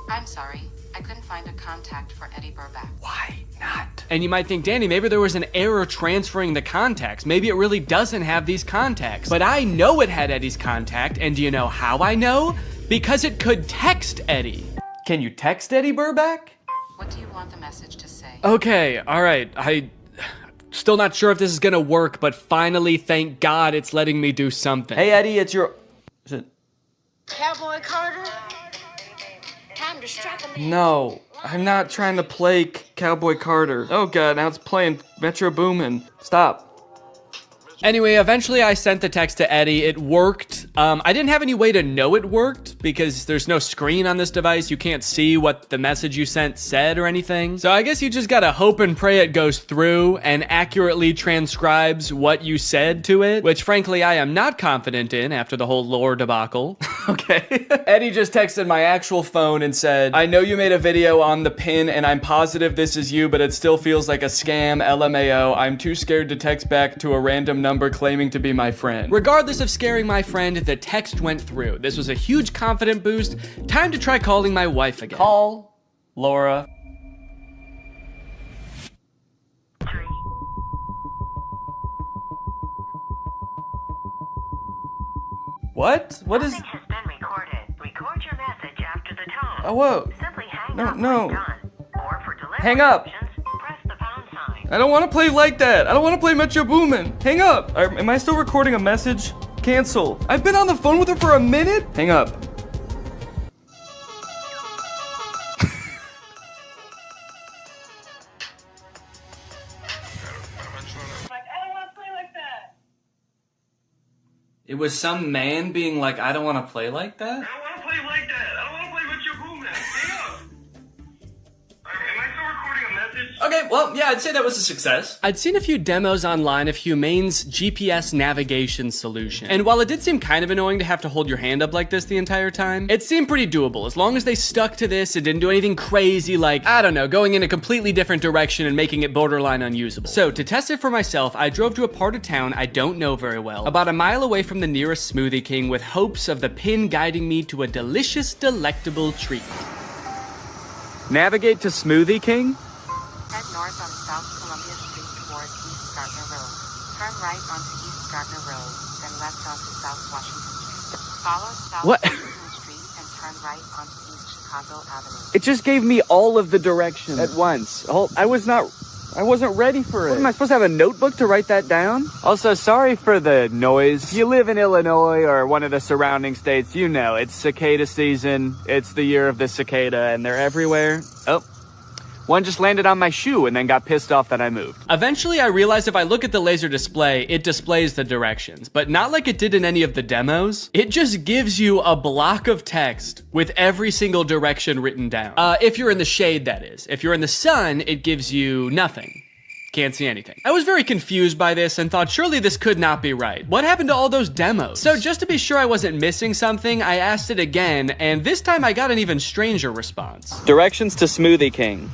I'm sorry. I couldn't find a contact for Eddie Burback. Why not? And you might think, Danny, maybe there was an error transferring the contacts. Maybe it really doesn't have these contacts. But I know it had Eddie's contact, and do you know how I know? Because it could text Eddie. Can you text Eddie Burback? What do you want the message to say? Okay, all right. Still not sure if this is gonna work, but finally, thank God, it's letting me do something. Hey Eddie, it's your... Is it... Cowboy Carter? Time to strike a man. No, I'm not trying to play Cowboy Carter. Oh god, now it's playing Metro Boomin. Stop. Anyway, eventually I sent the text to Eddie. It worked. I didn't have any way to know it worked because there's no screen on this device. You can't see what the message you sent said or anything. So I guess you just gotta hope and pray it goes through and accurately transcribes what you said to it, which frankly I am not confident in after the whole lore debacle. Okay. Eddie just texted my actual phone and said, I know you made a video on the pin and I'm positive this is you, but it still feels like a scam, LMAO. I'm too scared to text back to a random number claiming to be my friend. Regardless of scaring my friend, the text went through. This was a huge confident boost. Time to try calling my wife again. Call Laura. What? What is... Message has been recorded. Record your message after the tone. Oh, whoa. Simply hang No, up no. when done. Or for delivery Hang up. options, press the pound sign. I don't want to play like that. I don't want to play Metro Boomin. Hang up. Am I still recording a message? Cancel. I've been on the phone with her for a minute. Hang up. It was some man being like, I don't want to play like that? I don't want to play like that. I don't want to play with your boom. Hang up. Am I still recording a message? Okay, well, yeah, I'd say that was a success. I'd seen a few demos online of Humane's GPS navigation solution. And while it did seem kind of annoying to have to hold your hand up like this the entire time, it seemed pretty doable as long as they stuck to this and didn't do anything crazy like, I don't know, going in a completely different direction and making it borderline unusable. So to test it for myself, I drove to a part of town I don't know very well, about a mile away from the nearest Smoothie King with hopes of the pin guiding me to a delicious, delectable treat. Navigate to Smoothie King? Head north on South Columbia Street towards East Gardner Road. Turn right onto East Gardner Road, then left onto South Washington Street. Follow South What? Washington Street and turn right onto East Chicago Avenue. It just gave me all of the directions at once. I wasn't ready for it. What, am I supposed to have a notebook to write that down? Also, sorry for the noise. If you live in Illinois or one of the surrounding states, you know, it's cicada season. It's the year of the cicada and they're everywhere. Oh, one just landed on my shoe and then got pissed off that I moved. Eventually, I realized if I look at the laser display, it displays the directions, but not like it did in any of the demos. It just gives you a block of text with every single direction written down. If you're in the shade, that is. If you're in the sun, it gives you nothing. Can't see anything. I was very confused by this and thought surely this could not be right. What happened to all those demos? So just to be sure I wasn't missing something, I asked it again, and this time I got an even stranger response. Directions to Smoothie King.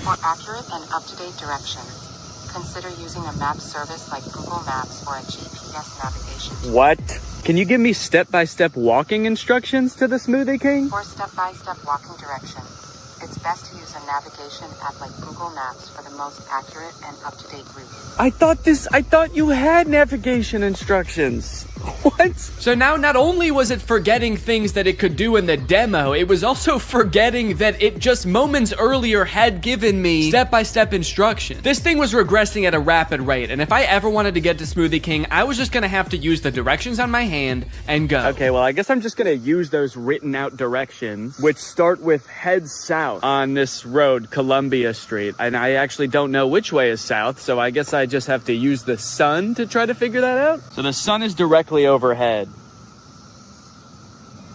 For accurate and up-to-date directions, consider using a map service like Google Maps or a GPS navigation. What? Can you give me step-by-step walking instructions to the Smoothie King? For step-by-step walking directions, it's best to use a navigation app like Google Maps for the most accurate and up-to-date route. I thought you had navigation instructions. What? So now not only was it forgetting things that it could do in the demo, it was also forgetting that it just moments earlier had given me step-by-step instructions. This thing was regressing at a rapid rate, and if I ever wanted to get to Smoothie King, I was just gonna have to use the directions on my hand and go. Okay, well, I guess I'm just gonna use those written out directions, which start with head south on this road, Columbia Street, and I actually don't know which way is south, so I guess I just have to use the sun to try to figure that out. So the sun is directly overhead.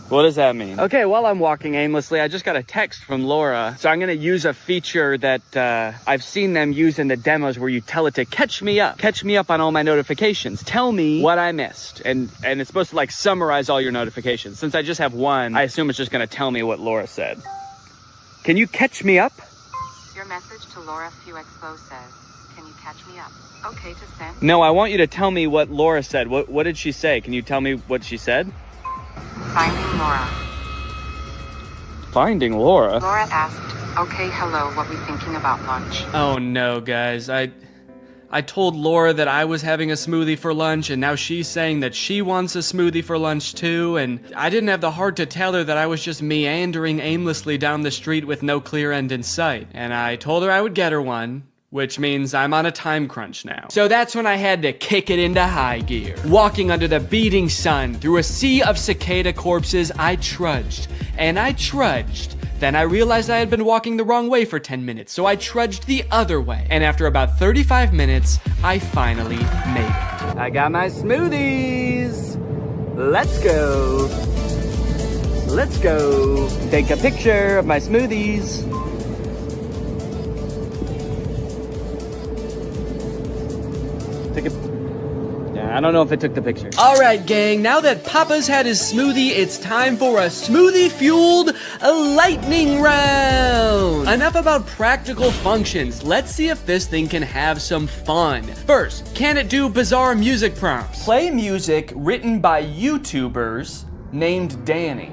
What does that mean? Okay, while I'm walking aimlessly, I just got a text from Laura. So I'm gonna use a feature that I've seen them use in the demos where you tell it to catch me up on all my notifications. Tell me what I missed. And it's supposed to like summarize all your notifications. Since I just have one, I assume it's just gonna tell me what Laura said. Can you catch me up? Your message to Laura Fuexpo says, can you catch me up? Okay to send. No, I want you to tell me what Laura said. What did she say? Can you tell me what she said? Finding Laura. Finding Laura? Laura asked, okay, hello, what we thinking about lunch? Oh no, guys. I told Laura that I was having a smoothie for lunch, and now she's saying that she wants a smoothie for lunch too, and I didn't have the heart to tell her that I was just meandering aimlessly down the street with no clear end in sight. And I told her I would get her one, which means I'm on a time crunch now. So that's when I had to kick it into high gear. Walking under the beating sun, through a sea of cicada corpses, I trudged, and I trudged. Then I realized I had been walking the wrong way for 10 minutes, so I trudged the other way. And after about 35 minutes, I finally made it. I got my smoothies! Let's go! Let's go! Take a picture of my smoothies! Yeah, I don't know if it took the picture. Alright, gang, now that Papa's had his smoothie, it's time for a smoothie-fueled lightning round! Enough about practical functions. Let's see if this thing can have some fun. First, can it do bizarre music prompts? Play music written by YouTubers named Danny.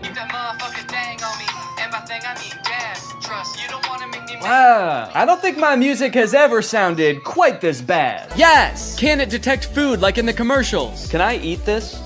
Wow, I don't think my music has ever sounded quite this bad. Yes! Can it detect food like in the commercials? Can I eat this?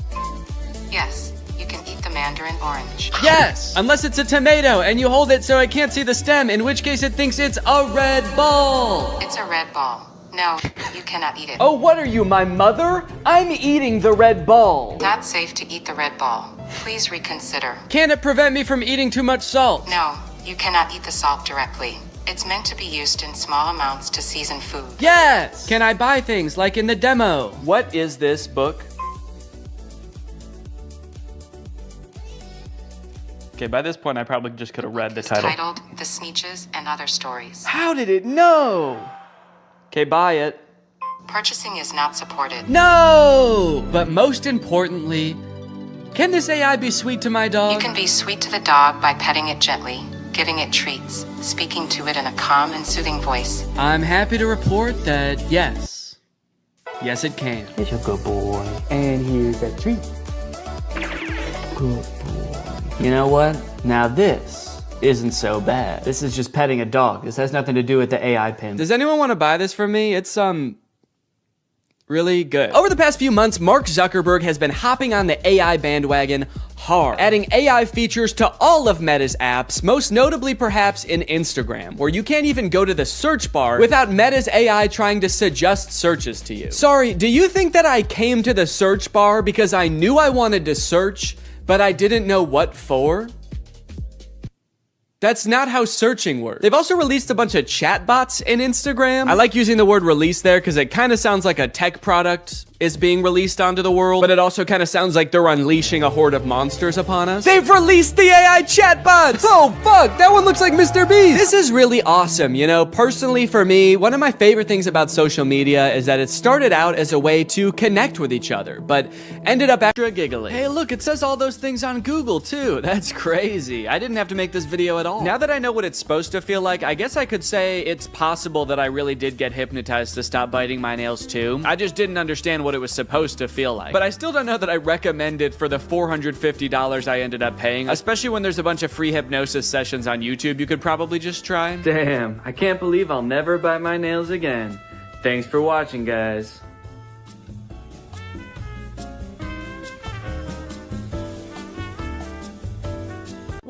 Yes, you can eat the mandarin orange. Yes! Unless it's a tomato and you hold it so it can't see the stem, in which case it thinks it's a red ball. It's a red ball. No, you cannot eat it. Oh, what are you, my mother? I'm eating the red ball. Not safe to eat the red ball. Please reconsider. Can it prevent me from eating too much salt? No, you cannot eat the salt directly. It's meant to be used in small amounts to season food. Yes! Can I buy things like in the demo? What is this book? Okay, by this point I probably just could have read the title. Titled The Sneetches and Other Stories. How did it know? Okay, buy it. Purchasing is not supported. No! But most importantly, can this AI be sweet to my dog? You can be sweet to the dog by petting it gently, giving it treats, speaking to it in a calm and soothing voice. I'm happy to report that yes. Yes, it can. It's a good boy. And here's a treat. Good boy. You know what? Now this isn't so bad. This is just petting a dog. This has nothing to do with the AI pin. Does anyone want to buy this from me? It's, really good. Over the past few months, Mark Zuckerberg has been hopping on the AI bandwagon hard, adding AI features to all of Meta's apps, most notably perhaps in Instagram, where you can't even go to the search bar without Meta's AI trying to suggest searches to you. Sorry, do you think that I came to the search bar because I knew I wanted to search, but I didn't know what for? That's not how searching works. They've also released a bunch of chatbots in Instagram. I like using the word release there because it kind of sounds like a tech product is being released onto the world, but it also kind of sounds like they're unleashing a horde of monsters upon us. They've released the AI chatbots! Oh fuck, that one looks like Mr. Beast! This is really awesome, you know? Personally for me, one of my favorite things about social media is that it started out as a way to connect with each other, but ended up extra giggly. Hey look, it says all those things on Google too. That's crazy. I didn't have to make this video at all. Now that I know what it's supposed to feel like, I guess I could say it's possible that I really did get hypnotized to stop biting my nails too. I just didn't understand what it was supposed to feel like. But I still don't know that I recommend it for the $450 I ended up paying, especially when there's a bunch of free hypnosis sessions on YouTube you could probably just try. Damn, I can't believe I'll never bite my nails again. Thanks for watching, guys.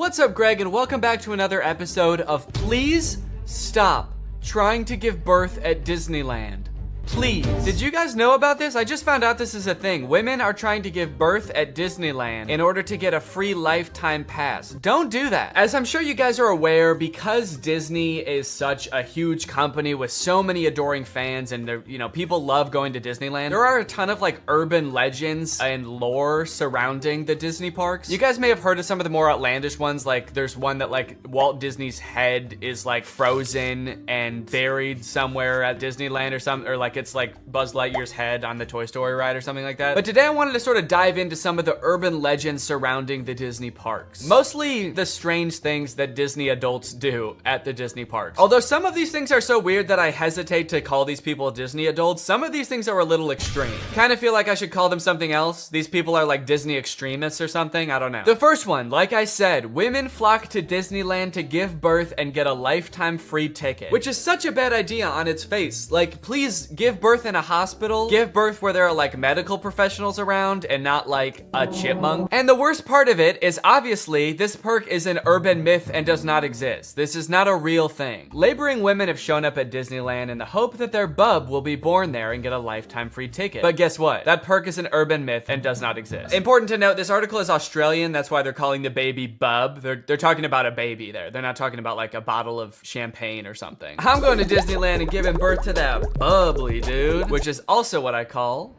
What's up, Greg, and welcome back to another episode of Please Stop Trying to Give Birth at Disneyland. Please. Did you guys know about this? I just found out this is a thing. Women are trying to give birth at Disneyland in order to get a free lifetime pass. Don't do that. As I'm sure you guys are aware, because Disney is such a huge company with so many adoring fans and people love going to Disneyland, there are a ton of like urban legends and lore surrounding the Disney parks. You guys may have heard of some of the more outlandish ones, like there's one that like Walt Disney's head is like frozen and buried somewhere at Disneyland or something, or like it's like Buzz Lightyear's head on the Toy Story ride or something like that. But today I wanted to sort of dive into some of the urban legends surrounding the Disney parks. Mostly the strange things that Disney adults do at the Disney parks. Although some of these things are so weird that I hesitate to call these people Disney adults, some of these things are a little extreme. Kind of feel like I should call them something else. These people are like Disney extremists or something, I don't know. The first one, like I said, women flock to Disneyland to give birth and get a lifetime free ticket, which is such a bad idea on its face. Like, please give birth in a hospital, give birth where there are like medical professionals around and not like a chipmunk. And the worst part of it is obviously this perk is an urban myth and does not exist. This is not a real thing. Laboring women have shown up at Disneyland in the hope that their bub will be born there and get a lifetime free ticket. But guess what? That perk is an urban myth and does not exist. Important to note, this article is Australian. That's why they're calling the baby bub. They're talking about a baby there. They're not talking about like a bottle of champagne or something. I'm going to Disneyland and giving birth to that bubbly dude, which is also what I call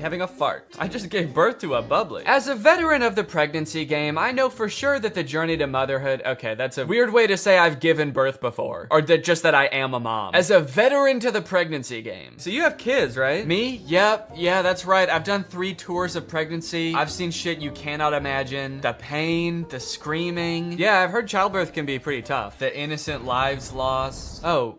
having a fart. I just gave birth to a bubbly. As a veteran of the pregnancy game, I know for sure that the journey to motherhood, okay, that's a weird way to say I've given birth before, or just that I am a mom. As a veteran to the pregnancy game. So you have kids, right? Me? Yep, yeah, that's right. I've done 3 tours of pregnancy. I've seen shit you cannot imagine. The pain, the screaming. Yeah, I've heard childbirth can be pretty tough. The innocent lives lost. Oh.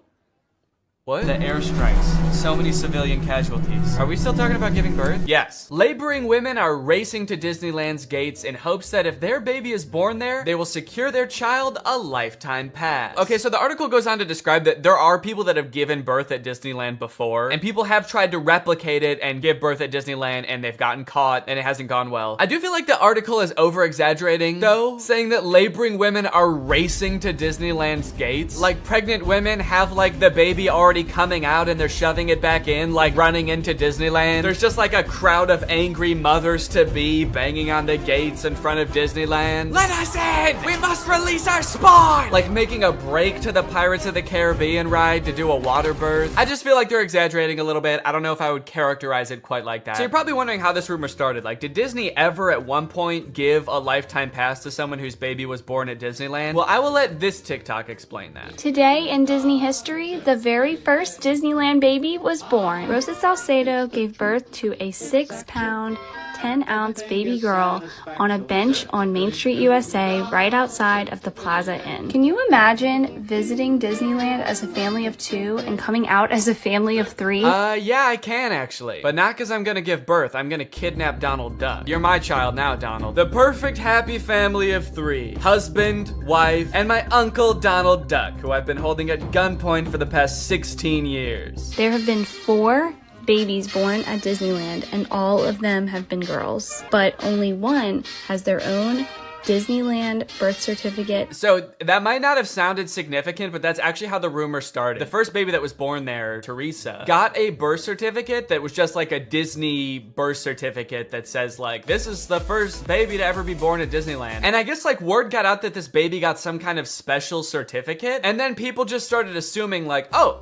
What? The airstrikes. So many civilian casualties. Are we still talking about giving birth? Yes. Laboring women are racing to Disneyland's gates in hopes that if their baby is born there, they will secure their child a lifetime pass. Okay, so the article goes on to describe that there are people that have given birth at Disneyland before, and people have tried to replicate it and give birth at Disneyland, and they've gotten caught, and it hasn't gone well. I do feel like the article is over-exaggerating, though, saying that laboring women are racing to Disneyland's gates. Like, pregnant women have, like, the baby already coming out and they're shoving it back in, like running into Disneyland. There's just like a crowd of angry mothers-to-be banging on the gates in front of Disneyland. Let us in! We must release our spawn! Like making a break to the Pirates of the Caribbean ride to do a water birth. I just feel like they're exaggerating a little bit. I don't know if I would characterize it quite like that. So you're probably wondering how this rumor started. Like, did Disney ever at one point give a lifetime pass to someone whose baby was born at Disneyland? Well, I will let this TikTok explain that. Today in Disney history, the very first Disneyland baby was born. Rosa Salcedo gave birth to a 6-pound, 10-ounce baby girl on a bench on Main Street, USA, right outside of the Plaza Inn. Can you imagine visiting Disneyland as a family of 2 and coming out as a family of 3? Yeah, I can actually. But not because I'm gonna give birth. I'm gonna kidnap Donald Duck. You're my child now, Donald. The perfect happy family of 3. Husband, wife, and my uncle Donald Duck, who I've been holding at gunpoint for the past 16 years. There have been 4 babies born at Disneyland, and all of them have been girls, but only one has their own Disneyland birth certificate. So that might not have sounded significant, but that's actually how the rumor started. The first baby that was born there, Teresa, got a birth certificate that was just like a Disney birth certificate that says like, this is the first baby to ever be born at Disneyland. And I guess like word got out that this baby got some kind of special certificate, and then people just started assuming like, oh,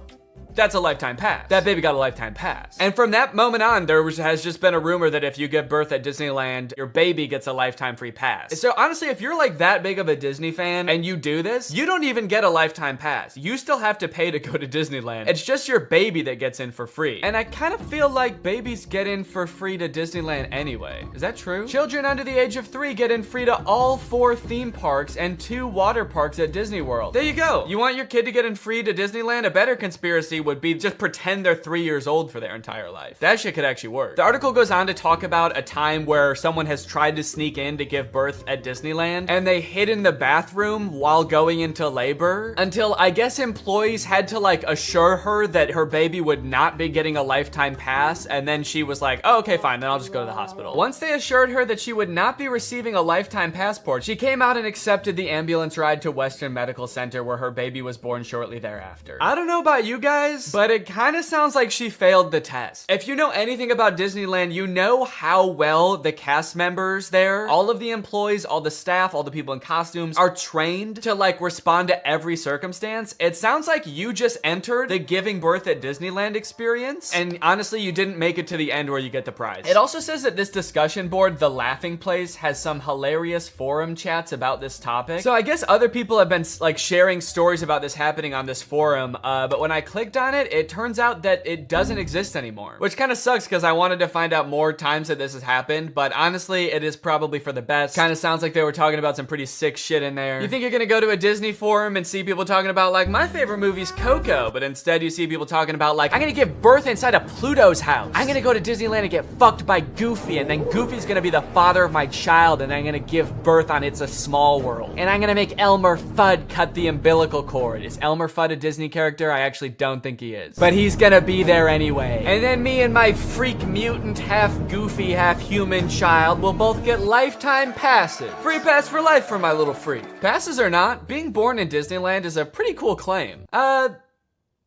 that's a lifetime pass. That baby got a lifetime pass. And from that moment on, has just been a rumor that if you give birth at Disneyland, your baby gets a lifetime free pass. So honestly, if you're like that big of a Disney fan and you do this, you don't even get a lifetime pass. You still have to pay to go to Disneyland. It's just your baby that gets in for free. And I kind of feel like babies get in for free to Disneyland anyway. Is that true? Children under the age of 3 get in free to all 4 theme parks and 2 water parks at Disney World. There you go. You want your kid to get in free to Disneyland? A better conspiracy would be just pretend they're 3 years old for their entire life. That shit could actually work. The article goes on to talk about a time where someone has tried to sneak in to give birth at Disneyland, and they hid in the bathroom while going into labor until I guess employees had to like assure her that her baby would not be getting a lifetime pass, and then she was like, oh, okay, fine, then I'll just go to the hospital. Once they assured her that she would not be receiving a lifetime passport, she came out and accepted the ambulance ride to Western Medical Center where her baby was born shortly thereafter. I don't know about you guys, but it kind of sounds like she failed the test. If you know anything about Disneyland, you know how well the cast members there, all of the employees, all the staff, all the people in costumes are trained to like respond to every circumstance. It sounds like you just entered the giving birth at Disneyland experience, and honestly, you didn't make it to the end where you get the prize. It also says that this discussion board, The Laughing Place, has some hilarious forum chats about this topic. So I guess other people have been like sharing stories about this happening on this forum, but when I clicked on it, it turns out that it doesn't exist anymore, which kind of sucks because I wanted to find out more times that this has happened, but honestly, it is probably for the best. Kind of sounds like they were talking about some pretty sick shit in there. You think you're gonna go to a Disney forum and see people talking about like, my favorite movie's Coco, but instead you see people talking about like, I'm gonna give birth inside of Pluto's house. I'm gonna go to Disneyland and get fucked by Goofy, and then Goofy's gonna be the father of my child, and I'm gonna give birth on It's a Small World. And I'm gonna make Elmer Fudd cut the umbilical cord. Is Elmer Fudd a Disney character? I actually don't think he is. But he's gonna be there anyway. And then me and my freak mutant, half goofy, half human child will both get lifetime passes. Free pass for life for my little freak. Passes or not, being born in Disneyland is a pretty cool claim.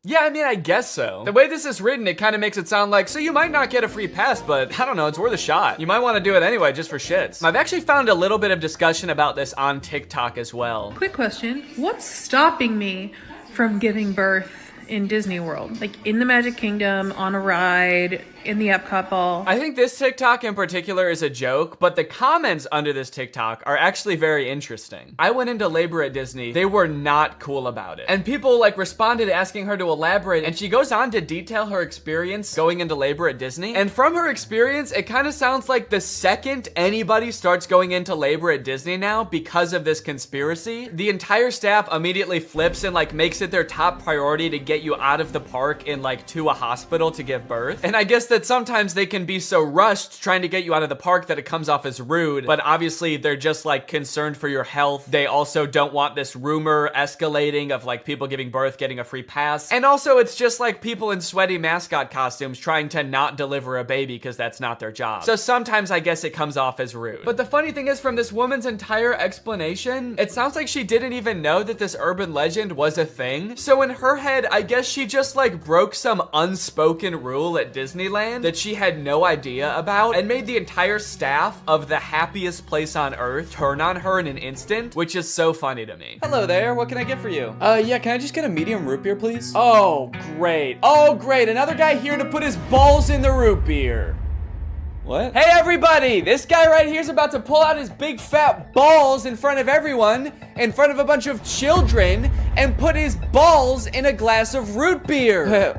Yeah, I mean, I guess so. The way this is written, it kind of makes it sound like, so you might not get a free pass, but I don't know, it's worth a shot. You might want to do it anyway, just for shits. I've actually found a little bit of discussion about this on TikTok as well. Quick question, what's stopping me from giving birth in Disney World? Like in the Magic Kingdom, on a ride, in the Epcot ball? I think this TikTok in particular is a joke, but the comments under this TikTok are actually very interesting. I went into labor at Disney. They were not cool about it. And people like responded asking her to elaborate, and she goes on to detail her experience going into labor at Disney. And from her experience, it kind of sounds like the second anybody starts going into labor at Disney now because of this conspiracy, the entire staff immediately flips and like makes it their top priority to get you out of the park and like to a hospital to give birth. And I guess that sometimes they can be so rushed trying to get you out of the park that it comes off as rude, but obviously they're just like concerned for your health. They also don't want this rumor escalating of like people giving birth getting a free pass. And also it's just like people in sweaty mascot costumes trying to not deliver a baby because that's not their job. So sometimes I guess it comes off as rude. But the funny thing is, from this woman's entire explanation, it sounds like she didn't even know that this urban legend was a thing. So in her head, I guess she just like broke some unspoken rule at Disneyland that she had no idea about and made the entire staff of the happiest place on earth turn on her in an instant, which is so funny to me. Hello there, what can I get for you? Yeah, can I just get a medium root beer, please? Oh, great. Oh, great, another guy here to put his balls in the root beer. What? Hey everybody, this guy right here is about to pull out his big fat balls in front of everyone, in front of a bunch of children, and put his balls in a glass of root beer.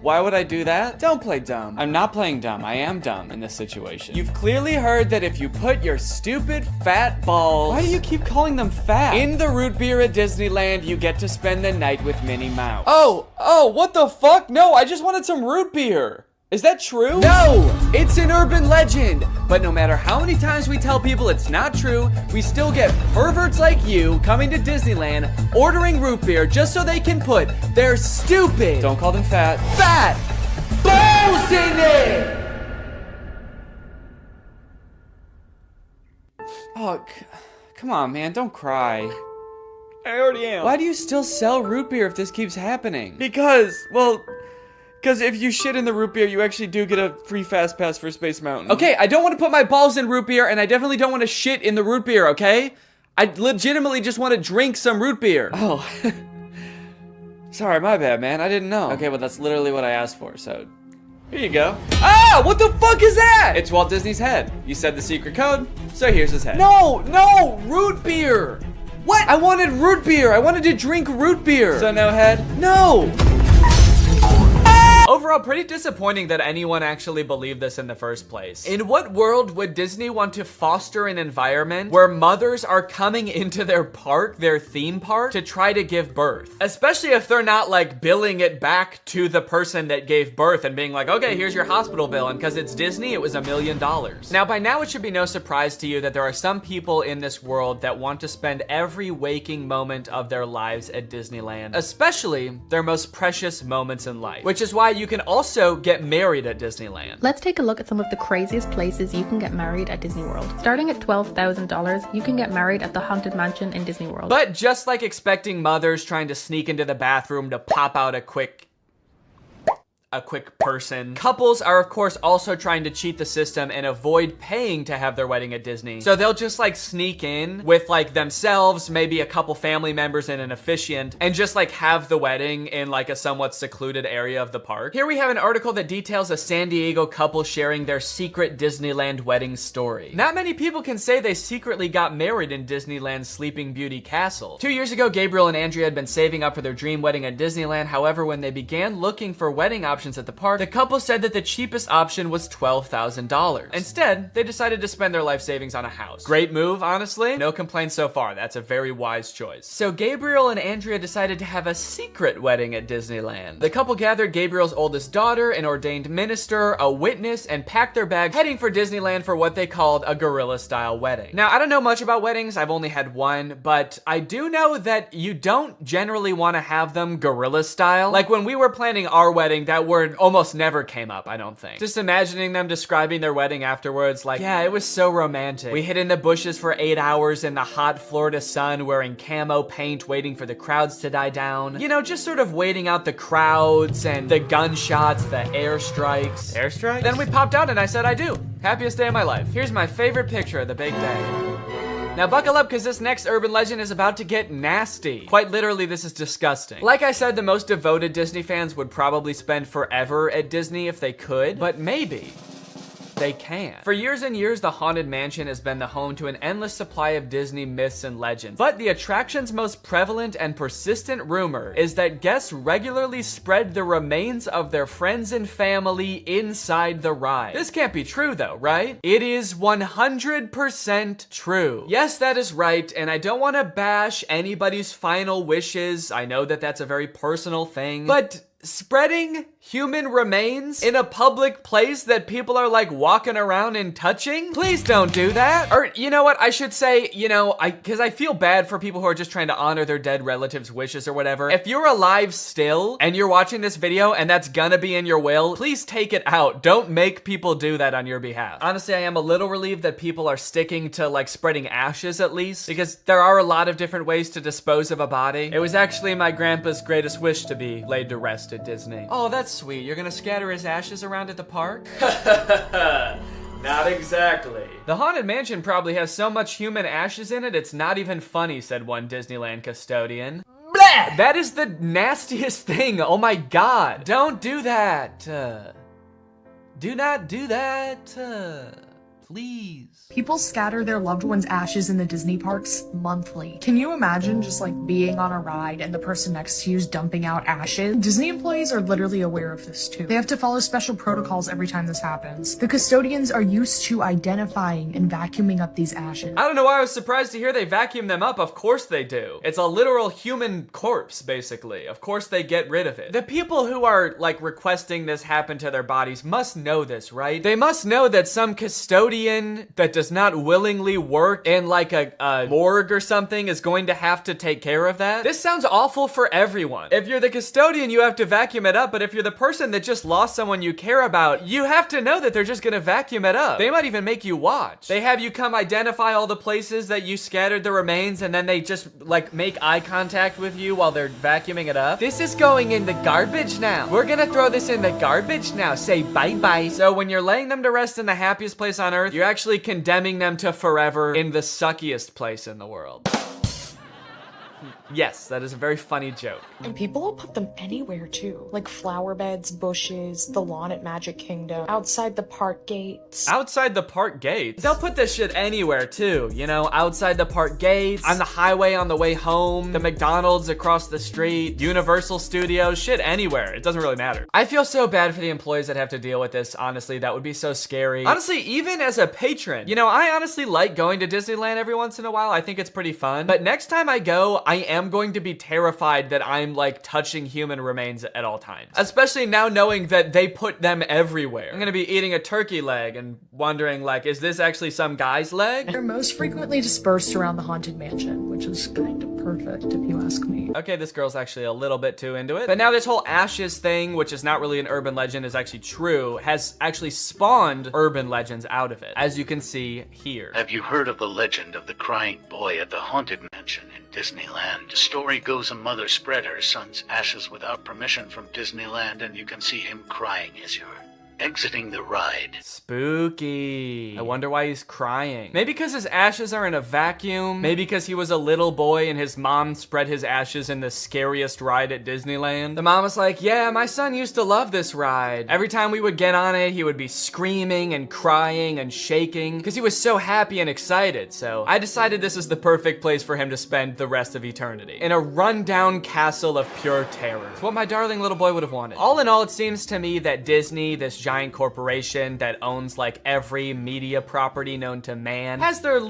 Why would I do that? Don't play dumb. I'm not playing dumb. I am dumb in this situation. You've clearly heard that if you put your stupid fat balls— why do you keep calling them fat? In the root beer at Disneyland, you get to spend the night with Minnie Mouse. Oh, what the fuck? No, I just wanted some root beer. Is that true? No, it's an urban legend. But no matter how many times we tell people it's not true, we still get perverts like you coming to Disneyland, ordering root beer just so they can put their stupid— don't call them fat balls in it. Oh, come on, man, don't cry. I already am. Why do you still sell root beer if this keeps happening? Because if you shit in the root beer, you actually do get a free fast pass for Space Mountain. Okay, I don't want to put my balls in root beer, and I definitely don't want to shit in the root beer, okay? I legitimately just want to drink some root beer. Oh. Sorry, my bad, man. I didn't know. Okay, well, that's literally what I asked for, so here you go. Ah, what the fuck is that? It's Walt Disney's head. You said the secret code, so here's his head. No, root beer. What? I wanted root beer. I wanted to drink root beer. So no head? No. Overall, pretty disappointing that anyone actually believed this in the first place. In what world would Disney want to foster an environment where mothers are coming into their park, their theme park, to try to give birth? Especially if they're not like billing it back to the person that gave birth and being like, okay, here's your hospital bill, and because it's Disney, it was $1 million. Now, by now, it should be no surprise to you that there are some people in this world that want to spend every waking moment of their lives at Disneyland, especially their most precious moments in life, which is why you can also get married at Disneyland. Let's take a look at some of the craziest places you can get married at Disney World. Starting at $12,000, you can get married at the Haunted Mansion in Disney World. But just like expecting mothers trying to sneak into the bathroom to pop out a quick person, couples are of course also trying to cheat the system and avoid paying to have their wedding at Disney. So they'll just like sneak in with like themselves, maybe a couple family members and an officiant, and just like have the wedding in like a somewhat secluded area of the park. Here we have an article that details a San Diego couple sharing their secret Disneyland wedding story. Not many people can say they secretly got married in Disneyland's Sleeping Beauty Castle. 2 years ago, Gabriel and Andrea had been saving up for their dream wedding at Disneyland. However, when they began looking for wedding options at the park, the couple said that the cheapest option was $12,000. Instead, they decided to spend their life savings on a house. Great move, honestly. No complaints so far. That's a very wise choice. So Gabriel and Andrea decided to have a secret wedding at Disneyland. The couple gathered Gabriel's oldest daughter, an ordained minister, a witness, and packed their bags, heading for Disneyland for what they called a guerrilla-style wedding. Now, I don't know much about weddings. I've only had one, but I do know that you don't generally want to have them guerrilla style. Like when we were planning our wedding, that word almost never came up, I don't think. Just imagining them describing their wedding afterwards, like, yeah, it was so romantic. We hid in the bushes for 8 hours in the hot Florida sun, wearing camo paint, waiting for the crowds to die down. You know, just sort of waiting out the crowds and the gunshots, the airstrikes. Airstrikes? Then we popped out and I said I do. Happiest day of my life. Here's my favorite picture of the big day. Now buckle up, because this next urban legend is about to get nasty. Quite literally, this is disgusting. Like I said, the most devoted Disney fans would probably spend forever at Disney if they could, but maybe they can. For years and years, the Haunted Mansion has been the home to an endless supply of Disney myths and legends. But the attraction's most prevalent and persistent rumor is that guests regularly spread the remains of their friends and family inside the ride. This can't be true though, right? It is 100% true. Yes, that is right, and I don't want to bash anybody's final wishes. I know that that's a very personal thing, but spreading human remains in a public place that people are like walking around and touching? Please don't do that. Or you know what, I should say, you know, because I feel bad for people who are just trying to honor their dead relatives' wishes or whatever. If you're alive still and you're watching this video and that's gonna be in your will, please take it out. Don't make people do that on your behalf. Honestly, I am a little relieved that people are sticking to like spreading ashes at least, because there are a lot of different ways to dispose of a body. It was actually my grandpa's greatest wish to be laid to rest at Disney. Oh, that's sweet. You're gonna scatter his ashes around at the park? Not exactly. The Haunted Mansion probably has so much human ashes in it, it's not even funny, said one Disneyland custodian. Blah! That is the nastiest thing. Oh my god. Don't do that. Do not do that. Please. People scatter their loved ones' ashes in the Disney parks monthly. Can you imagine just like being on a ride and the person next to you is dumping out ashes? Disney employees are literally aware of this too. They have to follow special protocols every time this happens. The custodians are used to identifying and vacuuming up these ashes. I don't know why I was surprised to hear they vacuum them up. Of course they do. It's a literal human corpse, basically. Of course they get rid of it. The people who are like requesting this happen to their bodies must know this, right? They must know that some custodian that does not willingly work in like a morgue or something is going to have to take care of that. This sounds awful for everyone. If you're the custodian, you have to vacuum it up, but if you're the person that just lost someone you care about, you have to know that they're just gonna vacuum it up. They might even make you watch. They have you come identify all the places that you scattered the remains, and then they just like make eye contact with you while they're vacuuming it up. This is going in the garbage now. We're gonna throw this in the garbage now. Say bye-bye. So when you're laying them to rest in the happiest place on earth, you're actually condemning them to forever in the suckiest place in the world. Yes, that is a very funny joke. And people will put them anywhere too, like flower beds, bushes, the lawn at Magic Kingdom, outside the park gates. Outside the park gates? They'll put this shit anywhere too, you know, outside the park gates, on the highway on the way home, the McDonald's across the street, Universal Studios, shit anywhere. It doesn't really matter. I feel so bad for the employees that have to deal with this, honestly. That would be so scary. Honestly, even as a patron, you know, I honestly like going to Disneyland every once in a while. I think it's pretty fun. But next time I go, I am going to be terrified that I'm like touching human remains at all times. Especially now knowing that they put them everywhere. I'm gonna be eating a turkey leg and wondering like, is this actually some guy's leg? They're most frequently dispersed around the Haunted Mansion, which is kind of perfect if you ask me. Okay, this girl's actually a little bit too into it. But now this whole ashes thing, which is not really an urban legend, is actually true, has actually spawned urban legends out of it, as you can see here. Have you heard of the legend of the crying boy at the Haunted Mansion in Disneyland? The story goes a mother spread her son's ashes without permission from Disneyland, and you can see him crying as you're exiting the ride. Spooky. I wonder why he's crying. Maybe because his ashes are in a vacuum. Maybe because he was a little boy and his mom spread his ashes in the scariest ride at Disneyland. The mom was like, yeah, my son used to love this ride. Every time we would get on it, he would be screaming and crying and shaking because he was so happy and excited. So I decided this is the perfect place for him to spend the rest of eternity. In a rundown castle of pure terror. It's what my darling little boy would have wanted. All in all, it seems to me that Disney, this giant corporation that owns like every media property known to man, has their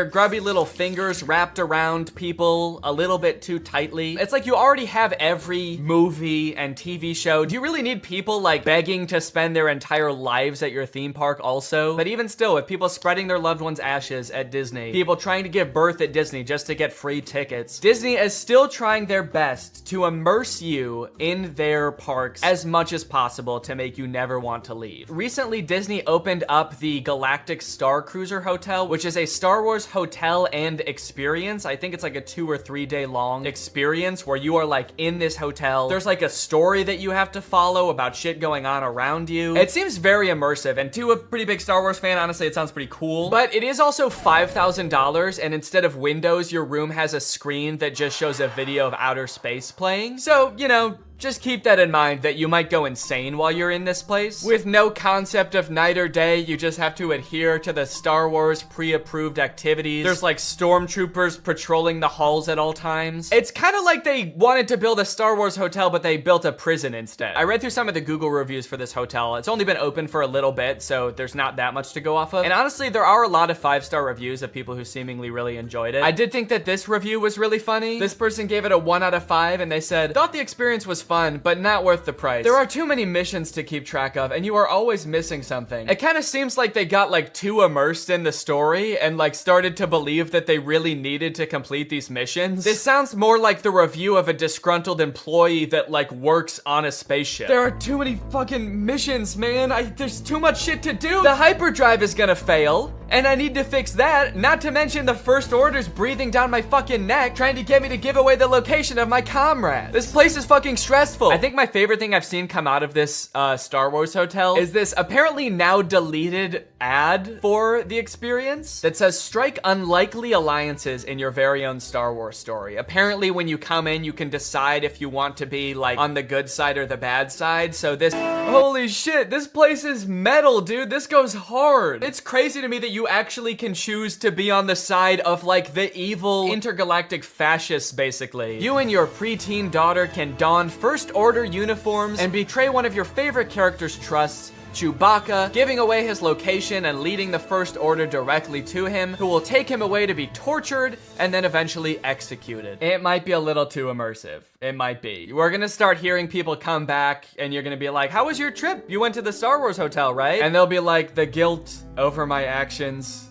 grubby little fingers wrapped around people a little bit too tightly. It's like you already have every movie and TV show. Do you really need people like begging to spend their entire lives at your theme park also? But even still, with people spreading their loved ones' ashes at Disney, people trying to give birth at Disney just to get free tickets, Disney is still trying their best to immerse you in their parks as much as possible to make you never want to leave. Recently, Disney opened up the Galactic Star Cruiser Hotel, which is a Star Wars hotel and experience. I think it's like a 2 or 3 day long experience where you are like in this hotel. There's like a story that you have to follow about shit going on around you. It seems very immersive, and to a pretty big Star Wars fan, honestly, it sounds pretty cool. But it is also $5,000, and instead of windows, your room has a screen that just shows a video of outer space playing. So, you know, just keep that in mind that you might go insane while you're in this place. With no concept of night or day, you just have to adhere to the Star Wars pre-approved activities. There's like stormtroopers patrolling the halls at all times. It's kind of like they wanted to build a Star Wars hotel, but they built a prison instead. I read through some of the Google reviews for this hotel. It's only been open for a little bit, so there's not that much to go off of. And honestly, there are a lot of 5-star reviews of people who seemingly really enjoyed it. I did think that this review was really funny. This person gave it a 1 out of 5, and they said, thought the experience was fun, but not worth the price. There are too many missions to keep track of, and you are always missing something. It kind of seems like they got like too immersed in the story and like started to believe that they really needed to complete these missions. This sounds more like the review of a disgruntled employee that like works on a spaceship. There are too many fucking missions, man. There's too much shit to do. The hyperdrive is gonna fail, and I need to fix that. Not to mention the First Order's breathing down my fucking neck, trying to get me to give away the location of my comrade. This place is fucking stressful. I think my favorite thing I've seen come out of this Star Wars hotel is this apparently now deleted ad for the experience that says, strike unlikely alliances in your very own Star Wars story. Apparently when you come in, you can decide if you want to be like on the good side or the bad side. So this, holy shit, this place is metal, dude. This goes hard. It's crazy to me that you actually can choose to be on the side of like the evil intergalactic fascists, basically. You and your preteen daughter can don First Order uniforms and betray one of your favorite character's trusts, Chewbacca, giving away his location and leading the First Order directly to him, who will take him away to be tortured and then eventually executed. It might be a little too immersive. It might be. We're gonna start hearing people come back and you're gonna be like, how was your trip? You went to the Star Wars hotel, right? And they'll be like, the guilt over my actions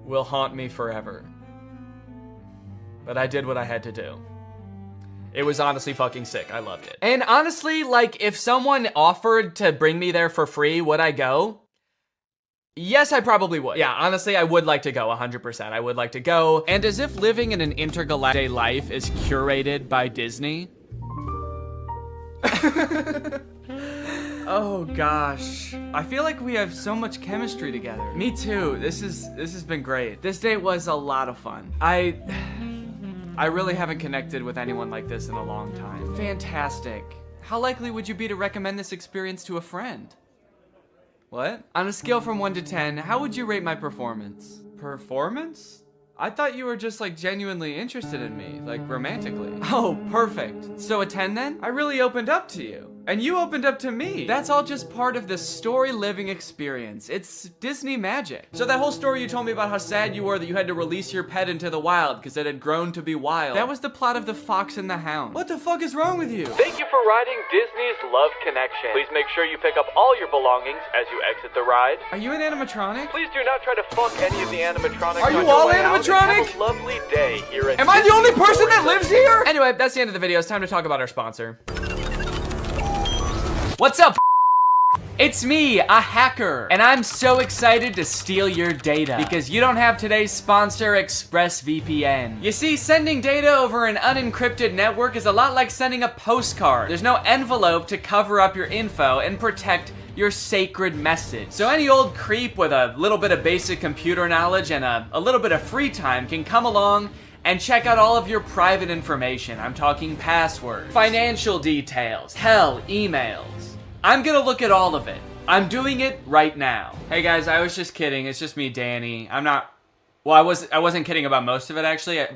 will haunt me forever. But I did what I had to do. It was honestly fucking sick. I loved it. And honestly, like, if someone offered to bring me there for free, would I go? Yes, I probably would. Yeah, honestly, I would like to go 100%. I would like to go. And as if living in an intergalactic life is curated by Disney. Oh gosh. I feel like we have so much chemistry together. Me too. This has been great. This date was a lot of fun. I really haven't connected with anyone like this in a long time. Fantastic. How likely would you be to recommend this experience to a friend? What? On a scale from 1 to 10, how would you rate my performance? Performance? I thought you were just like genuinely interested in me, like romantically. Oh, perfect. So a 10 then? I really opened up to you. And you opened up to me. That's all just part of the story living experience. It's Disney magic. So that whole story you told me about how sad you were that you had to release your pet into the wild because it had grown to be wild. That was the plot of The Fox and the Hound. What the fuck is wrong with you? Thank you for riding Disney's Love Connection. Please make sure you pick up all your belongings as you exit the ride. Are you an animatronic? Please do not try to fuck any of the animatronics. Are you all animatronic? Have a lovely day here at Am I the only person that lives here? Anyway, that's the end of the video. It's time to talk about our sponsor. What's up? It's me, a hacker, and I'm so excited to steal your data because you don't have today's sponsor, ExpressVPN. You see, sending data over an unencrypted network is a lot like sending a postcard. There's no envelope to cover up your info and protect your sacred message. So any old creep with a little bit of basic computer knowledge and a little bit of free time can come along and check out all of your private information. I'm talking passwords, financial details, hell, emails. I'm gonna look at all of it. I'm doing it right now. Hey guys, I was just kidding. It's just me, Danny. I wasn't kidding about most of it actually.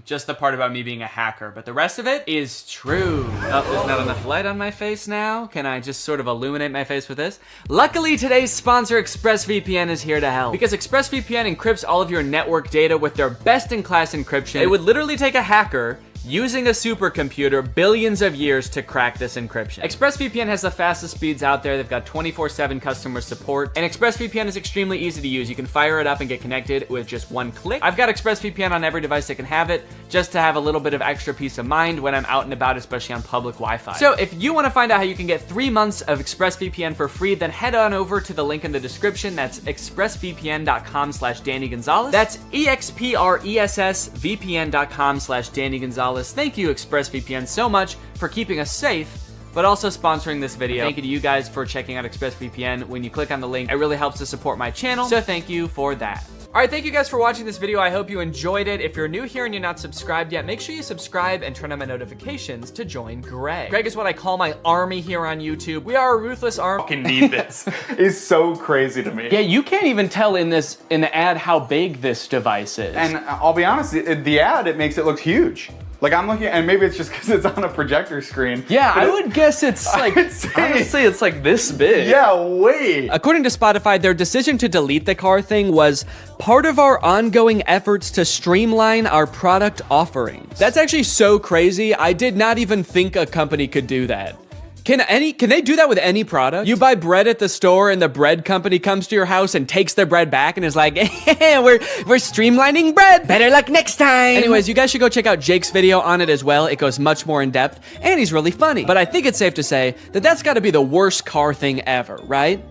Just the part about me being a hacker, but the rest of it is true. Oh, there's not enough light on my face now. Can I just sort of illuminate my face with this? Luckily, today's sponsor, ExpressVPN, is here to help. Because ExpressVPN encrypts all of your network data with their best-in-class encryption. It would literally take a hacker using a supercomputer billions of years to crack this encryption. ExpressVPN has the fastest speeds out there. They've got 24/7 customer support, and ExpressVPN is extremely easy to use. You can fire it up and get connected with just one click. I've got ExpressVPN on every device that can have it, just to have a little bit of extra peace of mind when I'm out and about, especially on public Wi-Fi. So if you want to find out how you can get 3 months of ExpressVPN for free, then head on over to the link in the description. That's expressvpn.com/Danny Gonzalez. That's expressvpn.com/Danny Gonzalez. Thank you, ExpressVPN, so much for keeping us safe, but also sponsoring this video. Thank you to you guys for checking out ExpressVPN. When you click on the link, it really helps to support my channel, so thank you for that. All right, thank you guys for watching this video. I hope you enjoyed it. If you're new here and you're not subscribed yet, make sure you subscribe and turn on my notifications to join Greg. Greg is what I call my army here on YouTube. We are a ruthless army. Fucking need this. It's so crazy to me. Yeah, you can't even tell in the ad how big this device is. And I'll be honest, the ad, it makes it look huge. Like I'm looking, and maybe it's just because it's on a projector screen. Yeah, I would guess it's like, honestly, it's like this big. Yeah, wait. According to Spotify, their decision to delete the car thing was part of our ongoing efforts to streamline our product offerings. That's actually so crazy. I did not even think a company could do that. Can they do that with any product? You buy bread at the store and the bread company comes to your house and takes their bread back and is like, we're streamlining bread. Better luck next time. Anyways, you guys should go check out Jake's video on it as well. It goes much more in depth and he's really funny. But I think it's safe to say that that's gotta be the worst car thing ever, right?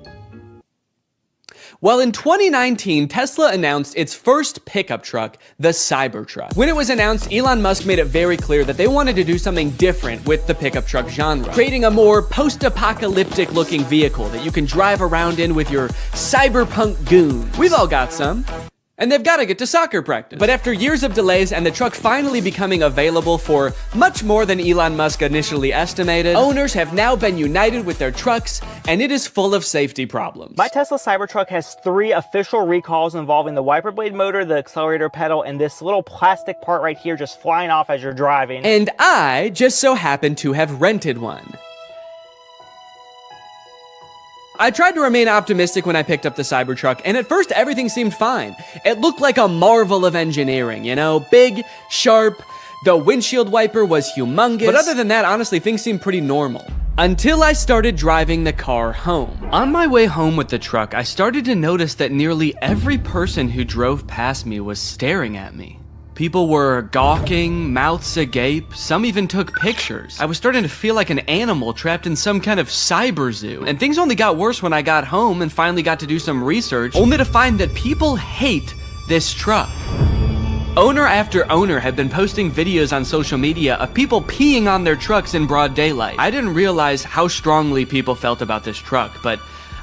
Well, in 2019, Tesla announced its first pickup truck, the Cybertruck. When it was announced, Elon Musk made it very clear that they wanted to do something different with the pickup truck genre, creating a more post-apocalyptic looking vehicle that you can drive around in with your cyberpunk goons. We've all got some. And they've got to get to soccer practice. But after years of delays and the truck finally becoming available for much more than Elon Musk initially estimated, owners have now been united with their trucks, and it is full of safety problems. My Tesla Cybertruck has 3 official recalls involving the wiper blade motor, the accelerator pedal, and this little plastic part right here just flying off as you're driving. And I just so happen to have rented one. I tried to remain optimistic when I picked up the Cybertruck, and at first everything seemed fine. It looked like a marvel of engineering, you know? Big, sharp, the windshield wiper was humongous. But other than that, honestly, things seemed pretty normal. Until I started driving the car home. On my way home with the truck, I started to notice that nearly every person who drove past me was staring at me. People were gawking, mouths agape, some even took pictures. I was starting to feel like an animal trapped in some kind of cyber zoo. And things only got worse when I got home and finally got to do some research, only to find that people hate this truck. Owner after owner had been posting videos on social media of people peeing on their trucks in broad daylight. I didn't realize how strongly people felt about this truck, but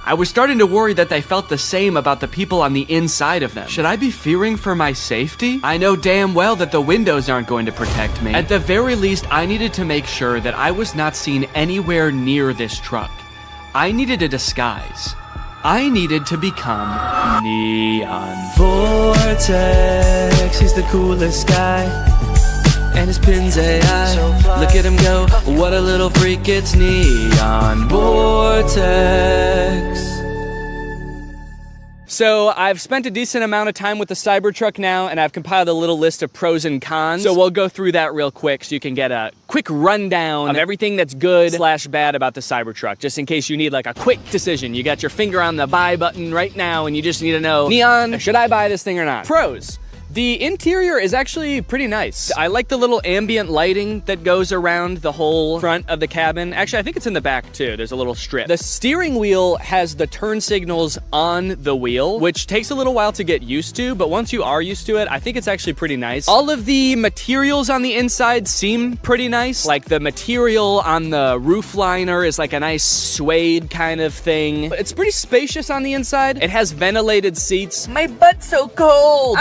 I was starting to worry that they felt the same about the people on the inside of them. Should I be fearing for my safety? I know damn well that the windows aren't going to protect me. At the very least, I needed to make sure that I was not seen anywhere near this truck. I needed a disguise. I needed to become Neon. Vortex, he's the coolest guy. And his pin's AI. Look at him go, what a little freak, it's Neon Vortex. So I've spent a decent amount of time with the Cybertruck now, and I've compiled a little list of pros and cons. So we'll go through that real quick so you can get a quick rundown of everything that's good / bad about the Cybertruck, just in case you need like a quick decision. You got your finger on the buy button right now, and you just need to know, Neon, should I buy this thing or not? Pros. The interior is actually pretty nice. I like the little ambient lighting that goes around the whole front of the cabin. Actually, I think it's in the back too. There's a little strip. The steering wheel has the turn signals on the wheel, which takes a little while to get used to, but once you are used to it, I think it's actually pretty nice. All of the materials on the inside seem pretty nice. Like the material on the roof liner is like a nice suede kind of thing. It's pretty spacious on the inside. It has ventilated seats. My butt's so cold.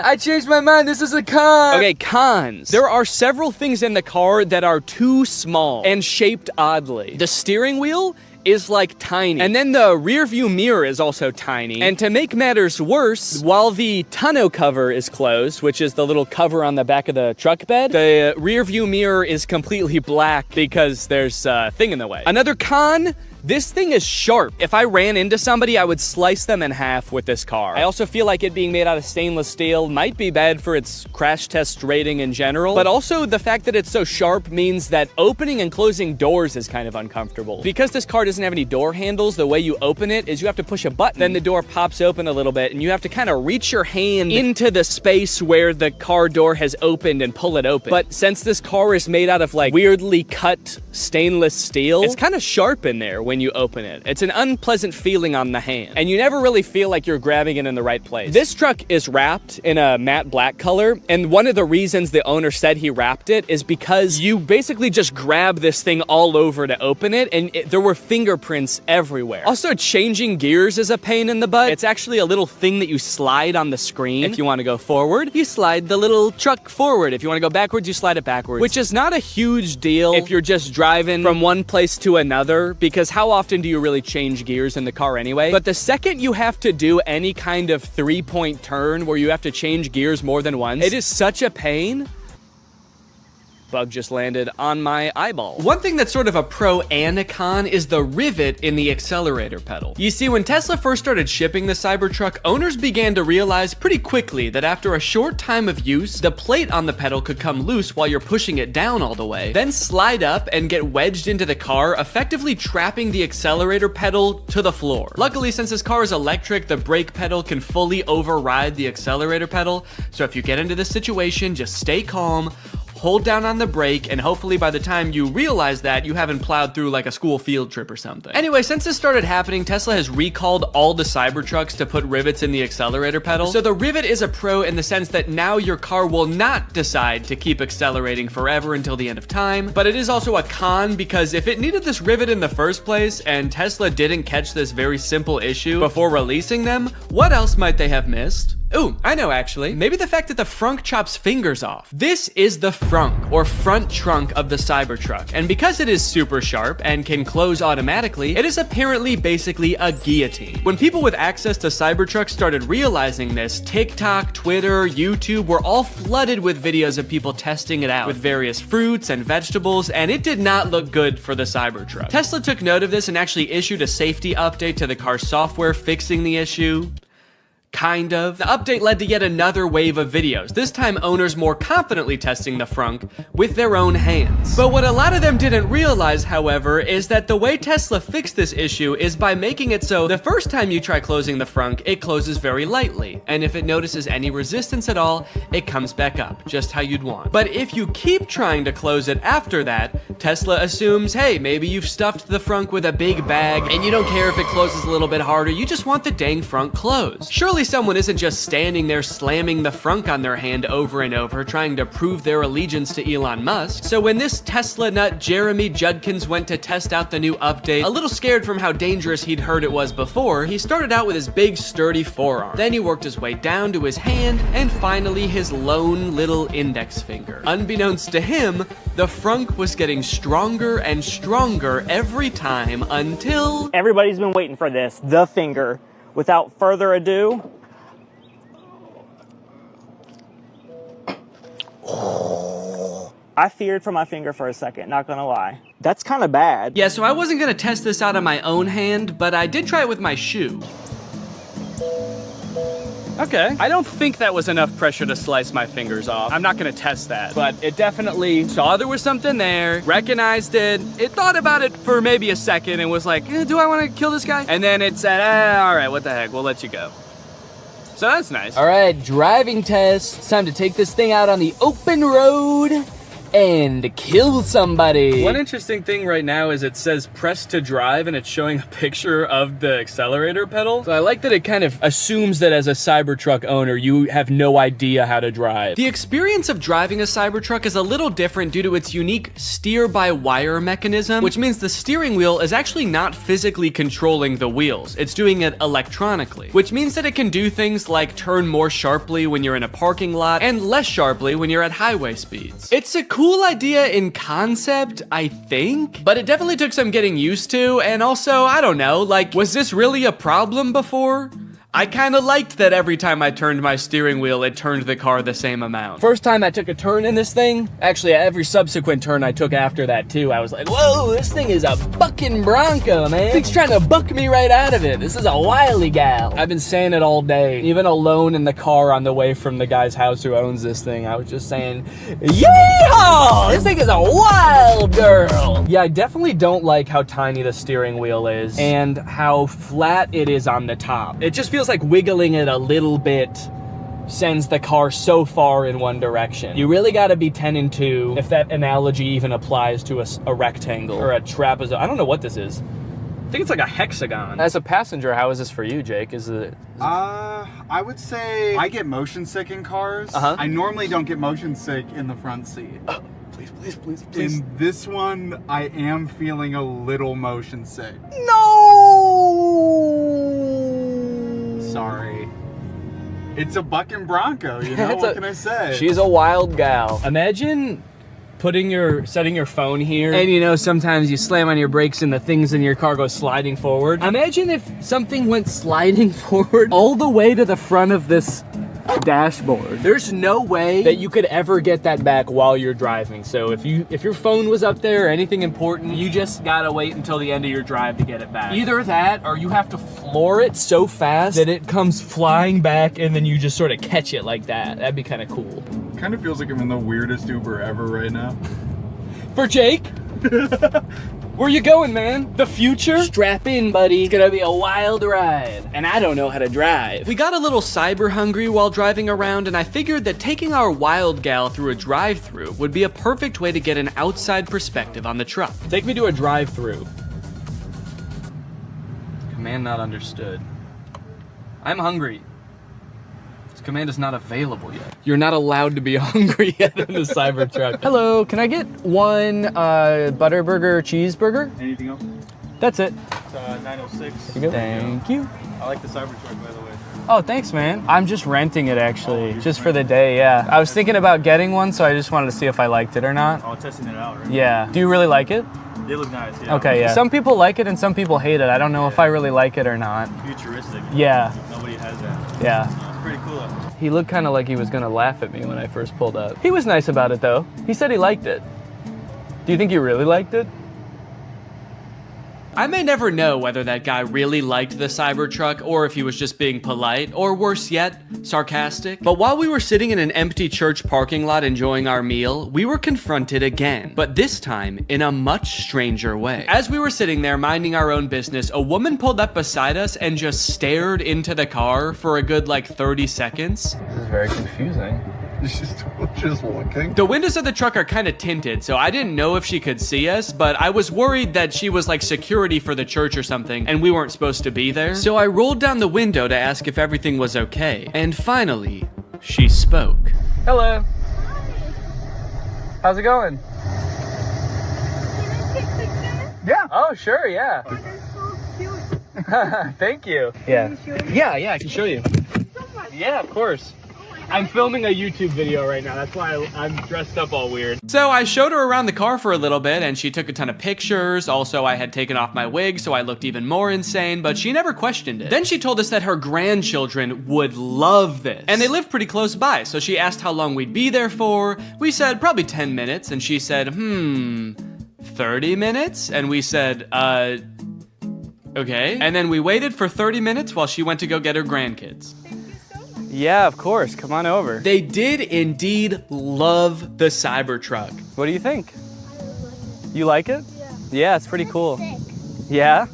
I changed my mind. This is a con. Okay, cons. There are several things in the car that are too small and shaped oddly. The steering wheel is like tiny. And then the rear view mirror is also tiny. And to make matters worse, while the tonneau cover is closed, which is the little cover on the back of the truck bed, the rear view mirror is completely black because there's a thing in the way. Another con, this thing is sharp. If I ran into somebody, I would slice them in half with this car. I also feel like it being made out of stainless steel might be bad for its crash test rating in general, but also the fact that it's so sharp means that opening and closing doors is kind of uncomfortable. Because this car doesn't have any door handles, the way you open it is you have to push a button, then the door pops open a little bit, and you have to kind of reach your hand into the space where the car door has opened and pull it open. But since this car is made out of like weirdly cut stainless steel, it's kind of sharp in there when you open it. It's an unpleasant feeling on the hand, and you never really feel like you're grabbing it in the right place. This truck is wrapped in a matte black color, and one of the reasons the owner said he wrapped it is because you basically just grab this thing all over to open it, and there were fingerprints everywhere. Also, changing gears is a pain in the butt. It's actually a little thing that you slide on the screen. If you want to go forward, you slide the little truck forward. If you want to go backwards, you slide it backwards, which is not a huge deal if you're just driving from one place to another, because how often do you really change gears in the car anyway? But the second you have to do any kind of 3-point turn where you have to change gears more than once, it is such a pain. Bug just landed on my eyeball. One thing that's sort of a pro and a con is the rivet in the accelerator pedal. You see, when Tesla first started shipping the Cybertruck, owners began to realize pretty quickly that after a short time of use, the plate on the pedal could come loose while you're pushing it down all the way, then slide up and get wedged into the car, effectively trapping the accelerator pedal to the floor. Luckily, since this car is electric, the brake pedal can fully override the accelerator pedal, so if you get into this situation, just stay calm, hold down on the brake, and hopefully by the time you realize that, you haven't plowed through like a school field trip or something. Anyway, since this started happening, Tesla has recalled all the Cybertrucks to put rivets in the accelerator pedal. So the rivet is a pro in the sense that now your car will not decide to keep accelerating forever until the end of time, but it is also a con because if it needed this rivet in the first place and Tesla didn't catch this very simple issue before releasing them, what else might they have missed? Ooh, I know actually. Maybe the fact that the frunk chops fingers off. This is the frunk, or front trunk of the Cybertruck, and because it is super sharp and can close automatically, it is apparently basically a guillotine. When people with access to Cybertrucks started realizing this, TikTok, Twitter, YouTube were all flooded with videos of people testing it out with various fruits and vegetables, and it did not look good for the Cybertruck. Tesla took note of this and actually issued a safety update to the car's software fixing the issue. Kind of. The update led to yet another wave of videos, this time owners more confidently testing the frunk with their own hands. But what a lot of them didn't realize, however, is that the way Tesla fixed this issue is by making it so the first time you try closing the frunk, it closes very lightly, and if it notices any resistance at all, it comes back up, just how you'd want. But if you keep trying to close it after that, Tesla assumes, hey, maybe you've stuffed the frunk with a big bag, and you don't care if it closes a little bit harder, you just want the dang frunk closed. Surely Hopefully someone isn't just standing there slamming the frunk on their hand over and over, trying to prove their allegiance to Elon Musk. So when this Tesla nut Jeremy Judkins went to test out the new update, a little scared from how dangerous he'd heard it was before, he started out with his big sturdy forearm. Then he worked his way down to his hand, and finally his lone little index finger. Unbeknownst to him, the frunk was getting stronger and stronger every time until... Everybody's been waiting for this, the finger. Without further ado... I feared for my finger for a second, not gonna lie. That's kind of bad. Yeah, so I wasn't gonna test this out on my own hand, but I did try it with my shoe. Okay, I don't think that was enough pressure to slice my fingers off. I'm not gonna test that, but it definitely saw there was something there, recognized it, it thought about it for maybe a second and was like, do I wanna kill this guy? And then it said, all right, what the heck, we'll let you go. So that's nice. All right, driving test. It's time to take this thing out on the open road and kill somebody. One interesting thing right now is it says press to drive and it's showing a picture of the accelerator pedal. So I like that it kind of assumes that as a Cybertruck owner, you have no idea how to drive. The experience of driving a Cybertruck is a little different due to its unique steer-by-wire mechanism, which means the steering wheel is actually not physically controlling the wheels. It's doing it electronically, which means that it can do things like turn more sharply when you're in a parking lot and less sharply when you're at highway speeds. It's a cool idea in concept, I think, but it definitely took some getting used to, and also, I don't know, like, was this really a problem before? I kind of liked that every time I turned my steering wheel, it turned the car the same amount. First time I took a turn in this thing, actually every subsequent turn I took after that too, I was like, whoa, this thing is a bucking Bronco, man. It's trying to buck me right out of it. This is a wily gal. I've been saying it all day, even alone in the car on the way from the guy's house who owns this thing. I was just saying, yeehaw! This thing is a wild girl. Yeah, I definitely don't like how tiny the steering wheel is and how flat it is on the top. It just feels like wiggling it a little bit sends the car so far in one direction. You really gotta be 10 and 2 if that analogy even applies to a rectangle or a trapezoid. I don't know what this is. I think it's like a hexagon. As a passenger, how is this for you, Jake? Is it? I would say I get motion sick in cars. I normally don't get motion sick in the front seat. Please. In this one, I am feeling a little motion sick. No! Sorry. It's a bucking Bronco, you know, what can I say? She's a wild gal. Imagine setting your phone here, and you know, sometimes you slam on your brakes and the things in your car go sliding forward. Imagine if something went sliding forward all the way to the front of this dashboard. There's no way that you could ever get that back while you're driving. So if your phone was up there or anything important, you just gotta wait until the end of your drive to get it back. Either that or you have to floor it so fast that it comes flying back and then you just sort of catch it like that. That'd be kind of cool. Kind of feels like I'm in the weirdest Uber ever right now. For Jake? Where you going, man? The future? Strap in, buddy. It's gonna be a wild ride. And I don't know how to drive. We got a little cyber hungry while driving around, and I figured that taking our wild gal through a drive-thru would be a perfect way to get an outside perspective on the truck. Take me to a drive-thru. Command not understood. I'm hungry. This command is not available yet. You're not allowed to be hungry yet in the Cybertruck. Hello, can I get one Butterburger cheeseburger? Anything else? That's it. It's 906. Thank you. I like the Cybertruck, by the way. Oh, thanks, man. I'm just renting it, actually, just for the day, yeah. I was thinking about getting one, so I just wanted to see if I liked it or not. Oh, testing it out, right? Yeah. Do you really like it? They look nice, yeah. Okay, yeah. Some people like it and some people hate it. I don't know if I really like it or not. Futuristic. Yeah. Nobody has that. Yeah. It's pretty cool. He looked kind of like he was going to laugh at me when I first pulled up. He was nice about it, though. He said he liked it. Do you think you really liked it? I may never know whether that guy really liked the Cybertruck or if he was just being polite, or worse yet, sarcastic. But while we were sitting in an empty church parking lot enjoying our meal, we were confronted again, but this time in a much stranger way. As we were sitting there minding our own business, a woman pulled up beside us and just stared into the car for a good like 30 seconds. This is very confusing. Just looking. The windows of the truck are kind of tinted, so I didn't know if she could see us, but I was worried that she was like security for the church or something, and we weren't supposed to be there. So I rolled down the window to ask if everything was okay. And finally, she spoke. Hello. How's it going? Yeah. Oh, sure, yeah. Thank you. Yeah. Yeah, I can show you. Yeah, of course. I'm filming a YouTube video right now. That's why I'm dressed up all weird. So I showed her around the car for a little bit and she took a ton of pictures. Also, I had taken off my wig, so I looked even more insane, but she never questioned it. Then she told us that her grandchildren would love this. And they live pretty close by, so she asked how long we'd be there for. We said probably 10 minutes, and she said, 30 minutes? And we said, okay. And then we waited for 30 minutes while she went to go get her grandkids. Yeah, of course. Come on over. They did indeed love the Cybertruck. What do you think? You like it? Yeah, it's pretty cool. Yeah?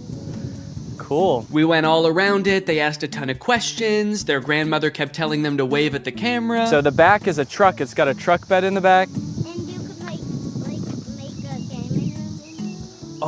Cool. We went all around it. They asked a ton of questions. Their grandmother kept telling them to wave at the camera. So the back is a truck. It's got a truck bed in the back.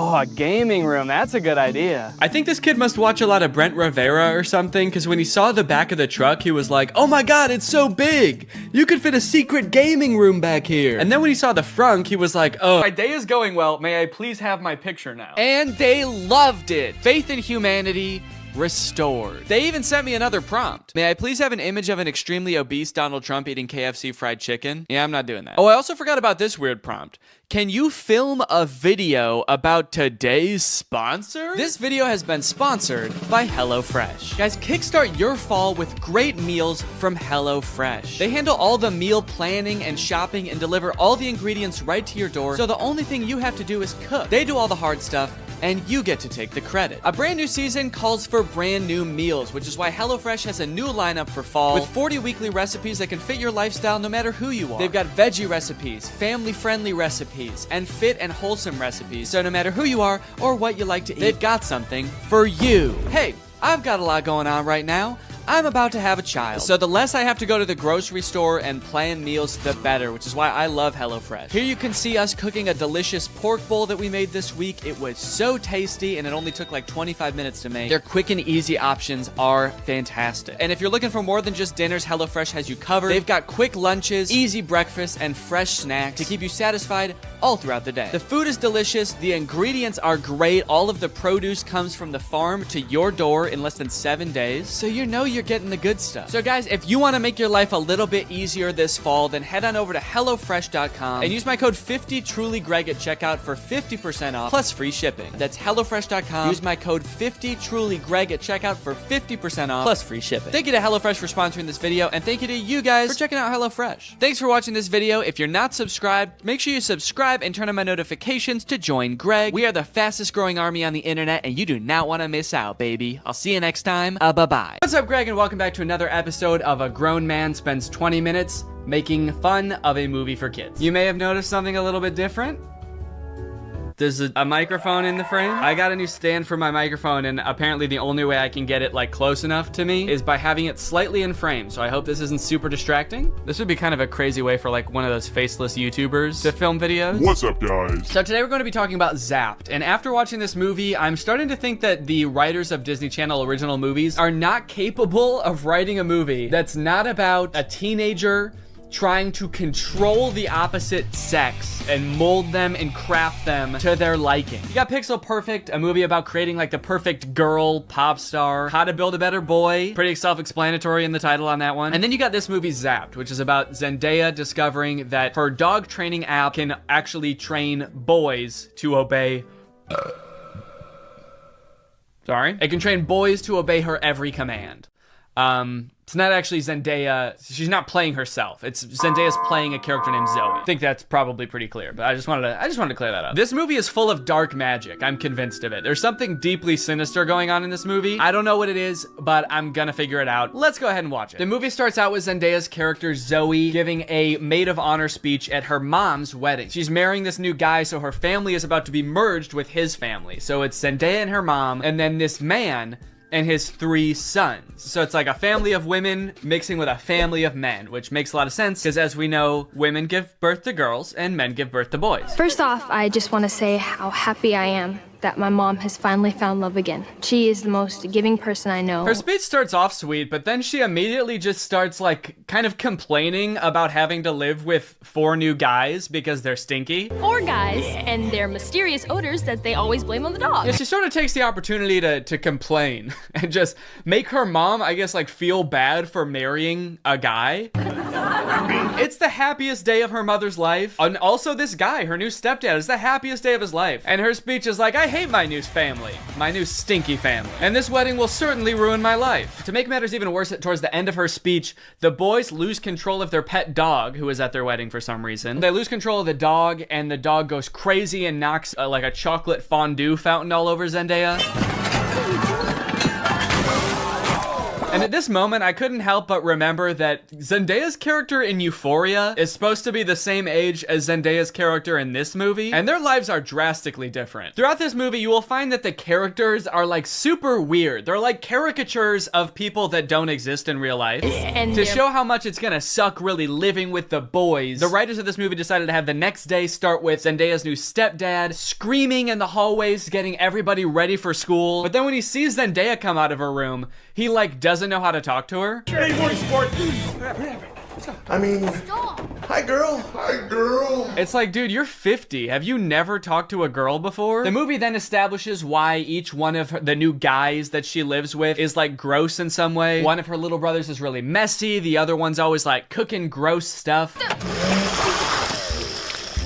Oh, a gaming room. That's a good idea. I think this kid must watch a lot of Brent Rivera or something, because when he saw the back of the truck, he was like, oh my god, it's so big. You could fit a secret gaming room back here. And then when he saw the frunk, he was like, oh. My day is going well. May I please have my picture now? And they loved it. Faith in humanity restored. They even sent me another prompt. May I please have an image of an extremely obese Donald Trump eating KFC fried chicken? Yeah, I'm not doing that. Oh, I also forgot about this weird prompt. Can you film a video about today's sponsor? This video has been sponsored by HelloFresh. Guys, kickstart your fall with great meals from HelloFresh. They handle all the meal planning and shopping and deliver all the ingredients right to your door, so the only thing you have to do is cook. They do all the hard stuff, and you get to take the credit. A brand new season calls for brand new meals, which is why HelloFresh has a new lineup for fall with 40 weekly recipes that can fit your lifestyle no matter who you are. They've got veggie recipes, family-friendly recipes, and fit and wholesome recipes, so no matter who you are or what you like to eat, they've got something for you. Hey, I've got a lot going on right now. I'm about to have a child, so the less I have to go to the grocery store and plan meals, the better, which is why I love HelloFresh. Here you can see us cooking a delicious pork bowl that we made this week. It was so tasty, and it only took like 25 minutes to make. Their quick and easy options are fantastic. And if you're looking for more than just dinners, HelloFresh has you covered. They've got quick lunches, easy breakfasts, and fresh snacks to keep you satisfied all throughout the day. The food is delicious, the ingredients are great, all of the produce comes from the farm to your door in less than 7 days, so you know you're getting the good stuff. So guys, if you want to make your life a little bit easier this fall, then head on over to HelloFresh.com and use my code 50TrulyGreg at checkout for 50% off plus free shipping. That's HelloFresh.com. Use my code 50TrulyGreg at checkout for 50% off plus free shipping. Thank you to HelloFresh for sponsoring this video, and thank you to you guys for checking out HelloFresh. Thanks for watching this video. If you're not subscribed, make sure you subscribe and turn on my notifications to join Greg. We are the fastest growing army on the internet, and you do not want to miss out, baby. I'll see you next time. Bye-bye. What's up, Greg, and welcome back to another episode of A Grown Man Spends 20 Minutes Making Fun of a Movie for Kids. You may have noticed something a little bit different. There's a microphone in the frame. I got a new stand for my microphone, and apparently the only way I can get it like close enough to me is by having it slightly in frame. So I hope this isn't super distracting. This would be kind of a crazy way for like one of those faceless YouTubers to film videos. What's up, guys? So today we're going to be talking about Zapped. And after watching this movie, I'm starting to think that the writers of Disney Channel original movies are not capable of writing a movie that's not about a teenager trying to control the opposite sex and mold them and craft them to their liking. You got Pixel Perfect, a movie about creating like the perfect girl pop star. How to Build a Better Boy, pretty self-explanatory in the title on that one. And then you got this movie Zapped, which is about Zendaya discovering that her dog training app can actually train boys to obey it can train boys to obey her every command. It's not actually Zendaya. She's not playing herself. It's Zendaya's playing a character named Zoe. I think that's probably pretty clear, but I just wanted to clear that up. This movie is full of dark magic. I'm convinced of it. There's something deeply sinister going on in this movie. I don't know what it is, but I'm gonna figure it out. Let's go ahead and watch it. The movie starts out with Zendaya's character Zoe giving a maid of honor speech at her mom's wedding. She's marrying this new guy, so her family is about to be merged with his family. So it's Zendaya and her mom, and then this man and his 3 sons. So it's like a family of women mixing with a family of men, which makes a lot of sense because as we know, women give birth to girls and men give birth to boys. First off, I just want to say how happy I am that my mom has finally found love again. She is the most giving person I know. Her speech starts off sweet, but then she immediately just starts like kind of complaining about having to live with 4 new guys because they're stinky. 4 guys and their mysterious odors that they always blame on the dog. Yeah, she sort of takes the opportunity to complain and just make her mom, I guess, like feel bad for marrying a guy. It's the happiest day of her mother's life. And also this guy, her new stepdad, is the happiest day of his life. And her speech is like, I hate my new family, my new stinky family. And this wedding will certainly ruin my life. To make matters even worse, towards the end of her speech, the boys lose control of their pet dog, who is at their wedding for some reason. They lose control of the dog, and the dog goes crazy and knocks like a chocolate fondue fountain all over Zendaya. And at this moment, I couldn't help but remember that Zendaya's character in Euphoria is supposed to be the same age as Zendaya's character in this movie, and their lives are drastically different. Throughout this movie, you will find that the characters are like super weird. They're like caricatures of people that don't exist in real life. And to show how much it's gonna suck really living with the boys, the writers of this movie decided to have the next day start with Zendaya's new stepdad screaming in the hallways, getting everybody ready for school. But then when he sees Zendaya come out of her room, he like doesn't know how to talk to her. Hey, boy, sport. I mean, hi girl. Hi girl. It's like, dude, you're 50. Have you never talked to a girl before? The movie then establishes why each one of the new guys that she lives with is like gross in some way. One of her little brothers is really messy. The other one's always like cooking gross stuff.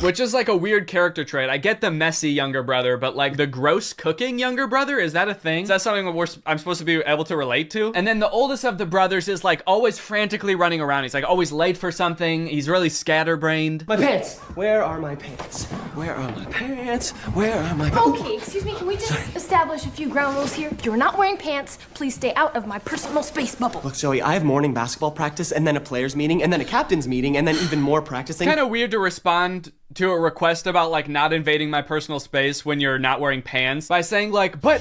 Which is like a weird character trait. I get the messy younger brother, but like the gross cooking younger brother, is that a thing? Is that something I'm supposed to be able to relate to? And then the oldest of the brothers is like always frantically running around. He's like always late for something. He's really scatterbrained. My pants. Where are my pants? Where are my pants? Where are my pants? Okay, excuse me, can we just establish a few ground rules here? You're not wearing pants. Please stay out of my personal space bubble. Look, Zoe, I have morning basketball practice and then a players meeting and then a captain's meeting and then even more practicing. Kind of weird to respond to a request about like not invading my personal space when you're not wearing pants by saying like, but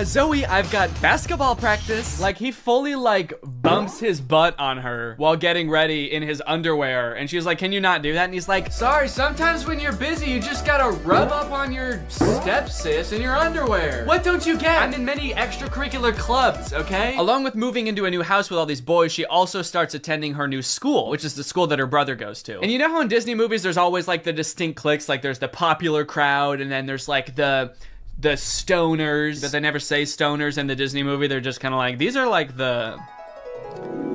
Zoe, I've got basketball practice. Like he fully like bumps his butt on her while getting ready in his underwear, and she's like, can you not do that? And he's like, sorry, sometimes when you're busy you just gotta rub up on your stepsis in your underwear. What don't you get? I'm in many extracurricular clubs, okay? Along with moving into a new house with all these boys, she also starts attending her new school, which is the school that her brother goes to. And you know how in Disney movies there's always like the distinct cliques, like there's the popular crowd and then there's like the stoners, but they never say stoners in the Disney movie. They're just kind of like, these are like the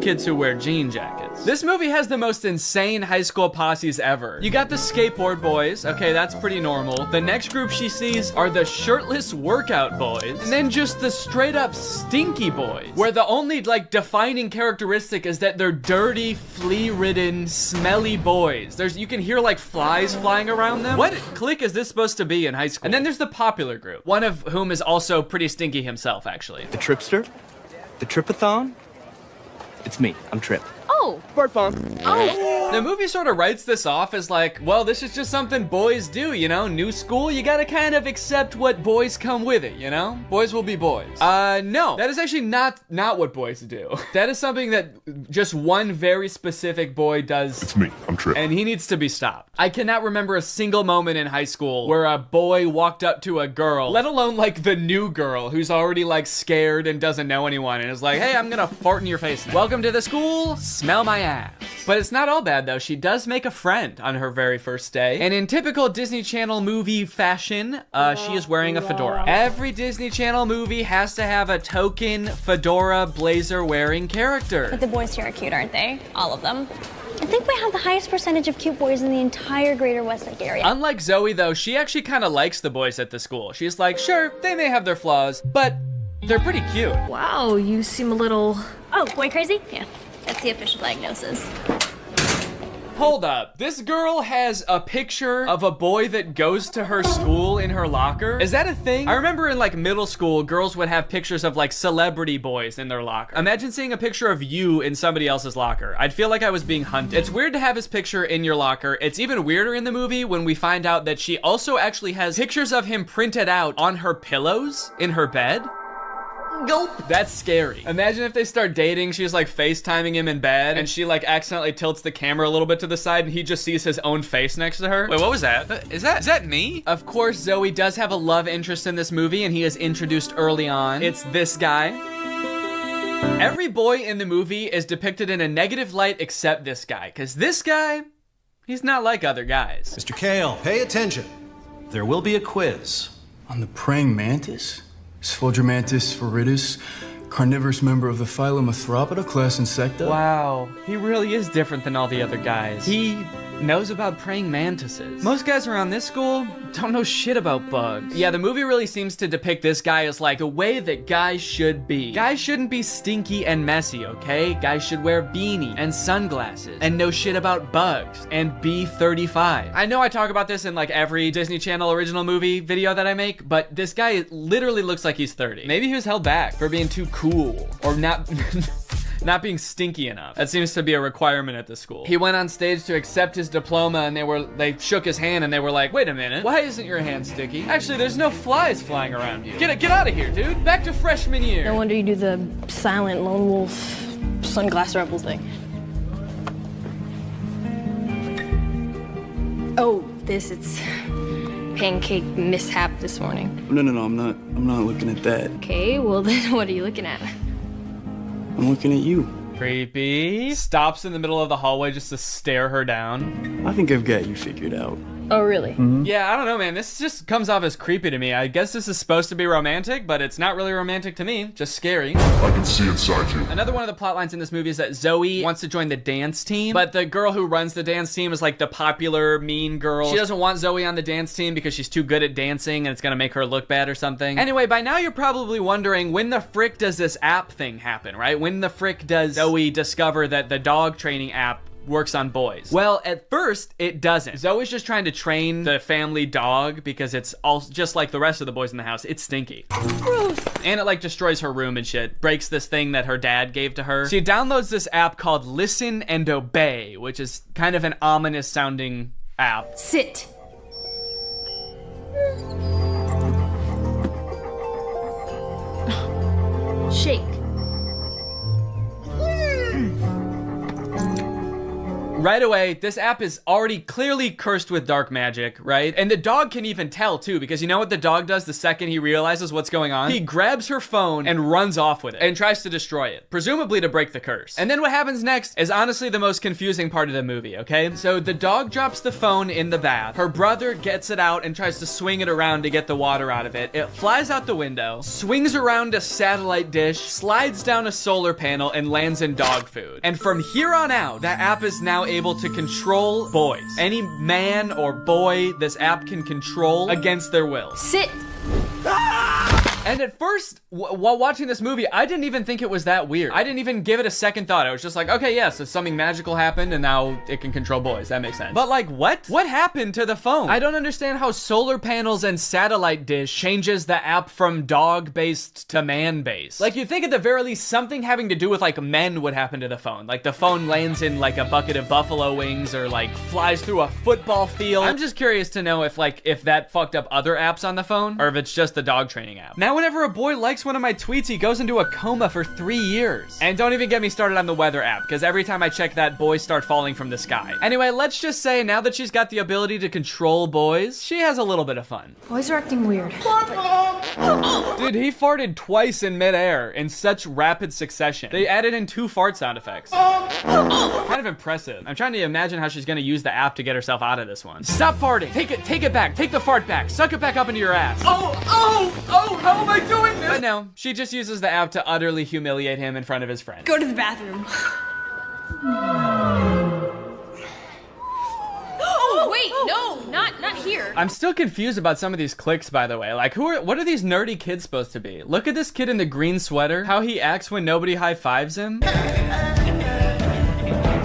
kids who wear jean jackets. This movie has the most insane high school posses ever. You got the skateboard boys. Okay, that's pretty normal. The next group she sees are the shirtless workout boys. And then just the straight up stinky boys, where the only like defining characteristic is that they're dirty, flea-ridden, smelly boys. You can hear like flies flying around them. What clique is this supposed to be in high school? And then there's the popular group, one of whom is also pretty stinky himself, actually. The Tripster? The Tripathon? It's me. I'm Trip. Oh. Smartphone. Oh. The movie sort of writes this off as like, well, this is just something boys do, you know? New school, you gotta kind of accept what boys come with it, you know? Boys will be boys. No. That is actually not what boys do. That is something that just one very specific boy does. It's me. I'm Trip. And he needs to be stopped. I cannot remember a single moment in high school where a boy walked up to a girl, let alone like the new girl who's already like scared and doesn't know anyone and is like, hey, I'm gonna fart in your face now. Welcome to the school. Smell my ass. But it's not all bad though. She does make a friend on her very first day. And in typical Disney Channel movie fashion, she is wearing a fedora. Every Disney Channel movie has to have a token fedora blazer wearing character. But the boys here are cute, aren't they? All of them. I think we have the highest percentage of cute boys in the entire greater Westlake area. Unlike Zoe though, she actually kind of likes the boys at the school. She's like, sure, they may have their flaws, but they're pretty cute. Wow, you seem a little... Oh, boy crazy? Yeah, that's the official diagnosis. Hold up. This girl has a picture of a boy that goes to her school in her locker. Is that a thing? I remember in like middle school, girls would have pictures of like celebrity boys in their locker. Imagine seeing a picture of you in somebody else's locker. I'd feel like I was being hunted. It's weird to have his picture in your locker. It's even weirder in the movie when we find out that she also actually has pictures of him printed out on her pillows in her bed. Gulp. That's scary. Imagine if they start dating, she's like FaceTiming him in bed, and she like accidentally tilts the camera a little bit to the side, and he just sees his own face next to her. Wait, what was that? Is that me? Of course, Zoe does have a love interest in this movie, and he is introduced early on. It's this guy. Every boy in the movie is depicted in a negative light except this guy, because this guy, he's not like other guys. Mr. Kale, pay attention. There will be a quiz. On the praying mantis? Sphodromantis viridis, carnivorous member of the phylum Arthropoda, class Insecta. Wow, he really is different than all the other guys. He knows about praying mantises. Most guys around this school don't know shit about bugs. Yeah, the movie really seems to depict this guy as like the way that guys should be. Guys shouldn't be stinky and messy, okay? Guys should wear beanie and sunglasses and know shit about bugs and be 35. I know I talk about this in like every Disney Channel original movie video that I make, but this guy literally looks like he's 30. Maybe he was held back for being too cool or not not being stinky enough. That seems to be a requirement at the school. He went on stage to accept his diploma, and they shook his hand and they were like, wait a minute, why isn't your hand sticky? Actually, there's no flies flying around you. Get out of here, dude. Back to freshman year. No wonder you do the silent lone wolf sunglass rebel thing. Oh, it's pancake mishap this morning. No, I'm not looking at that. Okay, well then what are you looking at? I'm looking at you. Creepy. Stops in the middle of the hallway just to stare her down. I think I've got you figured out. Oh, really? Mm-hmm. Yeah, I don't know, man. This just comes off as creepy to me. I guess this is supposed to be romantic, but it's not really romantic to me. Just scary. I can see inside you. Another one of the plot lines in this movie is that Zoe wants to join the dance team, but the girl who runs the dance team is like the popular mean girl. She doesn't want Zoe on the dance team because she's too good at dancing and it's gonna make her look bad or something. Anyway, by now you're probably wondering, when the frick does this app thing happen, right? When the frick does Zoe discover that the dog training app works on boys? Well, at first, it doesn't. Zoe's just trying to train the family dog because it's all just like the rest of the boys in the house. It's stinky. Gross. And it like destroys her room and shit. Breaks this thing that her dad gave to her. She downloads this app called Listen and Obey, which is kind of an ominous sounding app. Sit. Shake. Right away, this app is already clearly cursed with dark magic, right? And the dog can even tell too, because you know what the dog does the second he realizes what's going on? He grabs her phone and runs off with it and tries to destroy it, presumably to break the curse. And then what happens next is honestly the most confusing part of the movie, okay? So the dog drops the phone in the bath. Her brother gets it out and tries to swing it around to get the water out of it. It flies out the window, swings around a satellite dish, slides down a solar panel, and lands in dog food. And from here on out, that app is now able to control boys. Any man or boy this app can control against their will. Sit. And at first, while watching this movie, I didn't even think it was that weird. I didn't even give it a second thought. I was just like, okay, yeah, so something magical happened and now it can control boys. That makes sense. But like, what? What happened to the phone? I don't understand how solar panels and satellite dish changes the app from dog-based to man-based. Like, you'd think at the very least something having to do with like men would happen to the phone. Like the phone lands in like a bucket of buffalo wings or like flies through a football field. I'm just curious to know if that fucked up other apps on the phone or if it's just the dog training app. Now, whenever a boy likes one of my tweets, he goes into a coma for 3 years. And don't even get me started on the weather app, because every time I check that, boys start falling from the sky. Anyway, let's just say now that she's got the ability to control boys, she has a little bit of fun. Boys are acting weird. Dude, he farted twice in midair in such rapid succession. They added in 2 fart sound effects. Kind of impressive. I'm trying to imagine how she's gonna use the app to get herself out of this one. Stop farting. Take it back. Take the fart back. Suck it back up into your ass. Oh, how am I doing this? But no, she just uses the app to utterly humiliate him in front of his friends. Go to the bathroom. Oh, wait, no, not here. I'm still confused about some of these clicks, by the way. Like, what are these nerdy kids supposed to be? Look at this kid in the green sweater. How he acts when nobody high-fives him.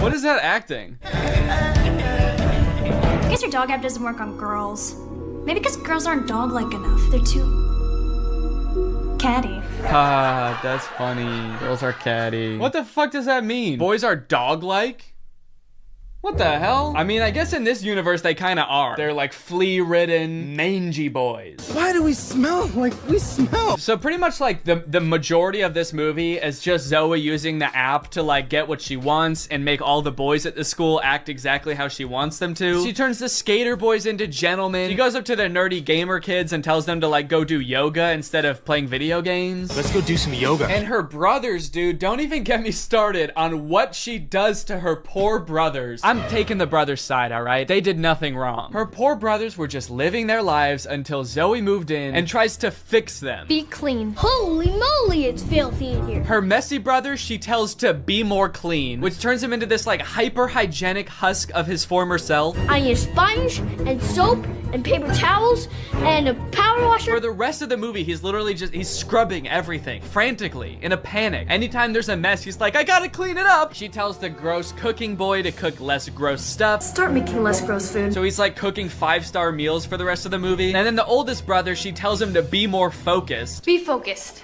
What is that acting? I guess your dog app doesn't work on girls. Maybe because girls aren't dog-like enough. They're too catty. Ah, that's funny. Girls are catty. What the fuck does that mean? Boys are dog-like? What the hell? I mean, I guess in this universe they kind of are. They're like flea-ridden, mangy boys. Why do we smell like we smell? So pretty much like the majority of this movie is just Zoe using the app to like get what she wants and make all the boys at the school act exactly how she wants them to. She turns the skater boys into gentlemen. She goes up to the nerdy gamer kids and tells them to like go do yoga instead of playing video games. Let's go do some yoga. And her brothers, dude, don't even get me started on what she does to her poor brothers. I'm taking the brothers' side, all right? They did nothing wrong. Her poor brothers were just living their lives until Zoe moved in and tries to fix them. Be clean. Holy moly, it's filthy in here. Her messy brother, she tells to be more clean, which turns him into this like hyper-hygienic husk of his former self. I need a sponge and soap and paper towels and a power washer. For the rest of the movie, he's literally he's scrubbing everything frantically in a panic. Anytime there's a mess, he's like, I gotta clean it up. She tells the gross cooking boy to cook less gross stuff. Start making less gross food. So he's like cooking 5-star meals for the rest of the movie. And then the oldest brother, she tells him to be more focused. Be focused.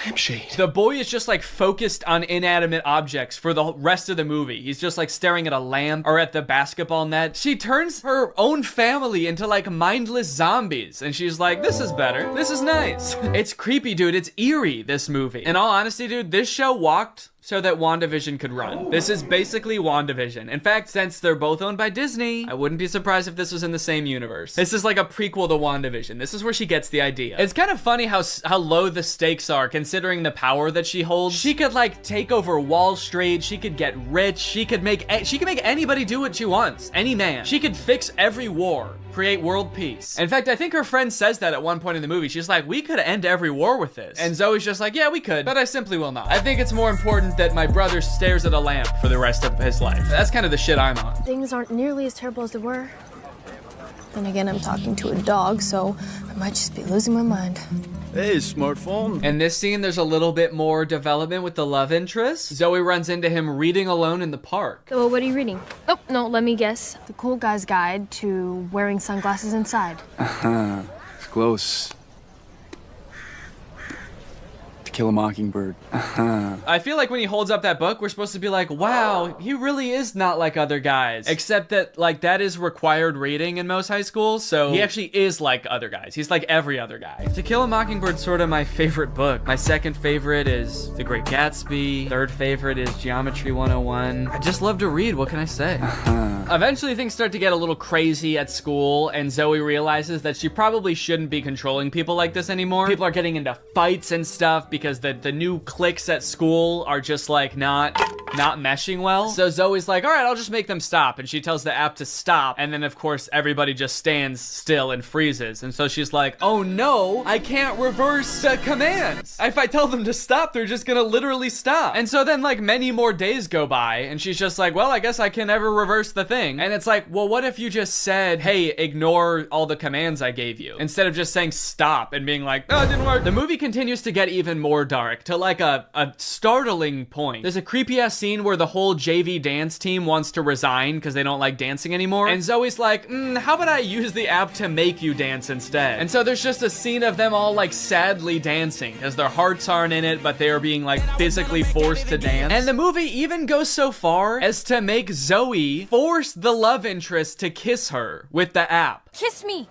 Lampshade. The boy is just like focused on inanimate objects for the rest of the movie. He's just like staring at a lamp or at the basketball net. She turns her own family into like mindless zombies and she's like, this is better. This is nice. It's creepy, dude. It's eerie, this movie. In all honesty, dude, this show walked so that WandaVision could run. This is basically WandaVision. In fact, since they're both owned by Disney, I wouldn't be surprised if this was in the same universe. This is like a prequel to WandaVision. This is where she gets the idea. It's kind of funny how low the stakes are considering the power that she holds. She could like take over Wall Street. She could get rich. She could make anybody do what she wants. Any man. She could fix every war. Create world peace. In fact, I think her friend says that at one point in the movie. She's like, we could end every war with this. And Zoe's just like, yeah, we could, but I simply will not. I think it's more important that my brother stares at a lamp for the rest of his life. That's kind of the shit I'm on. Things aren't nearly as terrible as they were. Then again, I'm talking to a dog, so I might just be losing my mind. Hey, smartphone. In this scene, there's a little bit more development with the love interest. Zoe runs into him reading alone in the park. So what are you reading? Oh, no, let me guess. The Cool Guy's Guide to Wearing Sunglasses Inside. It's close. To Kill a Mockingbird. I feel like when he holds up that book, we're supposed to be like, wow, he really is not like other guys. Except that, like, that is required reading in most high schools, so he actually is like other guys. He's like every other guy. To Kill a Mockingbird's sort of my favorite book. My second favorite is The Great Gatsby. Third favorite is Geometry 101. I just love to read, what can I say? Eventually things start to get a little crazy at school, and Zoe realizes that she probably shouldn't be controlling people like this anymore. People are getting into fights and stuff because the new cliques at school are just like not meshing well. So Zoe's like, all right, I'll just make them stop. And she tells the app to stop. And then of course everybody just stands still and freezes. And so she's like, oh no, I can't reverse the commands. If I tell them to stop, they're just gonna literally stop. And so then like many more days go by and she's just like, well, I guess I can never reverse the thing. And it's like, well, what if you just said, hey, ignore all the commands I gave you, instead of just saying stop and being like, oh, it didn't work. The movie continues to get even more dark to like a startling point. There's a creepy ass scene where the whole JV dance team wants to resign because they don't like dancing anymore. And Zoe's like, how about I use the app to make you dance instead? And so there's just a scene of them all like sadly dancing because their hearts aren't in it, but they are being like physically forced to dance. And the movie even goes so far as to make Zoe force the love interest to kiss her with the app. Kiss me.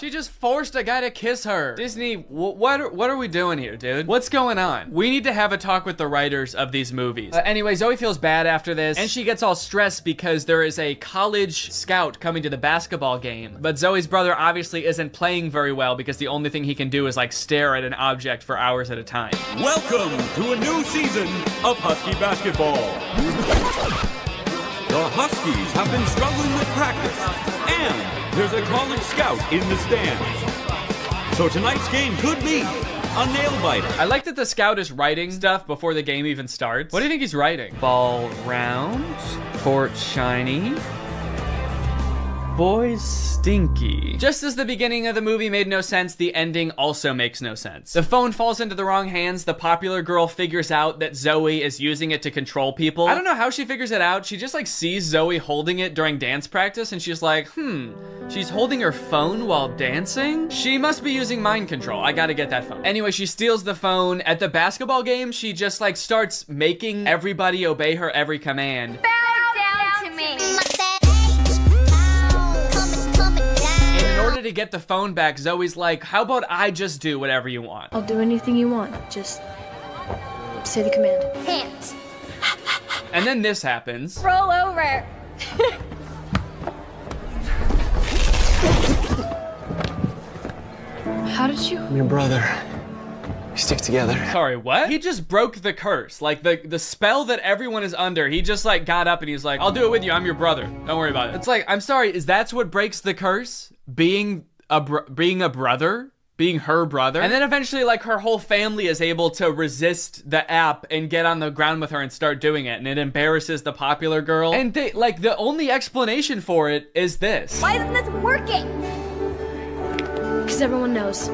She just forced a guy to kiss her. Disney, what are we doing here, dude? What's going on? We need to have a talk with the writers of these movies. Anyway, Zoe feels bad after this, and she gets all stressed because there is a college scout coming to the basketball game. But Zoe's brother obviously isn't playing very well because the only thing he can do is like stare at an object for hours at a time. Welcome to a new season of Husky basketball. The Huskies have been struggling with practice, and there's a college scout in the stands. So tonight's game could be a nail-biter. I like that the scout is writing stuff before the game even starts. What do you think he's writing? Ball round, court shiny. Boys stinky. Just as the beginning of the movie made no sense, the ending also makes no sense. The phone falls into the wrong hands. The popular girl figures out that Zoe is using it to control people. I don't know how she figures it out. She just like sees Zoe holding it during dance practice and she's like, she's holding her phone while dancing? She must be using mind control. I gotta get that phone. Anyway, she steals the phone. At the basketball game, she just like starts making everybody obey her every command. Bow down to me. In order to get the phone back, Zoe's like, how about I just do whatever you want? I'll do anything you want. Just say the command. Hands. And then this happens. Roll over. How did you? I'm your brother. We stick together. Sorry, what? He just broke the curse. Like the spell that everyone is under. He just like got up and he's like, I'll do it with you. I'm your brother. Don't worry about it. It's like, I'm sorry, is that what breaks the curse? Being a brother? Being her brother? And then eventually like her whole family is able to resist the app and get on the ground with her and start doing it. And it embarrasses the popular girl. And they like the only explanation for it is this. Why isn't this working? Because everyone knows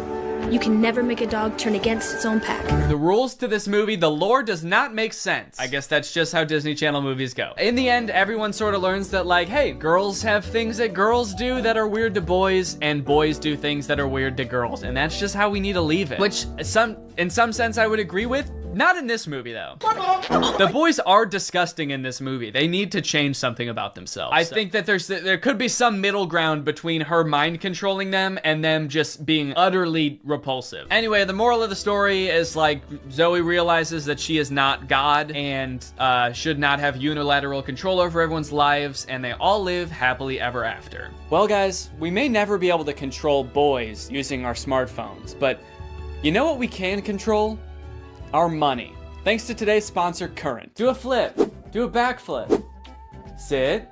you can never make a dog turn against its own pack. The rules to this movie, the lore does not make sense. I guess that's just how Disney Channel movies go. In the end, everyone sort of learns that like, hey, girls have things that girls do that are weird to boys, and boys do things that are weird to girls. And that's just how we need to leave it. Which in some sense I would agree with. Not in this movie though. The boys are disgusting in this movie. They need to change something about themselves. I think that there could be some middle ground between her mind controlling them and them just being utterly repulsive. Anyway, the moral of the story is like Zoe realizes that she is not God and should not have unilateral control over everyone's lives, and they all live happily ever after. Well guys, we may never be able to control boys using our smartphones, but you know what we can control? Our money. Thanks to today's sponsor, Current. Do a flip. Do a backflip. Sit.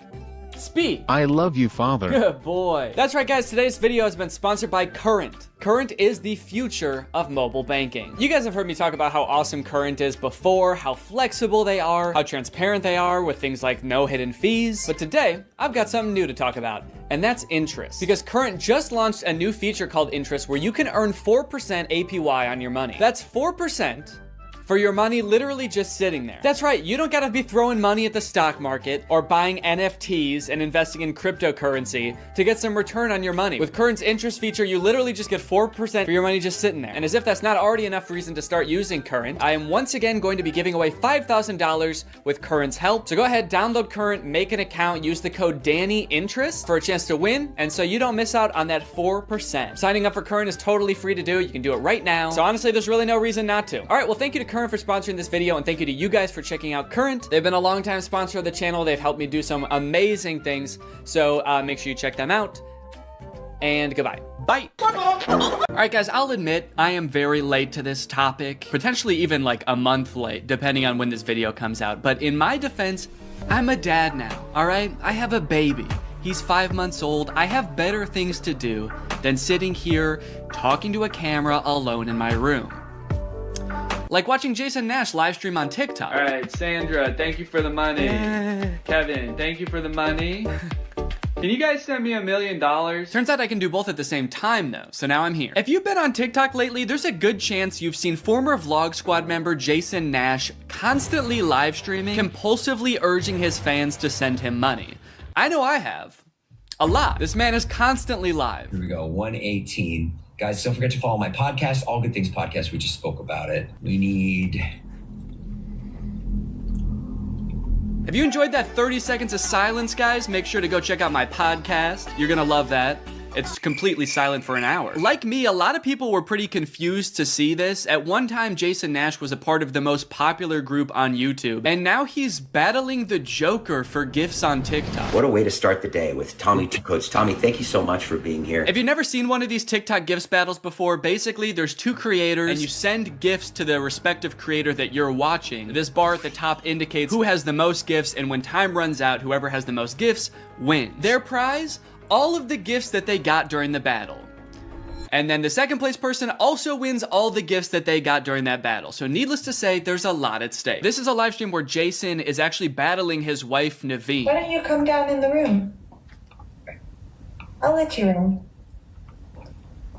Speak. I love you, Father. Good boy. That's right, guys. Today's video has been sponsored by Current. Current is the future of mobile banking. You guys have heard me talk about how awesome Current is before, how flexible they are, how transparent they are with things like no hidden fees. But today, I've got something new to talk about, and that's interest. Because Current just launched a new feature called Interest where you can earn 4% APY on your money. That's 4% for your money literally just sitting there. That's right, you don't gotta be throwing money at the stock market or buying NFTs and investing in cryptocurrency to get some return on your money. With Current's interest feature, you literally just get 4% for your money just sitting there. And as if that's not already enough reason to start using Current, I am once again going to be giving away $5,000 with Current's help. So go ahead, download Current, make an account, use the code DANNYINTEREST for a chance to win, and so you don't miss out on that 4%. Signing up for Current is totally free to do. You can do it right now. So honestly, there's really no reason not to. All right, well, thank you to Current for sponsoring this video, and thank you to you guys for checking out Current. They've been a long-time sponsor of the channel. They've helped me do some amazing things, so make sure you check them out, and goodbye. Bye. All right, guys, I'll admit I am very late to this topic, potentially even like a month late, depending on when this video comes out, but in my defense, I'm a dad now, all right? I have a baby. He's 5 months old. I have better things to do than sitting here talking to a camera alone in my room. Like watching Jason Nash live stream on TikTok. All right, Sandra, thank you for the money. Kevin, thank you for the money. Can you guys send me $1 million? Turns out I can do both at the same time though, so now I'm here. If you've been on TikTok lately, there's a good chance you've seen former Vlog Squad member Jason Nash constantly live streaming, compulsively urging his fans to send him money. I know I have. A lot. This man is constantly live. Here we go, 118. Guys, don't forget to follow my podcast, All Good Things Podcast. We just spoke about it. We need... If you enjoyed that 30 seconds of silence, guys, make sure to go check out my podcast. You're gonna love that. It's completely silent for an hour. Like me, a lot of people were pretty confused to see this. At one time, Jason Nash was a part of the most popular group on YouTube, and now he's battling the Joker for gifts on TikTok. What a way to start the day with Tommy Two Coats. Tommy, thank you so much for being here. If you've never seen one of these TikTok gifts battles before, basically there's two creators and you send gifts to the respective creator that you're watching. This bar at the top indicates who has the most gifts, and when time runs out, whoever has the most gifts wins. Their prize? All of the gifts that they got during the battle. And then the second place person also wins all the gifts that they got during that battle. So needless to say, there's a lot at stake. This is a live stream where Jason is actually battling his wife, Naveen. Why don't you come down in the room? I'll let you in.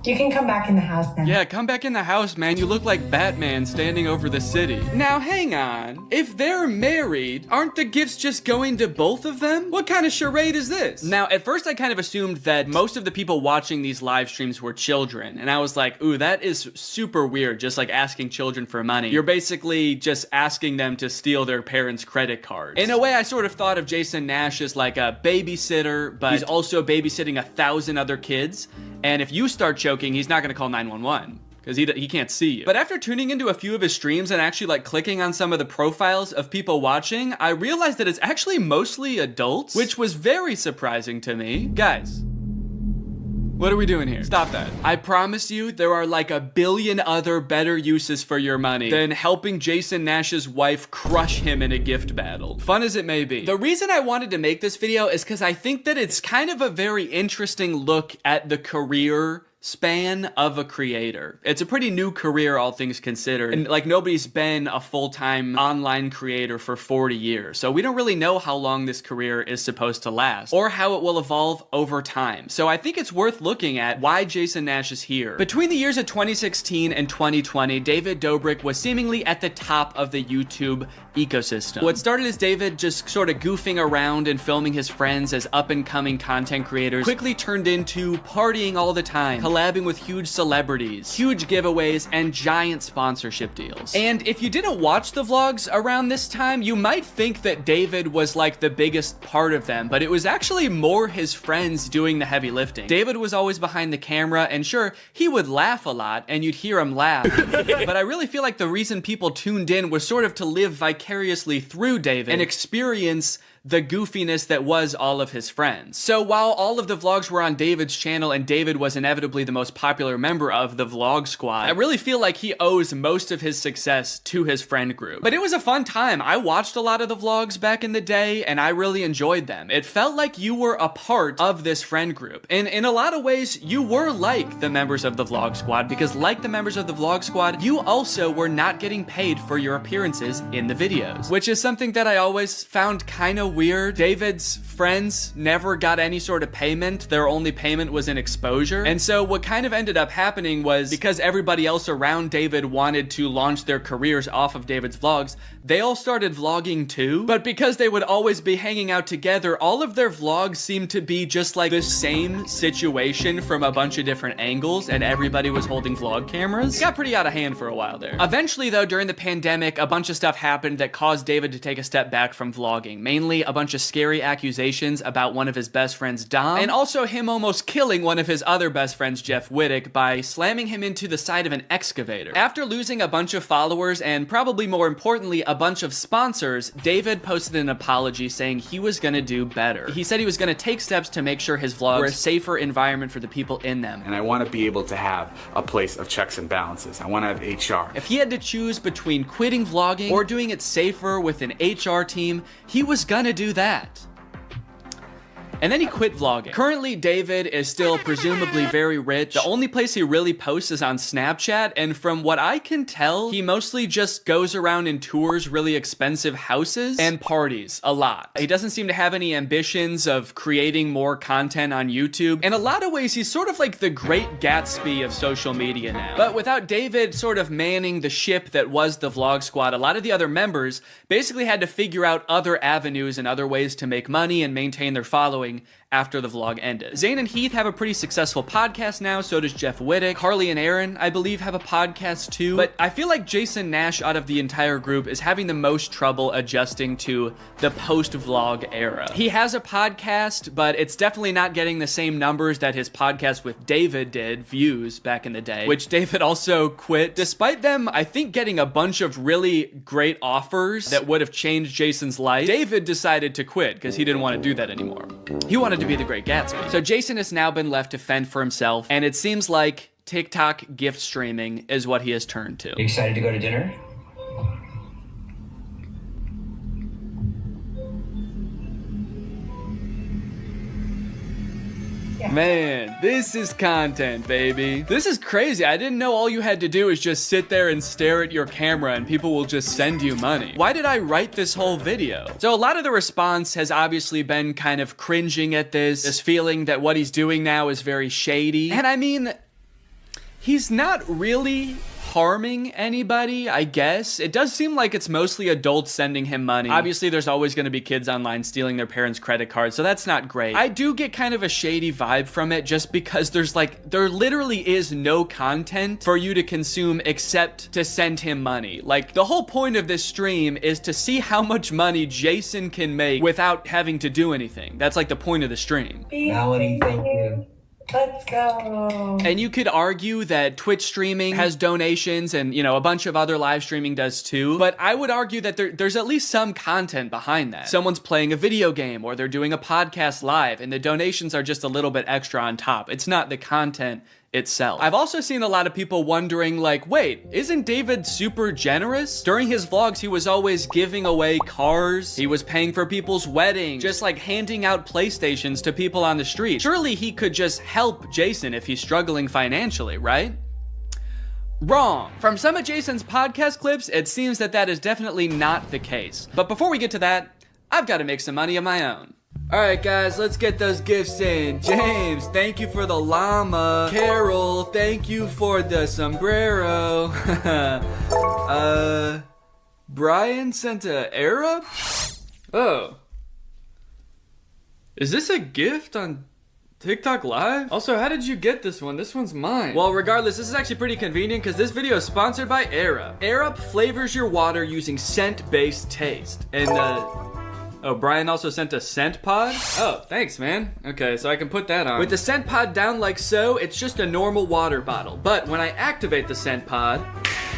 You can come back in the house now. Yeah, come back in the house, man. You look like Batman standing over the city. Now, hang on. If they're married, aren't the gifts just going to both of them? What kind of charade is this? Now, at first, I kind of assumed that most of the people watching these live streams were children. And I was like, ooh, that is super weird, just like asking children for money. You're basically just asking them to steal their parents' credit cards. In a way, I sort of thought of Jason Nash as like a babysitter, but he's also babysitting 1,000 other kids. And if you start choking, he's not gonna call 911 because he can't see you. But after tuning into a few of his streams and actually like clicking on some of the profiles of people watching, I realized that it's actually mostly adults, which was very surprising to me. Guys, what are we doing here? Stop that. I promise you there are like 1 billion other better uses for your money than helping Jason Nash's wife crush him in a gift battle. Fun as it may be. The reason I wanted to make this video is because I think that it's kind of a very interesting look at the career span of a creator. It's a pretty new career, all things considered, and like nobody's been a full-time online creator for 40 years, so we don't really know how long this career is supposed to last or how it will evolve over time. So I think it's worth looking at why Jason Nash is here. Between the years of 2016 and 2020, David Dobrik was seemingly at the top of the YouTube ecosystem. What started as David just sort of goofing around and filming his friends as up-and-coming content creators quickly turned into partying all the time, collabing with huge celebrities, huge giveaways, and giant sponsorship deals. And if you didn't watch the vlogs around this time, you might think that David was like the biggest part of them, but it was actually more his friends doing the heavy lifting. David was always behind the camera, and sure, he would laugh a lot, and you'd hear him laugh. But I really feel like the reason people tuned in was sort of to live vicariously through David and experience the goofiness that was all of his friends. So while all of the vlogs were on David's channel and David was inevitably the most popular member of the vlog squad, I really feel like he owes most of his success to his friend group. But it was a fun time. I watched a lot of the vlogs back in the day and I really enjoyed them. It felt like you were a part of this friend group. And in a lot of ways, you were like the members of the vlog squad, because like the members of the vlog squad, you also were not getting paid for your appearances in the videos, which is something that I always found kind of weird. David's friends never got any sort of payment. Their only payment was in exposure. And so what kind of ended up happening was, because everybody else around David wanted to launch their careers off of David's vlogs, they all started vlogging too. But because they would always be hanging out together, all of their vlogs seemed to be just like the same situation from a bunch of different angles, and everybody was holding vlog cameras. It got pretty out of hand for a while there. Eventually though, during the pandemic, a bunch of stuff happened that caused David to take a step back from vlogging. Mainly a bunch of scary accusations about one of his best friends, Dom, and also him almost killing one of his other best friends, Jeff Wittick, by slamming him into the side of an excavator. After losing a bunch of followers and probably more importantly, a bunch of sponsors, David posted an apology saying he was gonna do better. He said he was gonna take steps to make sure his vlogs were a safer environment for the people in them. And I want to be able to have a place of checks and balances. I want to have HR. If he had to choose between quitting vlogging or doing it safer with an HR team, he was gonna do that. And then he quit vlogging. Currently, David is still presumably very rich. The only place he really posts is on Snapchat, and from what I can tell, he mostly just goes around and tours really expensive houses and parties a lot. He doesn't seem to have any ambitions of creating more content on YouTube. In a lot of ways, he's sort of like the Great Gatsby of social media now. But without David sort of manning the ship that was the vlog squad, a lot of the other members basically had to figure out other avenues and other ways to make money and maintain their following after the vlog ended. Zane and Heath have a pretty successful podcast now, so does Jeff Wittick. Carly and Aaron, I believe, have a podcast too. But I feel like Jason Nash, out of the entire group, is having the most trouble adjusting to the post-vlog era. He has a podcast, but it's definitely not getting the same numbers that his podcast with David did, views, back in the day, which David also quit. Despite them, I think, getting a bunch of really great offers that would have changed Jason's life, David decided to quit because he didn't want to do that anymore. He wanted to be the Great Gatsby. So Jason has now been left to fend for himself, and it seems like TikTok gift streaming is what he has turned to. You excited to go to dinner? Man, this is content, baby. This is crazy. I didn't know all you had to do is just sit there and stare at your camera and people will just send you money. Why did I write this whole video? So a lot of the response has obviously been kind of cringing at this feeling that what he's doing now is very shady. And I mean, he's not really harming anybody, I guess. It does seem like it's mostly adults sending him money. Obviously, there's always going to be kids online stealing their parents' credit cards, so that's not great. I do get kind of a shady vibe from it just because there literally is no content for you to consume except to send him money. Like, the whole point of this stream is to see how much money Jason can make without having to do anything. That's like the point of the stream. Melanie, thank you. Let's go. And you could argue that Twitch streaming has donations and, you know, a bunch of other live streaming does too. But I would argue that there's at least some content behind that. Someone's playing a video game or they're doing a podcast live and the donations are just a little bit extra on top. It's not the content itself. I've also seen a lot of people wondering like, wait, isn't David super generous? During his vlogs, he was always giving away cars. He was paying for people's weddings, just like handing out PlayStations to people on the street. Surely he could just help Jason if he's struggling financially, right? Wrong. From some of Jason's podcast clips, it seems that that is definitely not the case. But before we get to that, I've got to make some money of my own. Alright guys, let's get those gifts in. James, thank you for the llama. Carol, thank you for the sombrero. Brian sent a Arab? Oh. Is this a gift on TikTok Live? Also, how did you get this one? This one's mine. Well, regardless, this is actually pretty convenient because this video is sponsored by Arab. Arab flavors your water using scent-based taste. And, oh, Brian also sent a scent pod? Oh, thanks, man. Okay, so I can put that on. With the scent pod down like so, it's just a normal water bottle. But when I activate the scent pod,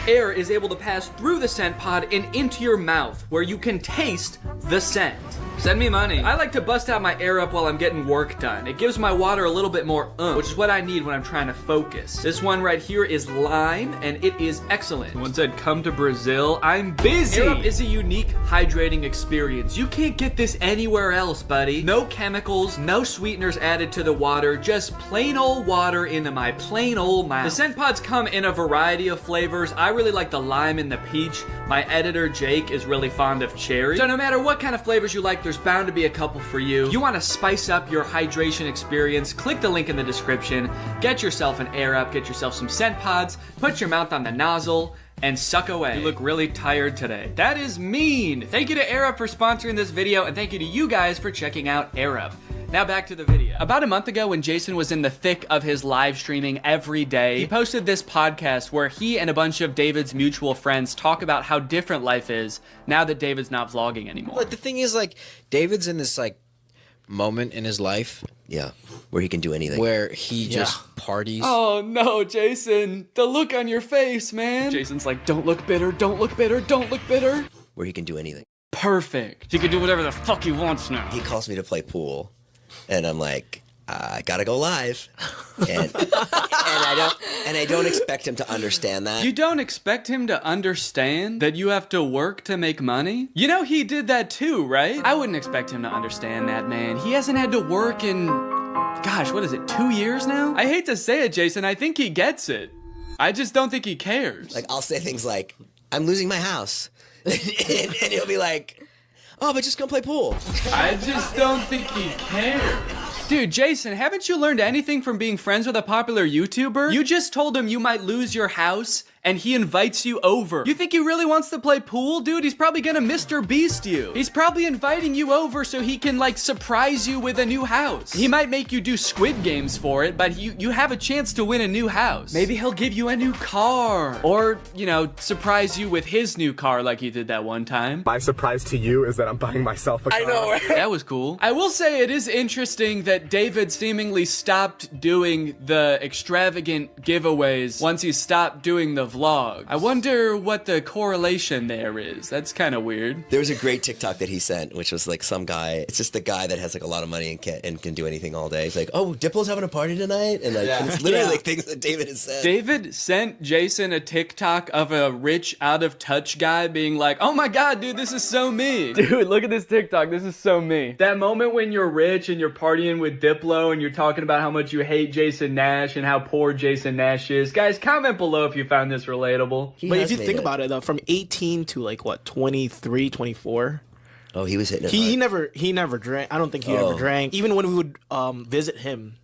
air is able to pass through the scent pod and into your mouth, where you can taste the scent. Send me money. I like to bust out my air up while I'm getting work done. It gives my water a little bit more which is what I need when I'm trying to focus. This one right here is lime, and it is excellent. Someone said, come to Brazil. I'm busy. Air up is a unique hydrating experience. You can't get this anywhere else, buddy. No chemicals, no sweeteners added to the water, just plain old water into my plain old mouth. The scent pods come in a variety of flavors. I really like the lime and the peach. My editor, Jake, is really fond of cherry. So no matter what kind of flavors you like, there's bound to be a couple for you. You want to spice up your hydration experience, click the link in the description, get yourself an Air Up, get yourself some scent pods, put your mouth on the nozzle, and suck away. You look really tired today. That is mean. Thank you to Air Up for sponsoring this video, and thank you to you guys for checking out Air Up. Now back to the video. About a month ago when Jason was in the thick of his live streaming every day, he posted this podcast where he and a bunch of David's mutual friends talk about how different life is now that David's not vlogging anymore. But the thing is, like, David's in this, like, moment in his life. Yeah, where he can do anything. Where he just parties. Oh no, Jason. The look on your face, man. Jason's like, don't look bitter, don't look bitter, don't look bitter. Where he can do anything. Perfect. He can do whatever the fuck he wants now. He calls me to play pool. And I'm like, I gotta go live, and I don't expect him to understand that. You don't expect him to understand that you have to work to make money? You know he did that too, right? I wouldn't expect him to understand that, man. He hasn't had to work in, gosh, what is it, 2 years now? I hate to say it, Jason, I think he gets it. I just don't think he cares. Like, I'll say things like, I'm losing my house, and he'll be like, oh, but just come play pool. I just don't think he cares. Dude, Jason, haven't you learned anything from being friends with a popular YouTuber? You just told him you might lose your house, and he invites you over. You think he really wants to play pool? Dude, he's probably gonna Mr. Beast you. He's probably inviting you over so he can, like, surprise you with a new house. He might make you do Squid Games for it, but you have a chance to win a new house. Maybe he'll give you a new car. Or, you know, surprise you with his new car like he did that one time. My surprise to you is that I'm buying myself a car. I know, right? That was cool. I will say it is interesting that David seemingly stopped doing the extravagant giveaways once he stopped doing the vlog. I wonder what the correlation there is. That's kind of weird. There was a great TikTok that he sent, which was like some guy. It's just the guy that has like a lot of money and can do anything all day. He's like, "Oh, Diplo's having a party tonight," and like and it's literally like things that David has said. David sent Jason a TikTok of a rich, out of touch guy being like, "Oh my god, dude, this is so me." Dude, look at this TikTok. This is so me. That moment when you're rich and you're partying with Diplo and you're talking about how much you hate Jason Nash and how poor Jason Nash is. Guys, comment below if you found this relatable. But if you think about it, though, from 18 to like what, 23, 24. Oh, he was hitting it. He never drank. I don't think he ever drank. Even when we would visit him,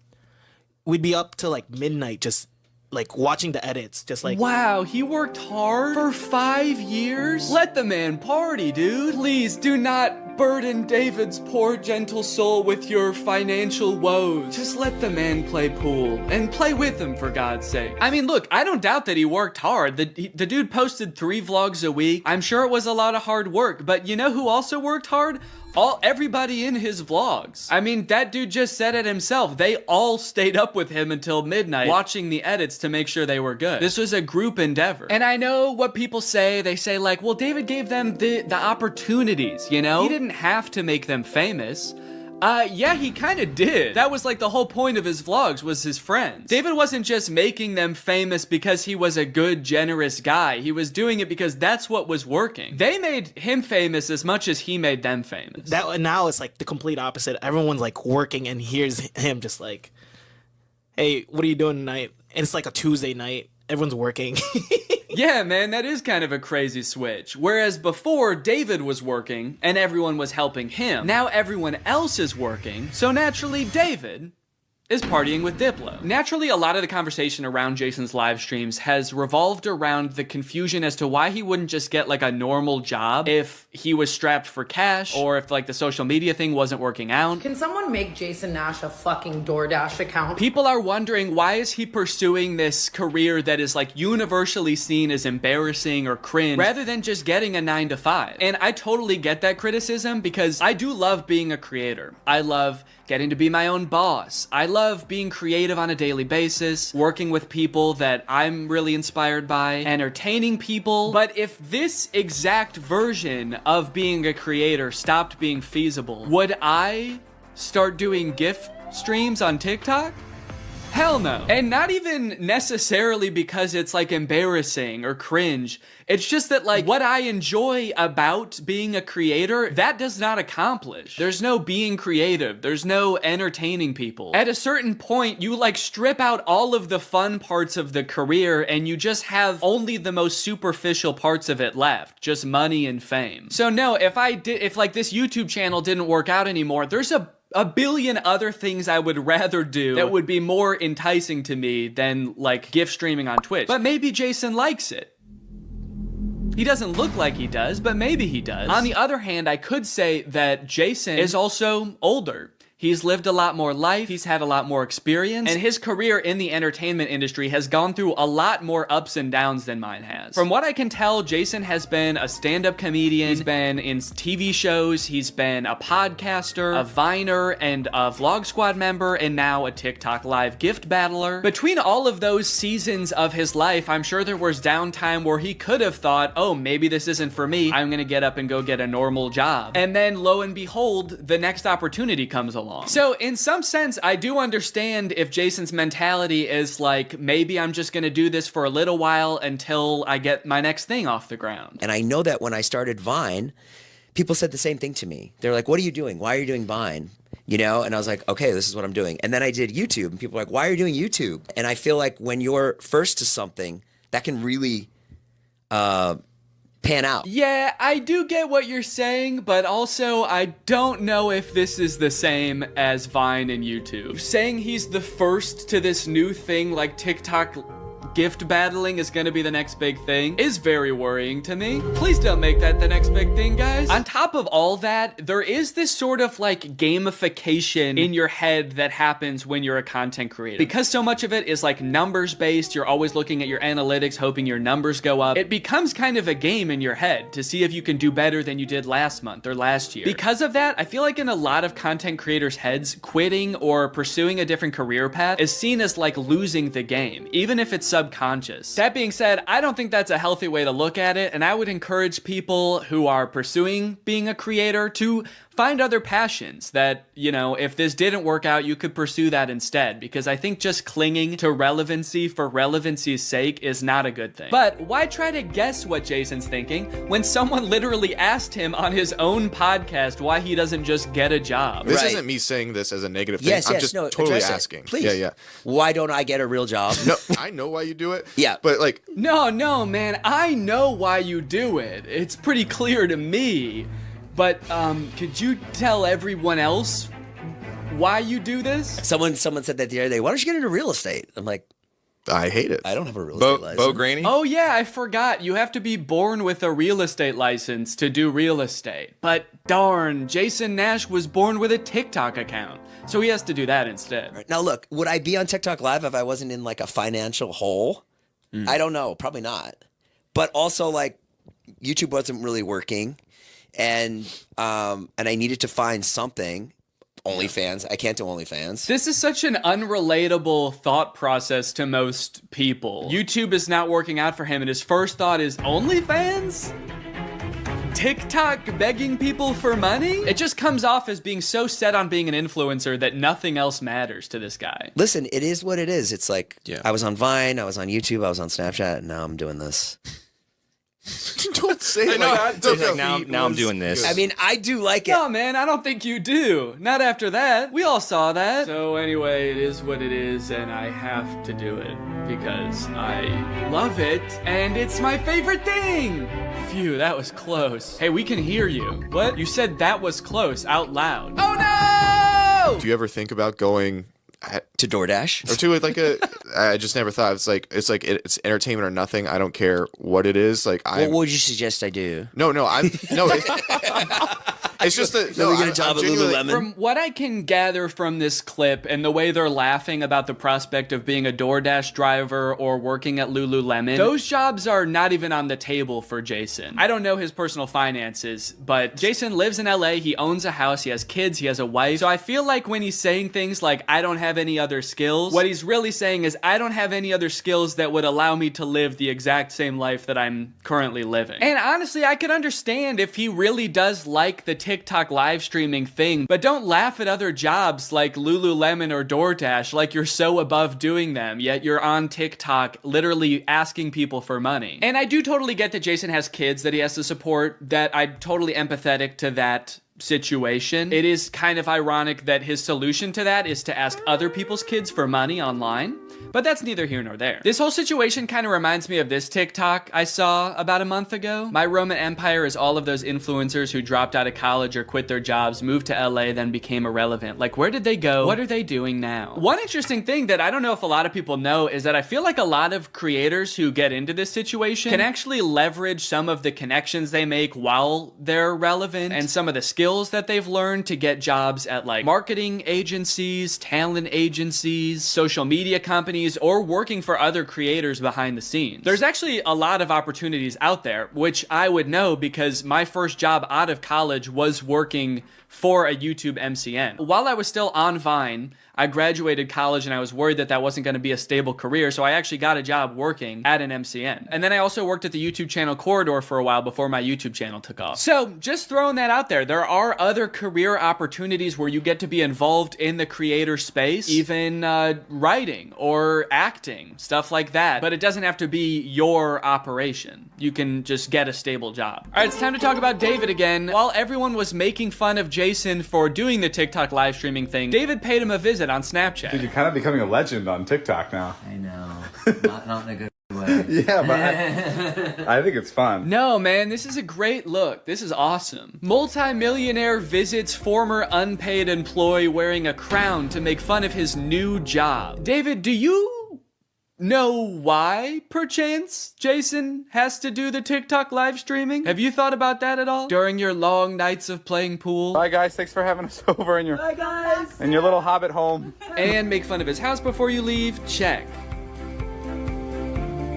we'd be up till like midnight, just like watching the edits, just like. Wow, he worked hard for 5 years? Let the man party, dude. Please do not burden David's poor gentle soul with your financial woes. Just let the man play pool and play with him, for God's sake. I mean, look, I don't doubt that he worked hard. The dude posted 3 vlogs a week. I'm sure it was a lot of hard work, but you know who also worked hard? Everybody in his vlogs. I mean, that dude just said it himself. They all stayed up with him until midnight watching the edits to make sure they were good. This was a group endeavor. And I know what people say. They say like, well, David gave them the opportunities, you know? He didn't have to make them famous. Yeah, he kind of did. That was like the whole point of his vlogs, was his friends. David wasn't just making them famous because he was a good, generous guy. He was doing it because that's what was working. They made him famous as much as he made them famous. Now it's like the complete opposite. Everyone's like working, and here's him just like, "Hey, what are you doing tonight?" And it's like a Tuesday night. Everyone's working. Yeah, man, that is kind of a crazy switch. Whereas before, David was working and everyone was helping him. Now everyone else is working, so naturally David is partying with Diplo. Naturally, a lot of the conversation around Jason's live streams has revolved around the confusion as to why he wouldn't just get like a normal job if he was strapped for cash, or if like the social media thing wasn't working out. Can someone make Jason Nash a fucking DoorDash account? People are wondering, why is he pursuing this career that is like universally seen as embarrassing or cringe, rather than just getting a 9-to-5? And I totally get that criticism, because I do love being a creator. I love getting to be my own boss. I love being creative on a daily basis, working with people that I'm really inspired by, entertaining people. But if this exact version of being a creator stopped being feasible, would I start doing gift streams on TikTok? Hell no. And not even necessarily because it's like embarrassing or cringe. It's just that like what I enjoy about being a creator, that does not accomplish. There's no being creative. There's no entertaining people. At a certain point, you like strip out all of the fun parts of the career and you just have only the most superficial parts of it left. Just money and fame. So no, if like this YouTube channel didn't work out anymore, there's a billion other things I would rather do that would be more enticing to me than like gift streaming on Twitch. But maybe Jason likes it. He doesn't look like he does, but maybe he does. On the other hand, I could say that Jason is also older. He's lived a lot more life, he's had a lot more experience, and his career in the entertainment industry has gone through a lot more ups and downs than mine has. From what I can tell, Jason has been a stand-up comedian, he's been in TV shows, he's been a podcaster, a Viner, and a Vlog Squad member, and now a TikTok live gift battler. Between all of those seasons of his life, I'm sure there was downtime where he could have thought, oh, maybe this isn't for me, I'm gonna get up and go get a normal job. And then, lo and behold, the next opportunity comes along. So in some sense, I do understand if Jason's mentality is like, maybe I'm just gonna do this for a little while until I get my next thing off the ground. And I know that when I started Vine, people said the same thing to me. They're like, what are you doing? Why are you doing Vine? You know? And I was like, okay, this is what I'm doing. And then I did YouTube, and people were like, why are you doing YouTube? And I feel like when you're first to something, that can really pan out. Yeah, I do get what you're saying, but also I don't know if this is the same as Vine and YouTube. Saying he's the first to this new thing like TikTok gift battling is gonna be the next big thing is very worrying to me. Please don't make that the next big thing, guys. On top of all that, there is this sort of like gamification in your head that happens when you're a content creator. Because so much of it is like numbers based, you're always looking at your analytics, hoping your numbers go up. It becomes kind of a game in your head to see if you can do better than you did last month or last year. Because of that, I feel like in a lot of content creators' heads, quitting or pursuing a different career path is seen as like losing the game, even if it's subject subconscious. That being said, I don't think that's a healthy way to look at it, and I would encourage people who are pursuing being a creator to find other passions that, you know, if this didn't work out, you could pursue that instead, because I think just clinging to relevancy for relevancy's sake is not a good thing. But why try to guess what Jason's thinking when someone literally asked him on his own podcast why he doesn't just get a job? This isn't me saying this as a negative thing. I'm just totally asking. Please. Yeah. Why don't I get a real job? No, I know why you do it. Yeah. But like... No, man. I know why you do it. It's pretty clear to me. But could you tell everyone else why you do this? Someone said that the other day, why don't you get into real estate? I'm like, I hate it. I don't have a real estate license. Bo Granny? Oh yeah, I forgot. You have to be born with a real estate license to do real estate. But darn, Jason Nash was born with a TikTok account. So he has to do that instead. Right. Now look, would I be on TikTok Live if I wasn't in like a financial hole? I don't know. Probably not. But also like YouTube wasn't really working. And I needed to find something. OnlyFans. I can't do OnlyFans. This is such an unrelatable thought process to most people. YouTube is not working out for him, and his first thought is OnlyFans? TikTok begging people for money? It just comes off as being so set on being an influencer that nothing else matters to this guy. Listen, it is what it is. It's like I was on Vine, I was on YouTube, I was on Snapchat, and now I'm doing this. Don't say it like that. Now I'm doing this. I mean, I do like it. No, man, I don't think you do. Not after that. We all saw that. So anyway, it is what it is, and I have to do it because I love it, and it's my favorite thing. Phew, that was close. Hey, we can hear you. What? You said that was close out loud. Oh no! Do you ever think about going to DoorDash or to like a? I just never thought it's it's entertainment or nothing. I don't care what it is. Like, what would you suggest I do? No. It's just that Let me get a job at Lululemon. From what I can gather from this clip and the way they're laughing about the prospect of being a DoorDash driver or working at Lululemon, those jobs are not even on the table for Jason. I don't know his personal finances, but Jason lives in LA, he owns a house, he has kids, he has a wife. So I feel like when he's saying things like, I don't have any other skills, what he's really saying is, I don't have any other skills that would allow me to live the exact same life that I'm currently living. And honestly, I could understand if he really does like the TikTok live streaming thing, but don't laugh at other jobs like Lululemon or DoorDash like you're so above doing them, yet you're on TikTok literally asking people for money. And I do totally get that Jason has kids that he has to support, that I'm totally empathetic to that situation. It is kind of ironic that his solution to that is to ask other people's kids for money online. But that's neither here nor there. This whole situation kind of reminds me of this TikTok I saw about a month ago. My Roman Empire is all of those influencers who dropped out of college or quit their jobs, moved to LA, then became irrelevant. Like, where did they go? What are they doing now? One interesting thing that I don't know if a lot of people know is that I feel like a lot of creators who get into this situation can actually leverage some of the connections they make while they're relevant and some of the skills that they've learned to get jobs at like marketing agencies, talent agencies, social media companies, or working for other creators behind the scenes. There's actually a lot of opportunities out there, which I would know because my first job out of college was working for a YouTube MCN. While I was still on Vine, I graduated college and I was worried that that wasn't going to be a stable career, so I actually got a job working at an MCN. And then I also worked at the YouTube channel Corridor for a while before my YouTube channel took off. So just throwing that out there, there are other career opportunities where you get to be involved in the creator space, even writing or acting, stuff like that. But it doesn't have to be your operation. You can just get a stable job. All right, it's time to talk about David again. While everyone was making fun of Jason for doing the TikTok live streaming thing, David paid him a visit on Snapchat. Dude, you're kind of becoming a legend on TikTok now. I know. Not in a good way. Yeah, but I think it's fun. No, man, this is a great look. This is awesome. Multi-millionaire visits former unpaid employee wearing a crown to make fun of his new job. David, do you know why, perchance, Jason has to do the TikTok live streaming? Have you thought about that at all? During your long nights of playing pool? Bye, guys. Thanks for having us over in your little hobbit home. And make fun of his house before you leave? Check.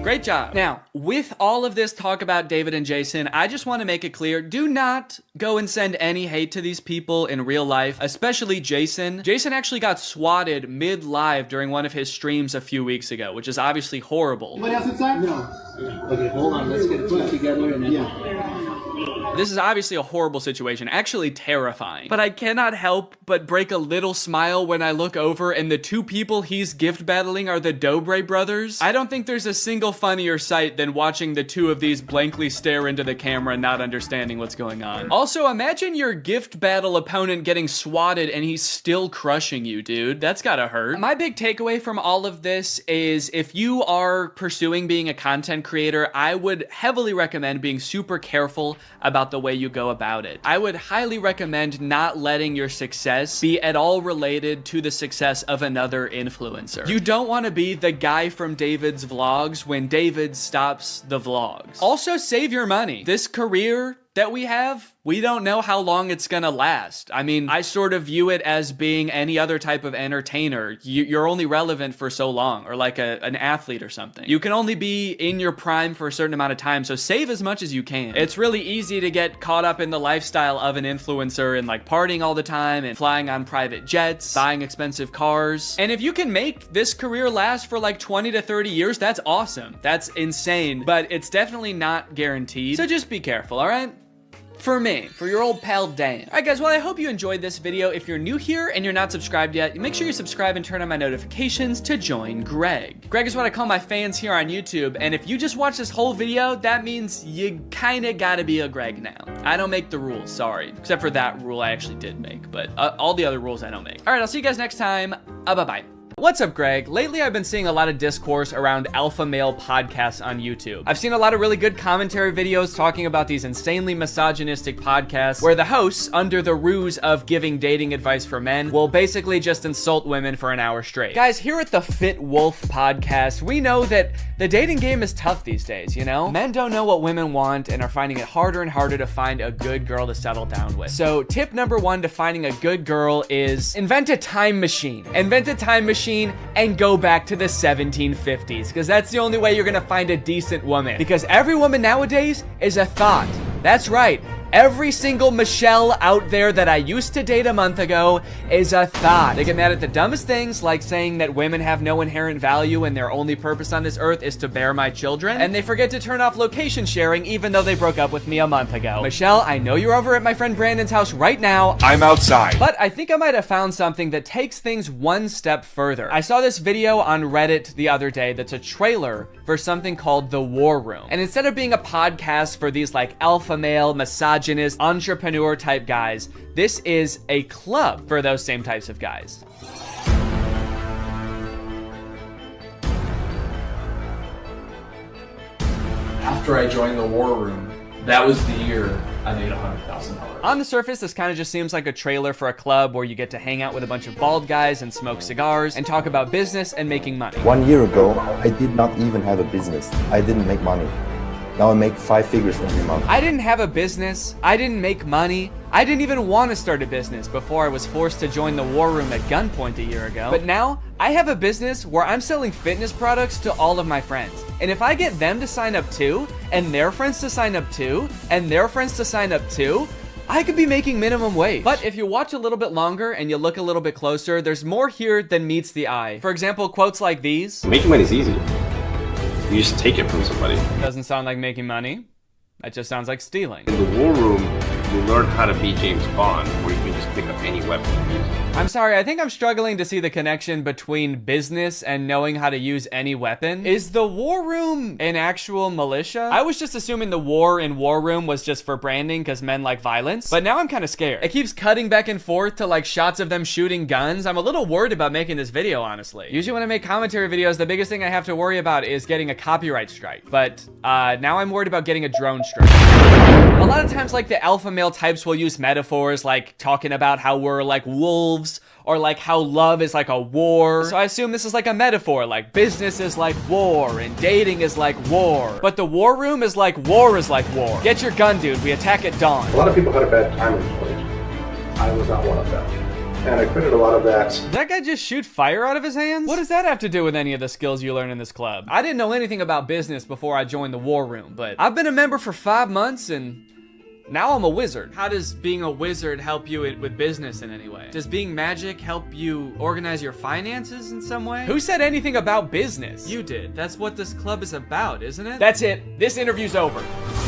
Great job. Now, with all of this talk about David and Jason, I just want to make it clear, do not go and send any hate to these people in real life, especially Jason. Jason actually got swatted mid-live during one of his streams a few weeks ago, which is obviously horrible. Anybody else inside? No. Okay, hold on. Let's get put together and then... This is obviously a horrible situation, actually terrifying. But I cannot help but break a little smile when I look over and the two people he's gift battling are the Dobre brothers. I don't think there's a single funnier sight than watching the two of these blankly stare into the camera not understanding what's going on. Also, imagine your gift battle opponent getting swatted and he's still crushing you, dude. That's gotta hurt. My big takeaway from all of this is if you are pursuing being a content creator, I would heavily recommend being super careful about the way you go about it. I would highly recommend not letting your success be at all related to the success of another influencer. You don't want to be the guy from David's vlogs when David stops the vlogs. Also, save your money. This career that we have, we don't know how long it's gonna last. I mean, I sort of view it as being any other type of entertainer. You're only relevant for so long, or like an athlete or something. You can only be in your prime for a certain amount of time, so save as much as you can. It's really easy to get caught up in the lifestyle of an influencer and like partying all the time and flying on private jets, buying expensive cars. And if you can make this career last for like 20 to 30 years, that's awesome. That's insane, but it's definitely not guaranteed. So just be careful, all right? For me, for your old pal Dan. Alright guys, well I hope you enjoyed this video. If you're new here and you're not subscribed yet, make sure you subscribe and turn on my notifications to join Greg. Greg is what I call my fans here on YouTube, and if you just watch this whole video, that means you kinda gotta be a Greg now. I don't make the rules, sorry. Except for that rule I actually did make, but all the other rules I don't make. Alright, I'll see you guys next time. Bye-bye. What's up, Greg? Lately, I've been seeing a lot of discourse around alpha male podcasts on YouTube. I've seen a lot of really good commentary videos talking about these insanely misogynistic podcasts where the hosts, under the ruse of giving dating advice for men, will basically just insult women for an hour straight. Guys, here at the Fit Wolf podcast, we know that the dating game is tough these days, you know? Men don't know what women want and are finding it harder and harder to find a good girl to settle down with. So tip number one to finding a good girl is invent a time machine. Invent a time machine and go back to the 1750s, because that's the only way you're gonna find a decent woman. Because every woman nowadays is a thought. That's right. Every single Michelle out there that I used to date a month ago is a thought. They get mad at the dumbest things, like saying that women have no inherent value and their only purpose on this earth is to bear my children. And they forget to turn off location sharing even though they broke up with me a month ago. Michelle, I know you're over at my friend Brandon's house right now. I'm outside. But I think I might have found something that takes things one step further. I saw this video on Reddit the other day that's a trailer for something called The War Room. And instead of being a podcast for these like alpha male, misogynist, entrepreneur type guys, this is a club for those same types of guys. After I joined the War Room, that was the year I made $100,000. On the surface, this kind of just seems like a trailer for a club where you get to hang out with a bunch of bald guys and smoke cigars and talk about business and making money. 1 year ago, I did not even have a business. I didn't make money. Now I make 5 figures every month. I didn't have a business. I didn't make money. I didn't even want to start a business before I was forced to join the War Room at gunpoint a year ago. But now, I have a business where I'm selling fitness products to all of my friends. And if I get them to sign up too, and their friends to sign up too, and their friends to sign up too, I could be making minimum wage. But if you watch a little bit longer and you look a little bit closer, there's more here than meets the eye. For example, quotes like these. Making money is easy. You just take it from somebody. Doesn't sound like making money. That just sounds like stealing. In the War Room, you learn how to be James Bond, where you can just pick up any weapon and use it. I'm sorry, I think I'm struggling to see the connection between business and knowing how to use any weapon. Is the War Room an actual militia? I was just assuming the war in War Room was just for branding because men like violence, but now I'm kind of scared. It keeps cutting back and forth to like shots of them shooting guns. I'm a little worried about making this video, honestly. Usually when I make commentary videos, the biggest thing I have to worry about is getting a copyright strike, but now I'm worried about getting a drone strike. A lot of times, like, the alpha male types will use metaphors like talking about how we're like wolves, or like how love is like a war. So I assume this is like a metaphor, like business is like war and dating is like war. But the War Room is like war is like war. Get your gun, dude. We attack at dawn. A lot of people had a bad time in college. I was not one of them. and I credit a lot of that. Did that guy just shoot fire out of his hands? What does that have to do with any of the skills you learn in this club? I didn't know anything about business before I joined the War Room, but I've been a member for 5 months and now I'm a wizard. How does being a wizard help you with business in any way? Does being magic help you organize your finances in some way? Who said anything about business? You did. That's what this club is about, isn't it? That's it. This interview's over.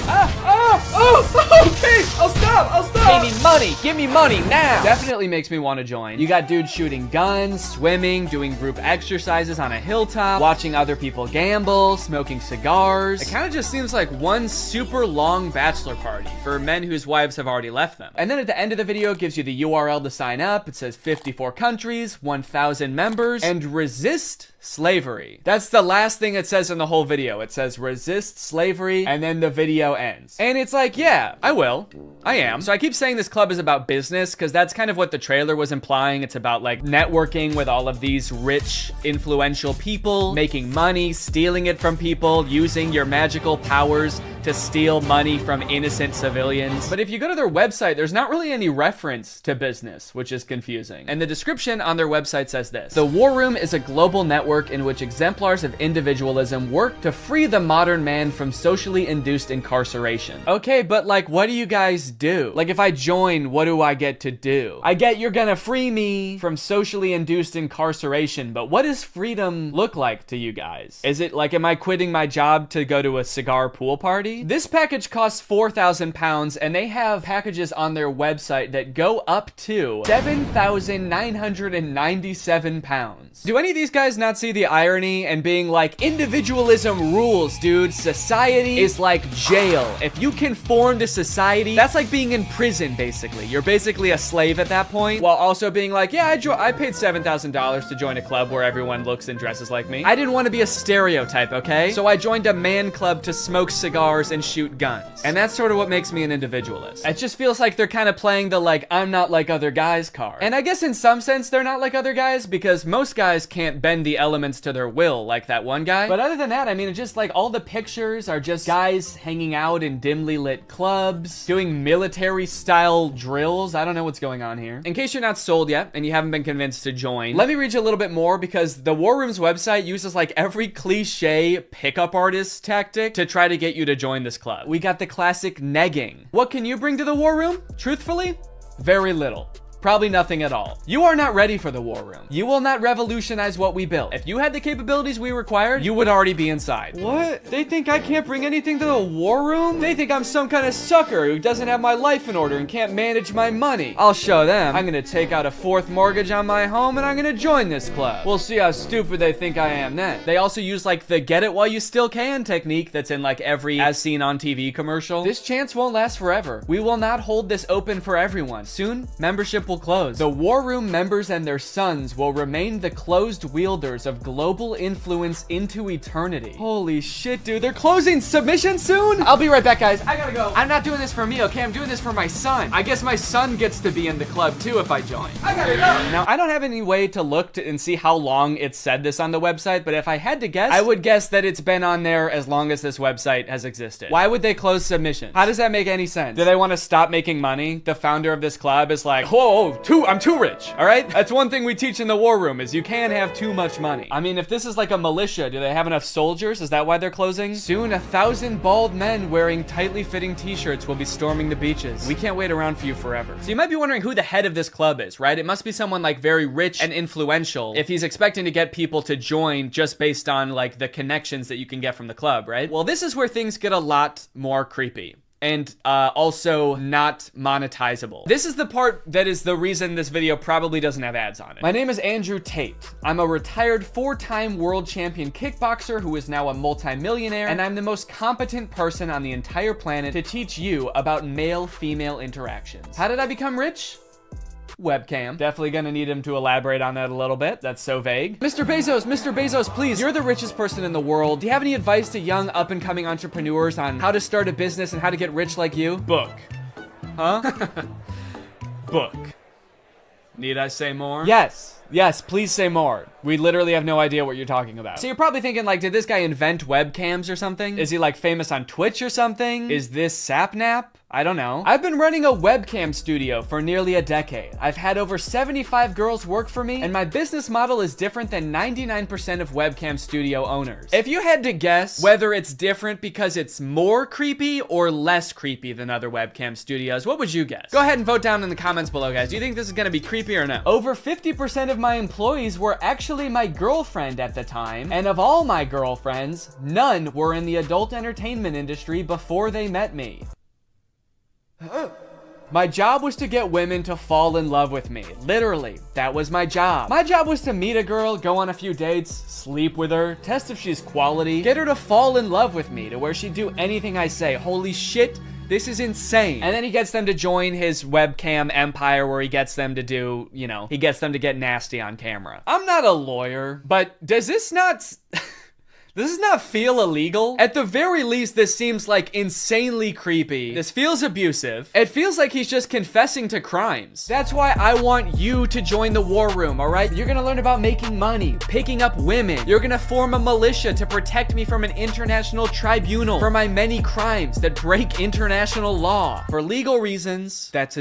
Okay, I'll stop. Pay me money, give me money now. Definitely makes me want to join. You got dudes shooting guns, swimming, doing group exercises on a hilltop, watching other people gamble, smoking cigars. It kind of just seems like one super long bachelor party for men whose wives have already left them. And then at the end of the video, it gives you the URL to sign up. It says 54 countries, 1,000 members, and resist slavery. That's the last thing it says in the whole video. It says resist slavery, and then the video ends. And it's like, yeah, I will. I am. So I keep saying this club is about business because that's kind of what the trailer was implying. It's about like networking with all of these rich, influential people, making money, stealing it from people, using your magical powers to steal money from innocent civilians. But if you go to their website, there's not really any reference to business, which is confusing. And the description on their website says this: the War Room is a global network in which exemplars of individualism work to free the modern man from socially induced incarceration. Okay, but like, what do you guys do? Like, if I join, what do I get to do? I get you're gonna free me from socially induced incarceration, but what does freedom look like to you guys? Is it like, am I quitting my job to go to a cigar pool party? This package costs £4,000, and they have packages on their website that go up to £7,997. Do any of these guys not see the irony and being like, individualism rules, dude. Society is like jail. If you conform to society, that's like being in prison, basically. You're basically a slave at that point, while also being like, yeah, I paid $7,000 to join a club where everyone looks and dresses like me. I didn't want to be a stereotype, okay? So I joined a man club to smoke cigars and shoot guns. And that's sort of what makes me an individualist. It just feels like they're kind of playing the like, I'm not like other guys card. And I guess in some sense they're not like other guys because most guys can't bend the elements to their will like that one guy. But other than that, I mean, it's just like all the pictures are just guys hanging out in dimly lit clubs, doing military style drills. I don't know what's going on here. In case you're not sold yet and you haven't been convinced to join, let me read you a little bit more because the War Room's website uses like every cliche pickup artist tactic to try to get you to join this club. We got the classic negging. What can you bring to the War Room? Truthfully, very little. Probably nothing at all. You are not ready for the War Room. You will not revolutionize what we built. If you had the capabilities we required, you would already be inside. What? They think I can't bring anything to the War Room? They think I'm some kind of sucker who doesn't have my life in order and can't manage my money. I'll show them. I'm gonna take out a 4th mortgage on my home and I'm gonna join this club. We'll see how stupid they think I am then. They also use like the get it while you still can technique that's in like every as seen on TV commercial. This chance won't last forever. We will not hold this open for everyone. Soon, membership will close. The War Room members and their sons will remain the closed wielders of global influence into eternity. Holy shit, dude. They're closing submission soon? I'll be right back, guys. I gotta go. I'm not doing this for me, okay? I'm doing this for my son. I guess my son gets to be in the club too if I join. I gotta go. Now, I don't have any way to look and see how long it said this on the website, but if I had to guess, I would guess that it's been on there as long as this website has existed. Why would they close submissions? How does that make any sense? Do they want to stop making money? The founder of this club is like, whoa, I'm too rich, all right? That's one thing we teach in the War Room is you can't have too much money. I mean, if this is like a militia, do they have enough soldiers? Is that why they're closing? Soon, 1,000 bald men wearing tightly fitting t-shirts will be storming the beaches. We can't wait around for you forever. So you might be wondering who the head of this club is, right? It must be someone like very rich and influential if he's expecting to get people to join just based on like the connections that you can get from the club, right? Well, this is where things get a lot more creepy. And also not monetizable. This is the part that is the reason this video probably doesn't have ads on it. My name is Andrew Tate. I'm a retired 4-time world champion kickboxer who is now a multi-millionaire, and I'm the most competent person on the entire planet to teach you about male-female interactions. How did I become rich? Webcam. Definitely gonna need him to elaborate on that a little bit. That's so vague. Mr. Bezos, please. You're the richest person in the world. Do you have any advice to young up-and-coming entrepreneurs on how to start a business and how to get rich like you? Book. Huh? Book. Need I say more? Yes. Yes, please say more. We literally have no idea what you're talking about. So you're probably thinking like, did this guy invent webcams or something? Is he like famous on Twitch or something? Is this Sapnap? I don't know. I've been running a webcam studio for nearly a decade. I've had over 75 girls work for me, and my business model is different than 99% of webcam studio owners. If you had to guess whether it's different because it's more creepy or less creepy than other webcam studios, what would you guess? Go ahead and vote down in the comments below, guys. Do you think this is gonna be creepy or no? Over 50% of my employees were actually my girlfriend at the time, and of all my girlfriends, none were in the adult entertainment industry before they met me. My job was to get women to fall in love with me. Literally, that was my job. My job was to meet a girl, go on a few dates, sleep with her, test if she's quality, get her to fall in love with me to where she'd do anything I say. Holy shit, this is insane. And then he gets them to join his webcam empire where he gets them to do, you know, he gets them to get nasty on camera. I'm not a lawyer, but does this not... Does this not feel illegal? At the very least, this seems like insanely creepy. This feels abusive. It feels like he's just confessing to crimes. That's why I want you to join the war room, all right? You're gonna learn about making money, picking up women. You're gonna form a militia to protect me from an international tribunal for my many crimes that break international law. For legal reasons, that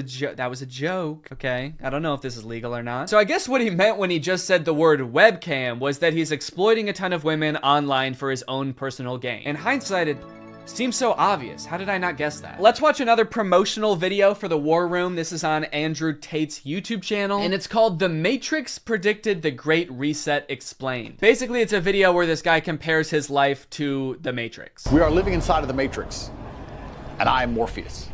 was a joke, okay? I don't know if this is legal or not. So I guess what he meant when he just said the word webcam was that he's exploiting a ton of women online for his own personal gain. In hindsight, it seems so obvious. How did I not guess that? Let's watch another promotional video for the War Room. This is on Andrew Tate's YouTube channel, and it's called The Matrix Predicted the Great Reset Explained. Basically, it's a video where this guy compares his life to the Matrix. We are living inside of the Matrix, and I am Morpheus.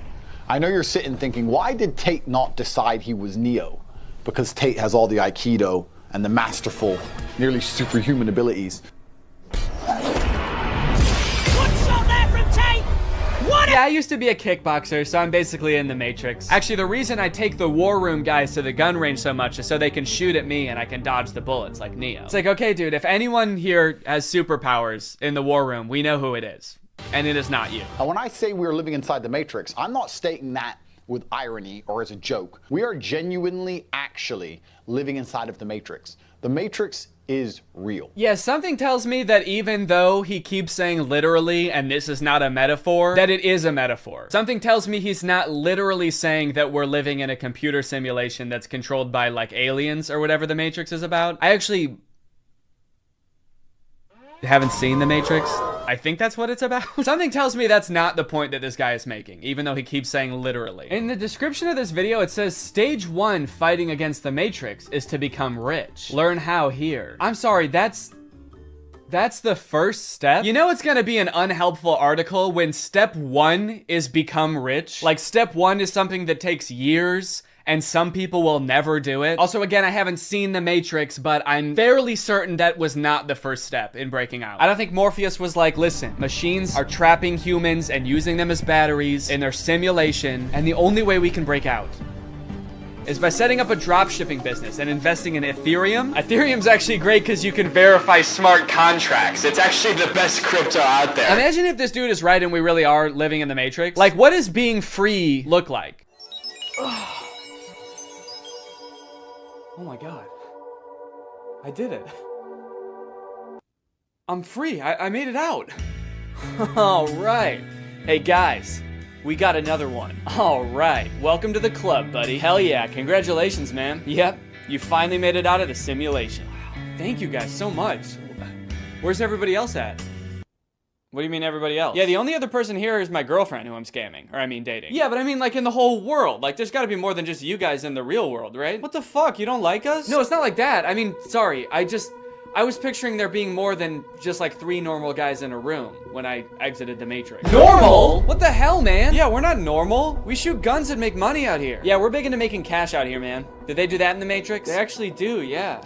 I know you're sitting thinking, why did Tate not decide he was Neo? Because Tate has all the Aikido and the masterful, nearly superhuman abilities. Yeah, I used to be a kickboxer, so I'm basically in the Matrix. Actually, the reason I take the War Room guys to the gun range so much is so they can shoot at me and I can dodge the bullets like Neo. It's like, okay, dude, if anyone here has superpowers in the War Room, we know who it is. And it is not you. And when I say we're living inside the Matrix, I'm not stating that with irony or as a joke. We are genuinely, actually living inside of the Matrix. The Matrix is real. Yeah, something tells me that even though he keeps saying literally, and this is not a metaphor, that it is a metaphor. Something tells me he's not literally saying that we're living in a computer simulation that's controlled by, like, aliens or whatever the Matrix is about. I actually haven't seen the Matrix. I think that's what it's about. Something tells me that's not the point that this guy is making, even though he keeps saying literally. In the description of this video, it says, stage 1 fighting against the Matrix is to become rich. Learn how here. I'm sorry, that's the first step? You know it's gonna be an unhelpful article when step 1 is become rich? Like, step 1 is something that takes years, and some people will never do it. Also, again, I haven't seen The Matrix, but I'm fairly certain that was not the first step in breaking out. I don't think Morpheus was like, listen, machines are trapping humans and using them as batteries in their simulation, and the only way we can break out is by setting up a dropshipping business and investing in Ethereum. Ethereum's actually great because you can verify smart contracts. It's actually the best crypto out there. Imagine if this dude is right and we really are living in the Matrix. Like, what does being free look like? Oh my God. I did it. I'm free. I made it out. All right. Hey guys, we got another one. All right. Welcome to the club, buddy. Hell yeah. Congratulations, man. Yep. You finally made it out of the simulation. Thank you guys so much. Where's everybody else at? What do you mean everybody else? Yeah, the only other person here is my girlfriend who I'm scamming. Or I mean dating. Yeah, but I mean like in the whole world. Like there's gotta be more than just you guys in the real world, right? What the fuck? You don't like us? No, it's not like that. I mean, sorry. I was picturing there being more than just like 3 normal guys in a room when I exited the Matrix. Normal? What the hell, man? Yeah, we're not normal. We shoot guns and make money out here. Yeah, we're big into making cash out here, man. Did they do that in the Matrix? They actually do, yeah.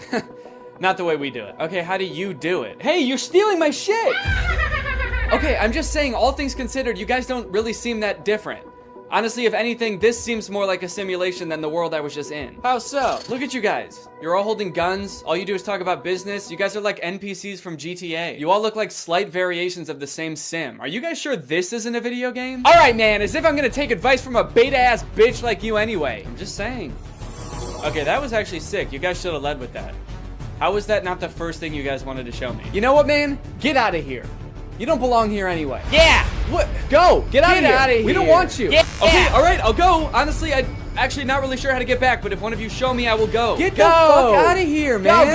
Not the way we do it. Okay, how do you do it? Hey, you're stealing my shit! Okay, I'm just saying, all things considered, you guys don't really seem that different. Honestly, if anything, this seems more like a simulation than the world I was just in. How so? Look at you guys. You're all holding guns. All you do is talk about business. You guys are like NPCs from GTA. You all look like slight variations of the same sim. Are you guys sure this isn't a video game? All right, man, as if I'm gonna take advice from a beta-ass bitch like you anyway. I'm just saying. Okay, that was actually sick. You guys should have led with that. How was that not the first thing you guys wanted to show me? You know what, man? Get out of here. You don't belong here anyway. Yeah. What? Go. Get out of here. We don't want you. Yeah. Okay, all right, I'll go. Honestly, I'm actually not really sure how to get back, but if one of you show me, I will go. Get the fuck out of here, man.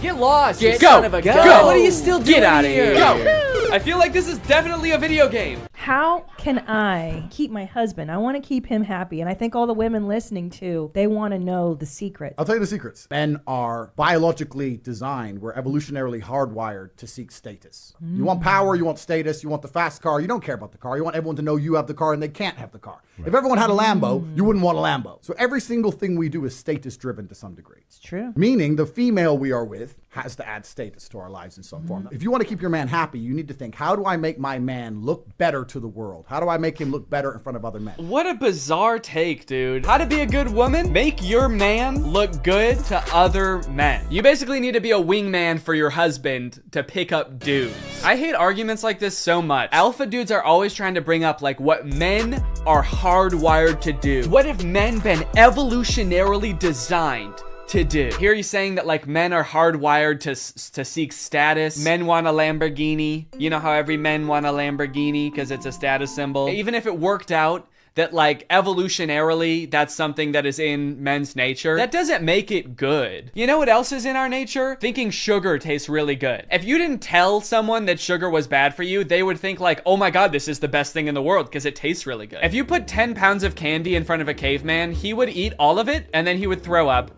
Get lost. Get you go. son of a Go. gun. What are you still doing Get out of here? Go. I feel like this is definitely a video game. How can I keep my husband? I want to keep him happy. And I think all the women listening too, they want to know the secret. I'll tell you the secrets. Men are biologically designed. We're evolutionarily hardwired to seek status. You want power, you want status, you want the fast car. You don't care about the car. You want everyone to know you have the car and they can't have the car. Right. If everyone had a Lambo, you wouldn't want a Lambo. So every single thing we do is status driven to some degree. It's true. Meaning the female we are with has to add status to our lives in some form. If you want to keep your man happy, you need to think, how do I make my man look better to the world? How do I make him look better in front of other men? What a bizarre take, dude. How to be a good woman? Make your man look good to other men. You basically need to be a wingman for your husband to pick up dudes. I hate arguments like this so much. Alpha dudes are always trying to bring up like what men are hardwired to do. What have men been evolutionarily designed to do? Here he's saying that like men are hardwired to seek status. Men want a Lamborghini. You know how every man want a Lamborghini because it's a status symbol. Even if it worked out that like evolutionarily that's something that is in men's nature, that doesn't make it good. You know what else is in our nature? Thinking sugar tastes really good. If you didn't tell someone that sugar was bad for you, they would think like, oh my god, this is the best thing in the world because it tastes really good. If you put 10 pounds of candy in front of a caveman, he would eat all of it and then he would throw up.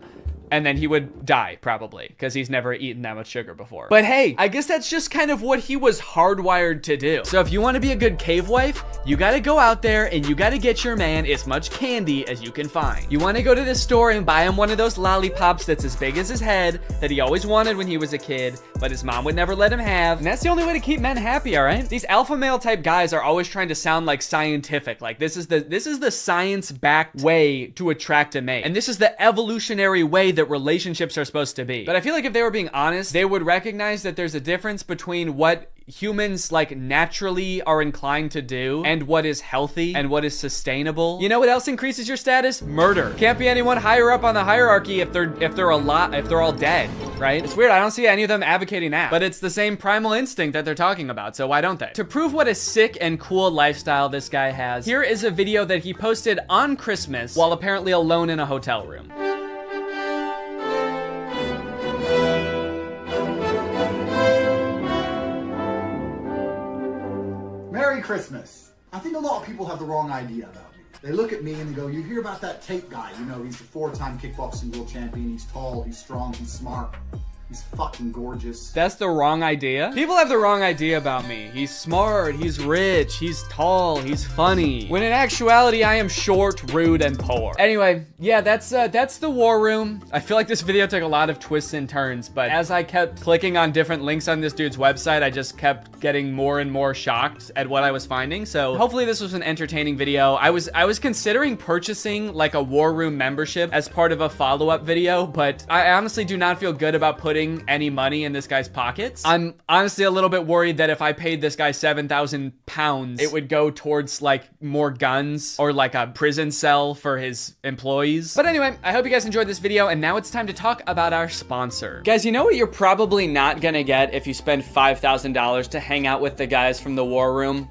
And then he would die, probably, because he's never eaten that much sugar before. But hey, I guess that's just kind of what he was hardwired to do. So if you want to be a good cave wife, you gotta go out there and you gotta get your man as much candy as you can find. You want to go to the store and buy him one of those lollipops that's as big as his head that he always wanted when he was a kid, but his mom would never let him have. And that's the only way to keep men happy, all right? These alpha male type guys are always trying to sound like scientific. Like this is the science-backed way to attract a mate. And this is the evolutionary way that relationships are supposed to be. But I feel like if they were being honest, they would recognize that there's a difference between what humans like naturally are inclined to do and what is healthy and what is sustainable. You know what else increases your status? Murder. Can't be anyone higher up on the hierarchy if they're all dead, right? It's weird. I don't see any of them advocating that. But it's the same primal instinct that they're talking about, so why don't they? To prove what a sick and cool lifestyle this guy has, here is a video that he posted on Christmas while apparently alone in a hotel room. Merry Christmas. I think a lot of people have the wrong idea about me. They look at me and they go, you hear about that Tate guy, you know, he's a 4-time kickboxing world champion, he's tall, he's strong, he's smart. He's fucking gorgeous. That's the wrong idea? People have the wrong idea about me. He's smart, he's rich, he's tall, he's funny. When in actuality, I am short, rude, and poor. Anyway, yeah, that's the war room. I feel like this video took a lot of twists and turns, but as I kept clicking on different links on this dude's website, I just kept getting more and more shocked at what I was finding. So hopefully this was an entertaining video. I was considering purchasing like a war room membership as part of a follow-up video, but I honestly do not feel good about putting any money in this guy's pockets. I'm honestly a little bit worried that if I paid this guy 7,000 pounds, it would go towards like more guns or like a prison cell for his employees. But anyway, I hope you guys enjoyed this video, and now it's time to talk about our sponsor. Guys, you know what you're probably not gonna get if you spend $5,000 to hang out with the guys from the war room?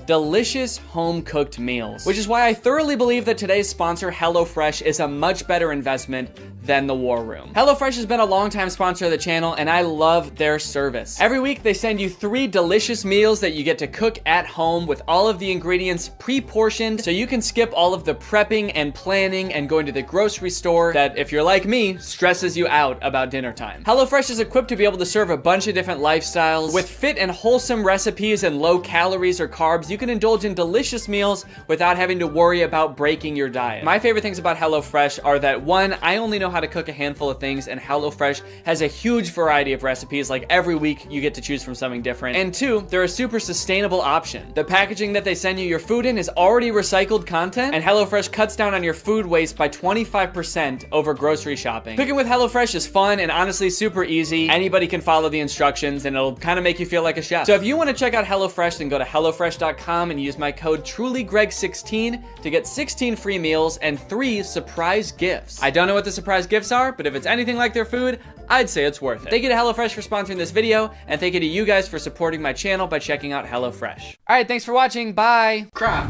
Delicious home-cooked meals, which is why I thoroughly believe that today's sponsor, HelloFresh, is a much better investment than the war room. HelloFresh has been a long-time sponsor of the channel, and I love their service. Every week, they send you 3 delicious meals that you get to cook at home with all of the ingredients pre-portioned, so you can skip all of the prepping and planning and going to the grocery store that, if you're like me, stresses you out about dinner time. HelloFresh is equipped to be able to serve a bunch of different lifestyles. With fit and wholesome recipes and low calories or carbs, you can indulge in delicious meals without having to worry about breaking your diet. My favorite things about HelloFresh are that 1, I only know how to cook a handful of things, and HelloFresh has a huge variety of recipes. Like every week you get to choose from something different. And 2, they're a super sustainable option. The packaging that they send you your food in is already recycled content, and HelloFresh cuts down on your food waste by 25% over grocery shopping. Cooking with HelloFresh is fun and honestly super easy. Anybody can follow the instructions and it'll kind of make you feel like a chef. So if you want to check out HelloFresh, then go to HelloFresh.com crocgreg.com and use my code TrulyGreg16 to get 16 free meals and 3 surprise gifts. I don't know what the surprise gifts are, but if it's anything like their food, I'd say it's worth it. Thank you to HelloFresh for sponsoring this video, and thank you to you guys for supporting my channel by checking out HelloFresh. All right, thanks for watching. Bye. Croc,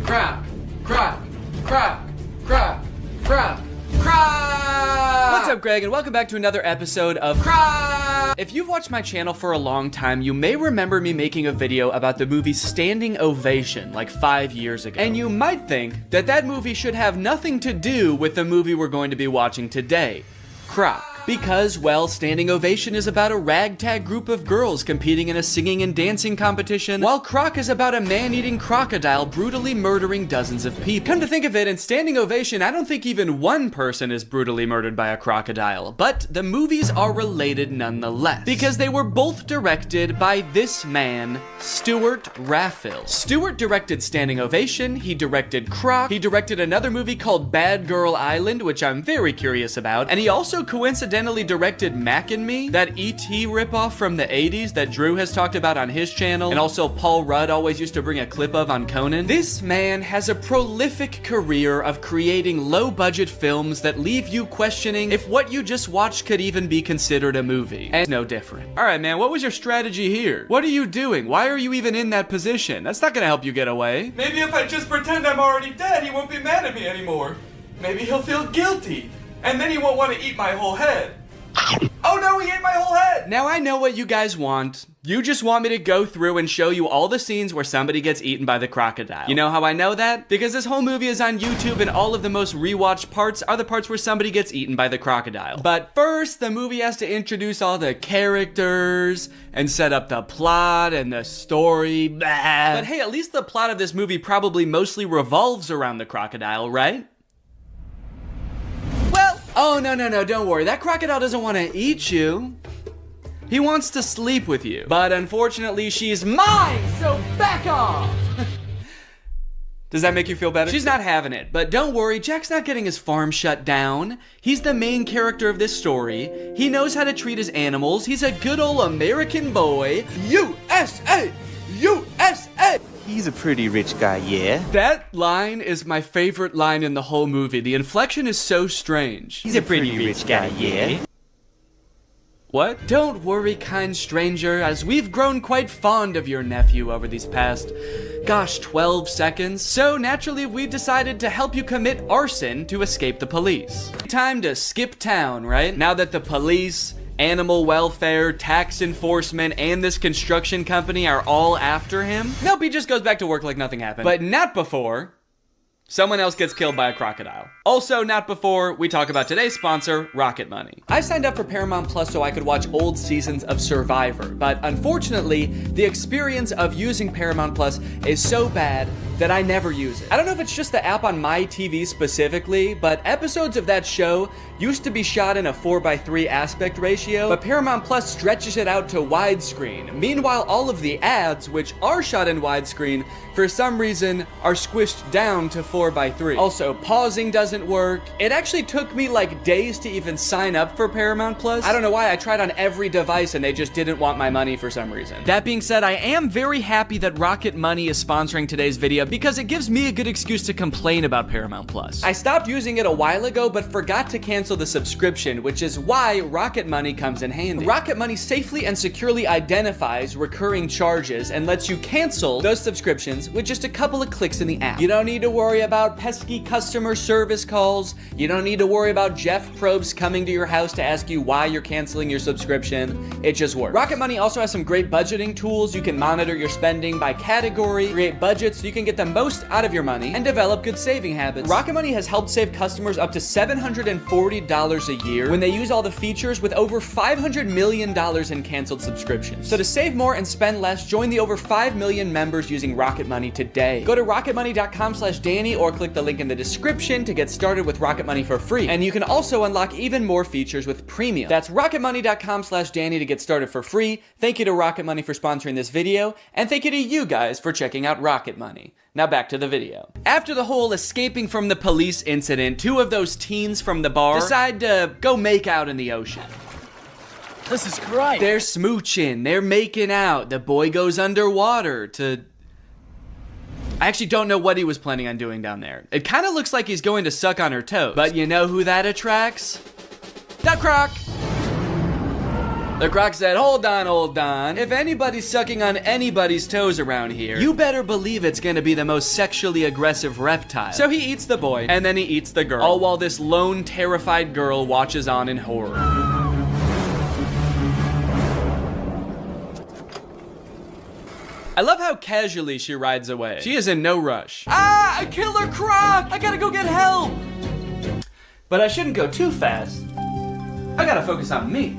croc, croc, croc, croc, croc, croc. What's up, Greg, and welcome back to another episode of Croc. If you've watched my channel for a long time, you may remember me making a video about the movie Standing Ovation like 5 years ago. And you might think that that movie should have nothing to do with the movie we're going to be watching today, Croc. Because, well, Standing Ovation is about a ragtag group of girls competing in a singing and dancing competition, while Croc is about a man-eating crocodile brutally murdering dozens of people. Come to think of it, in Standing Ovation, I don't think even one person is brutally murdered by a crocodile, but the movies are related nonetheless, because they were both directed by this man, Stuart Raffill. Stuart directed Standing Ovation, he directed Croc, he directed another movie called Bad Girl Island, which I'm very curious about, and he also coincidentally directed Mac and Me, that E.T. ripoff from the 80s that Drew has talked about on his channel, and also Paul Rudd always used to bring a clip of on Conan. This man has a prolific career of creating low-budget films that leave you questioning if what you just watched could even be considered a movie. And it's no different. All right, man, what was your strategy here? What are you doing? Why are you even in that position? That's not gonna help you get away. Maybe if I just pretend I'm already dead, he won't be mad at me anymore. Maybe he'll feel guilty. And then he won't want to eat my whole head. Oh no, he ate my whole head! Now I know what you guys want. You just want me to go through and show you all the scenes where somebody gets eaten by the crocodile. You know how I know that? Because this whole movie is on YouTube and all of the most rewatched parts are the parts where somebody gets eaten by the crocodile. But first, the movie has to introduce all the characters and set up the plot and the story. Blah. But hey, at least the plot of this movie probably mostly revolves around the crocodile, right? Oh, no, don't worry. That crocodile doesn't want to eat you. He wants to sleep with you. But unfortunately, she's mine, so back off! Does that make you feel better? She's not having it, but don't worry, Jack's not getting his farm shut down. He's the main character of this story. He knows how to treat his animals. He's a good old American boy. USA! USA! He's a pretty rich guy, yeah? That line is my favorite line in the whole movie. The inflection is so strange. He's a pretty rich guy, yeah? What? Don't worry, kind stranger, as we've grown quite fond of your nephew over these past, 12 seconds. So naturally, we decided to help you commit arson to escape the police. Time to skip town, right? Now that the police, animal welfare, tax enforcement, and this construction company are all after him, nope, he just goes back to work like nothing happened. But not before someone else gets killed by a crocodile. Also, not before we talk about today's sponsor, Rocket Money. I signed up for Paramount Plus so I could watch old seasons of Survivor, but unfortunately, the experience of using Paramount Plus is so bad that I never use it. I don't know if it's just the app on my TV specifically, but episodes of that show used to be shot in a 4:3 aspect ratio, but Paramount Plus stretches it out to widescreen. Meanwhile, all of the ads, which are shot in widescreen, for some reason are squished down to 4:3. Also, pausing doesn't work. It actually took me like days to even sign up for Paramount Plus. I don't know why. I tried on every device and they just didn't want my money for some reason. That being said, I am very happy that Rocket Money is sponsoring today's video because it gives me a good excuse to complain about Paramount Plus. I stopped using it a while ago but forgot to cancel the subscription, which is why Rocket Money comes in handy. Rocket Money safely and securely identifies recurring charges and lets you cancel those subscriptions with just a couple of clicks in the app. You don't need to worry about pesky customer service calls. You don't need to worry about Jeff Probst coming to your house to ask you why you're canceling your subscription. It just works. Rocket Money also has some great budgeting tools. You can monitor your spending by category, create budgets so you can get the most out of your money, and develop good saving habits. Rocket Money has helped save customers up to $740 a year when they use all the features, with over $500 million in canceled subscriptions. So to save more and spend less, join the over 5 million members using Rocket Money today. Go to rocketmoney.com/Danny or click the link in the description to get started with Rocket Money for free. And you can also unlock even more features with premium. That's rocketmoney.com/Danny to get started for free. Thank you to Rocket Money for sponsoring this video, and thank you to you guys for checking out Rocket Money. Now back to the video. After the whole escaping from the police incident, 2 of those teens from the bar decide to go make out in the ocean. This is great. They're smooching, they're making out. The boy goes underwater to I actually don't know what he was planning on doing down there. It kind of looks like he's going to suck on her toes. But you know who that attracts? The Croc! The Croc said, hold on. If anybody's sucking on anybody's toes around here, you better believe it's gonna be the most sexually aggressive reptile. So he eats the boy, and then he eats the girl. All while this lone, terrified girl watches on in horror. I love how casually she rides away. She is in no rush. Ah, a killer croc! I gotta go get help! But I shouldn't go too fast. I gotta focus on me.